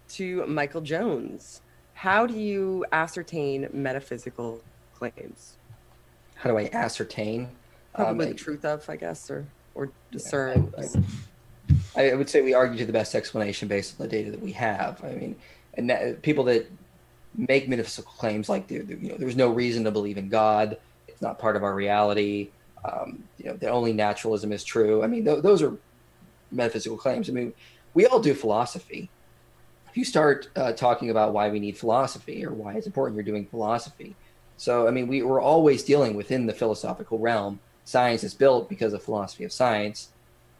to Michael Jones. How do you ascertain metaphysical claims? How do I ascertain? Probably the truth of, I guess, or discern. I would say we argue to the best explanation based on the data that we have. I mean, and people that make metaphysical claims like there's no reason to believe in God, it's not part of our reality, that only naturalism is true. I mean, those are metaphysical claims. I mean, we all do philosophy. If you start talking about why we need philosophy or why it's important you're doing philosophy. So, I mean, we're always dealing within the philosophical realm. Science is built because of philosophy of science.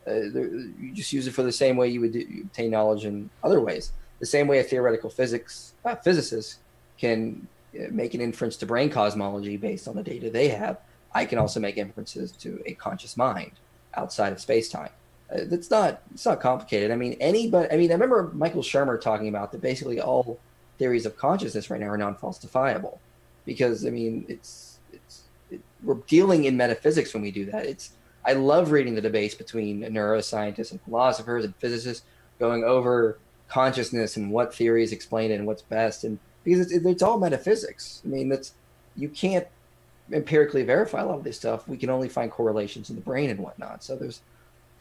You just use it for the same way you would obtain knowledge in other ways. The same way a theoretical physicist can make an inference to brain cosmology based on the data they have, I can also make inferences to a conscious mind outside of space-time. It's not complicated. I mean, I remember Michael Shermer talking about that basically all theories of consciousness right now are non-falsifiable, because I mean, we're dealing in metaphysics when we do that. I love reading the debates between neuroscientists and philosophers and physicists going over consciousness and what theories explain it and what's best, and because it's all metaphysics. I mean, you can't empirically verify a lot of this stuff. We can only find correlations in the brain and whatnot. So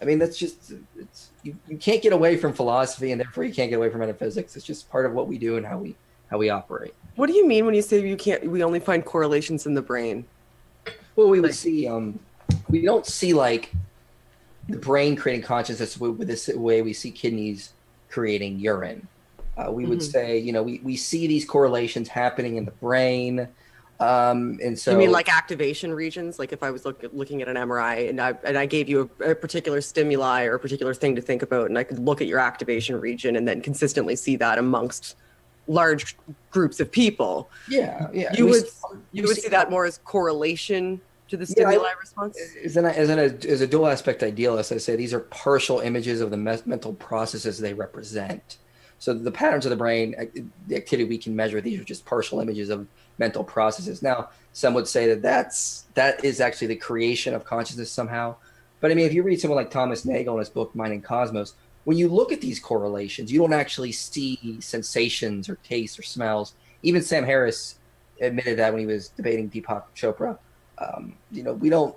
that's just you can't get away from philosophy, and therefore you can't get away from metaphysics. It's just part of what we do and how we operate. What do you mean when you say we only find correlations in the brain? Well, we would see we don't see like the brain creating consciousness with this way we see kidneys creating urine. We would say, we see these correlations happening in the brain. And so You mean like activation regions? Like if I was looking at an MRI and I gave you a particular stimuli or a particular thing to think about, and I could look at your activation region and then consistently see that amongst large groups of people. yeah, yeah, You we would see- you would see that more as correlation to the Yeah, stimuli response? as a dual aspect idealist, I say these are partial images of the mental processes they represent. So the patterns of the brain, the activity we can measure, these are just partial images of mental processes. Now, some would say that that is actually the creation of consciousness somehow. But I mean, if you read someone like Thomas Nagel in his book Mind and Cosmos, when you look at these correlations, you don't actually see sensations or tastes or smells. Even Sam Harris admitted that when he was debating Deepak Chopra. We don't,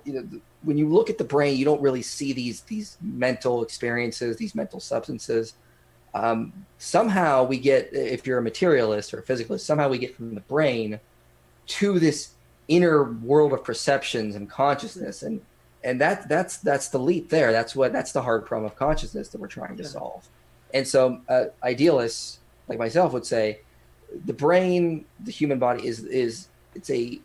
when you look at the brain, you don't really see these mental experiences, these mental substances. Somehow we get, if you're a materialist or a physicalist, somehow we get from the brain to this inner world of perceptions and consciousness, and that's the leap there. That's the hard problem of consciousness that we're trying to solve. And so idealists like myself would say the brain, the human body it's a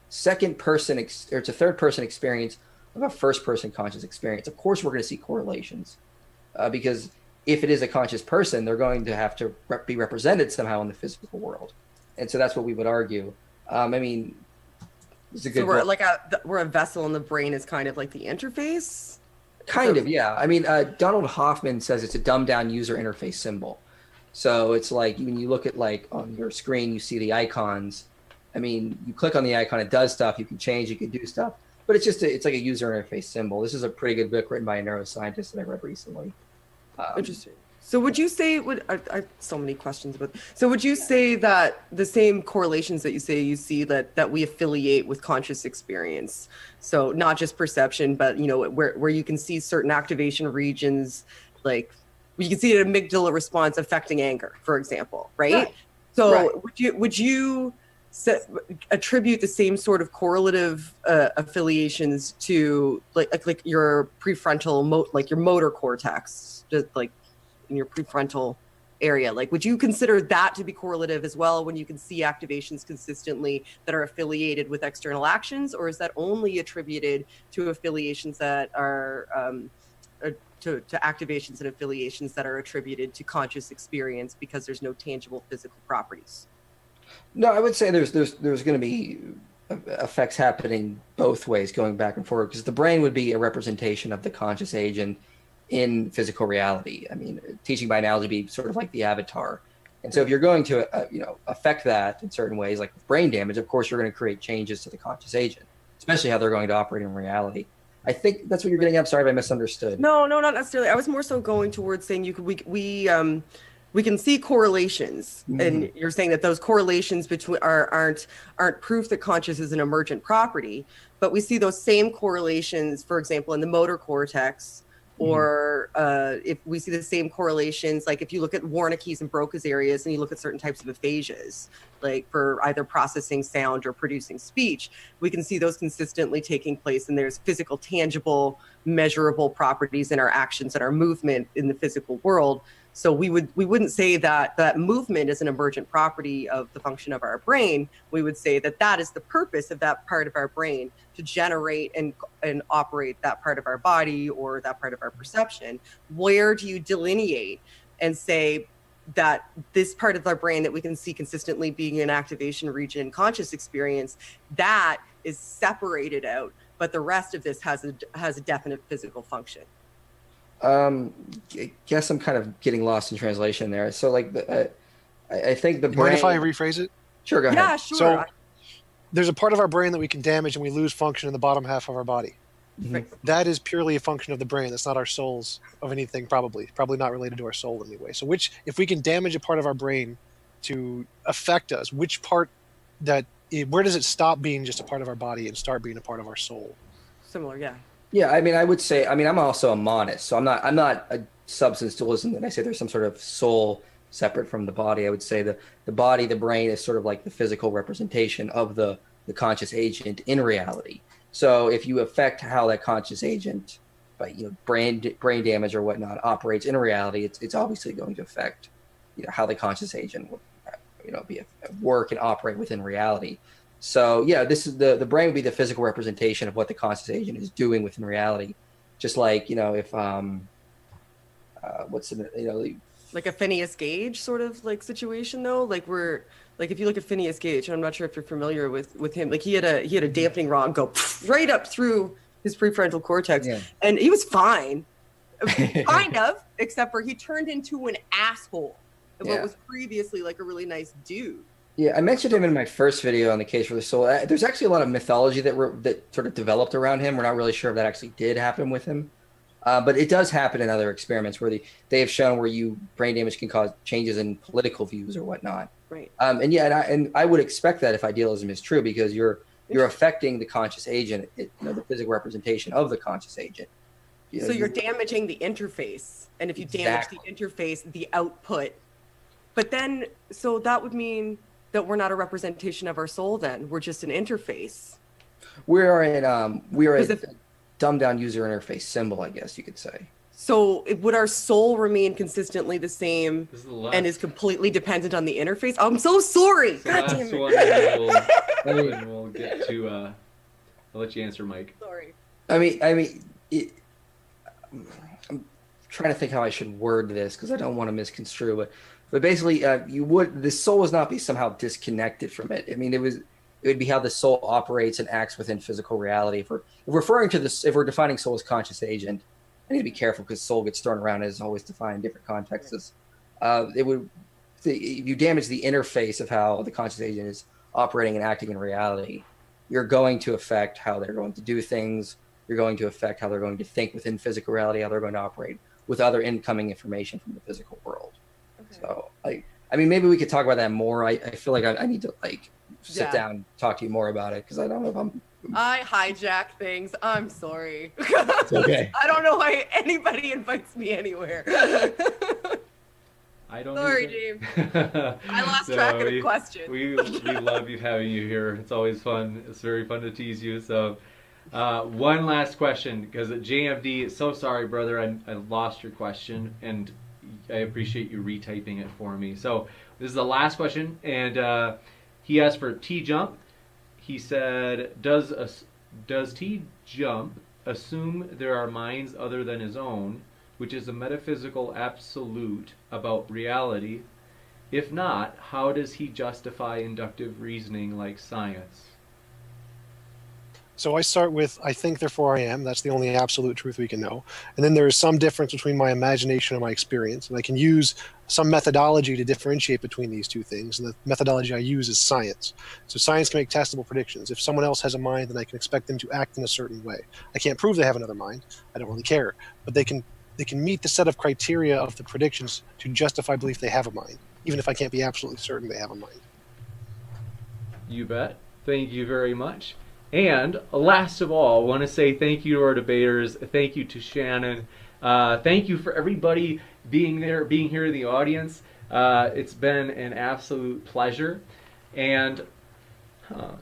second person or it's a third person experience of a first person conscious experience. Of course, we're going to see correlations because if it is a conscious person, they're going to have to be represented somehow in the physical world. And so that's what we would argue. I mean, it's a good. So we're a vessel, and the brain is kind of like the interface. Kind of, yeah. I mean, Donald Hoffman says it's a dumbed down user interface symbol. So it's like when you look at like on your screen, you see the icons. I mean, you click on the icon, it does stuff. You can change, you can do stuff, but it's just it's like a user interface symbol. This is a pretty good book written by a neuroscientist that I read recently. Interesting. So would you say I have so many questions about. So would you say that the same correlations that you see that we affiliate with conscious experience? So not just perception, but where you can see certain activation regions, like you can see an amygdala response affecting anger, for example, right? So right. Would you attribute the same sort of correlative affiliations to like your prefrontal like your motor cortex, just like in your prefrontal area? Like, would you consider that to be correlative as well when you can see activations consistently that are affiliated with external actions, or is that only attributed to affiliations that are to activations and affiliations that are attributed to conscious experience because there's no tangible physical properties? No, I would say there's going to be effects happening both ways, going back and forward, because the brain would be a representation of the conscious agent in physical reality. I mean, teaching by analogy would be sort of like the avatar. And so if you're going to affect that in certain ways, like with brain damage, of course you're going to create changes to the conscious agent, especially how they're going to operate in reality. I think that's what you're getting at. I'm sorry if I misunderstood. No, not necessarily. I was more so going towards saying we can see correlations, and you're saying that those correlations between aren't proof that conscious is an emergent property, but we see those same correlations, for example, in the motor cortex, or if we see the same correlations, like if you look at Wernicke's and Broca's areas and you look at certain types of aphasias, like for either processing sound or producing speech, we can see those consistently taking place, and there's physical, tangible, measurable properties in our actions and our movement in the physical world. So we wouldn't say that movement is an emergent property of the function of our brain. We would say that is the purpose of that part of our brain, to generate and operate that part of our body or that part of our perception. Where do you delineate and say that this part of our brain that we can see consistently being an activation region in conscious experience, that is separated out, but the rest of this has a definite physical function? I guess I'm kind of getting lost in translation there. So like I think the brain. Mind if I rephrase it? Sure, go ahead. Yeah, sure. So there's a part of our brain that we can damage and we lose function in the bottom half of our body. Right. That is purely a function of the brain. That's not our souls of anything, probably not related to our soul in any way. So if we can damage a part of our brain to affect us, where does it stop being just a part of our body and start being a part of our soul? Similar, yeah. Yeah, I mean, I would say, I'm also a monist, so I'm not a substance dualism that I say there's some sort of soul separate from the body. I would say the body, the brain is sort of like the physical representation of the conscious agent in reality. So if you affect how that conscious agent, by brain damage or whatnot, operates in reality, it's obviously going to affect how the conscious agent will work and operate within reality. So yeah, this is the brain would be the physical representation of what the conscious agent is doing within reality. Just like, if what's in it, Like a Phineas Gage sort of like situation though, like if you look at Phineas Gage, and I'm not sure if you're familiar with him, like he had a dampening rod go right up through his prefrontal cortex, Yeah. and he was fine, kind of, except for he turned into an asshole. What Yeah. was previously like a really nice dude. Yeah, I mentioned him in my first video on the case for the soul. There's actually a lot of mythology that sort of developed around him. We're not really sure if that actually did happen with him, but it does happen in other experiments where they have shown where brain damage can cause changes in political views or whatnot. Right. And I would expect that if idealism is true, because you're affecting the conscious agent, the physical representation of the conscious agent. So you're damaging the interface, and if you damage the interface, the output. But then, so that would mean that we're not a representation of our soul. Then we're just an interface. We are a dumbed down user interface symbol, I guess you could say. So would our soul remain consistently the same and is completely dependent on the interface? I'm so sorry. God damn it. We'll get to. I'll let you answer, Mike. Sorry. I'm trying to think how I should word this because I don't want to misconstrue, but basically, the soul would not be somehow disconnected from it. I mean, it would be how the soul operates and acts within physical reality. If we're defining soul as conscious agent, I need to be careful because soul gets thrown around as always defined in different contexts. If you damage the interface of how the conscious agent is operating and acting in reality, you're going to affect how they're going to do things. You're going to affect how they're going to think within physical reality, how they're going to operate with other incoming information from the physical world. Okay. So, I mean, maybe we could talk about that more. I feel like I need to sit down and talk to you more about it because I don't know if I hijack things. I'm sorry. It's okay. I don't know why anybody invites me anywhere. I don't. Sorry, James. I lost track of the question. We love having you here. It's always fun. It's very fun to tease you. So, one last question, because JMD, so sorry, brother, I lost your question, and I appreciate you retyping it for me. So this is the last question, and he asked for TJump. He said, does TJump assume there are minds other than his own, which is a metaphysical absolute about reality? If not, how does he justify inductive reasoning like science? So I start with, I think, therefore I am. That's the only absolute truth we can know. And then there is some difference between my imagination and my experience. And I can use some methodology to differentiate between these two things. And the methodology I use is science. So science can make testable predictions. If someone else has a mind, then I can expect them to act in a certain way. I can't prove they have another mind. I don't really care. But they can meet the set of criteria of the predictions to justify belief they have a mind, even if I can't be absolutely certain they have a mind. You bet. Thank you very much. And last of all, I want to say thank you to our debaters. Thank you to Shannon. Thank you for everybody being here in the audience. It's been an absolute pleasure. And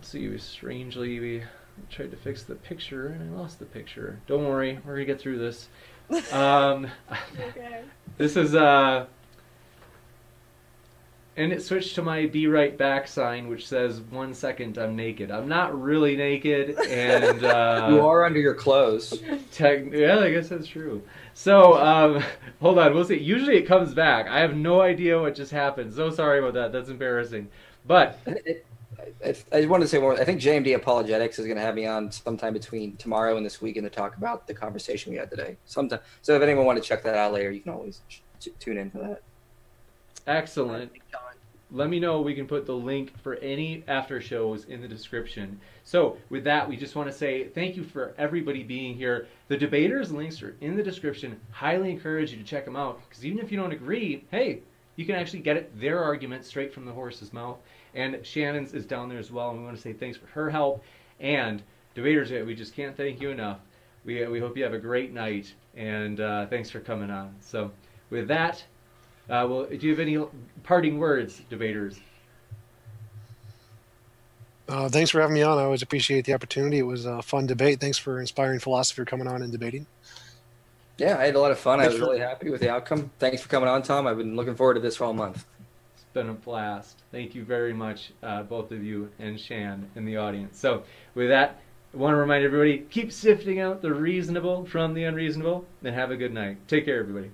strangely, we tried to fix the picture and I lost the picture. Don't worry, we're gonna get through this. Okay. This is and it switched to my be right back sign, which says 1 second I'm naked. I'm not really naked, and you are under your clothes. Yeah, I guess that's true. So hold on, we'll see. Usually it comes back. I have no idea what just happened. So sorry about that. That's embarrassing. But I wanted to say more. I think JMD Apologetics is going to have me on sometime between tomorrow and this weekend to talk about the conversation we had today. Sometime. So if anyone want to check that out later, you can always tune in for that. Excellent. Let me know. We can put the link for any after shows in the description. So with that, we just want to say thank you for everybody being here. The debaters' links are in the description. Highly encourage you to check them out, because even if you don't agree, hey, you can actually get their argument straight from the horse's mouth. And Shannon's is down there as well, and we want to say thanks for her help. And debaters, we just can't thank you enough. We hope you have a great night, and thanks for coming on. So with that, do you have any parting words, debaters? Thanks for having me on. I always appreciate the opportunity. It was a fun debate. Thanks for inspiring philosopher coming on and debating. Yeah, I had a lot of fun. I was really happy with the outcome. Thanks for coming on, Tom. I've been looking forward to this for all month. been a blast. Thank you very much, both of you and Shan in the audience. So with that, I want to remind everybody, keep sifting out the reasonable from the unreasonable, and have a good night. Take care, everybody.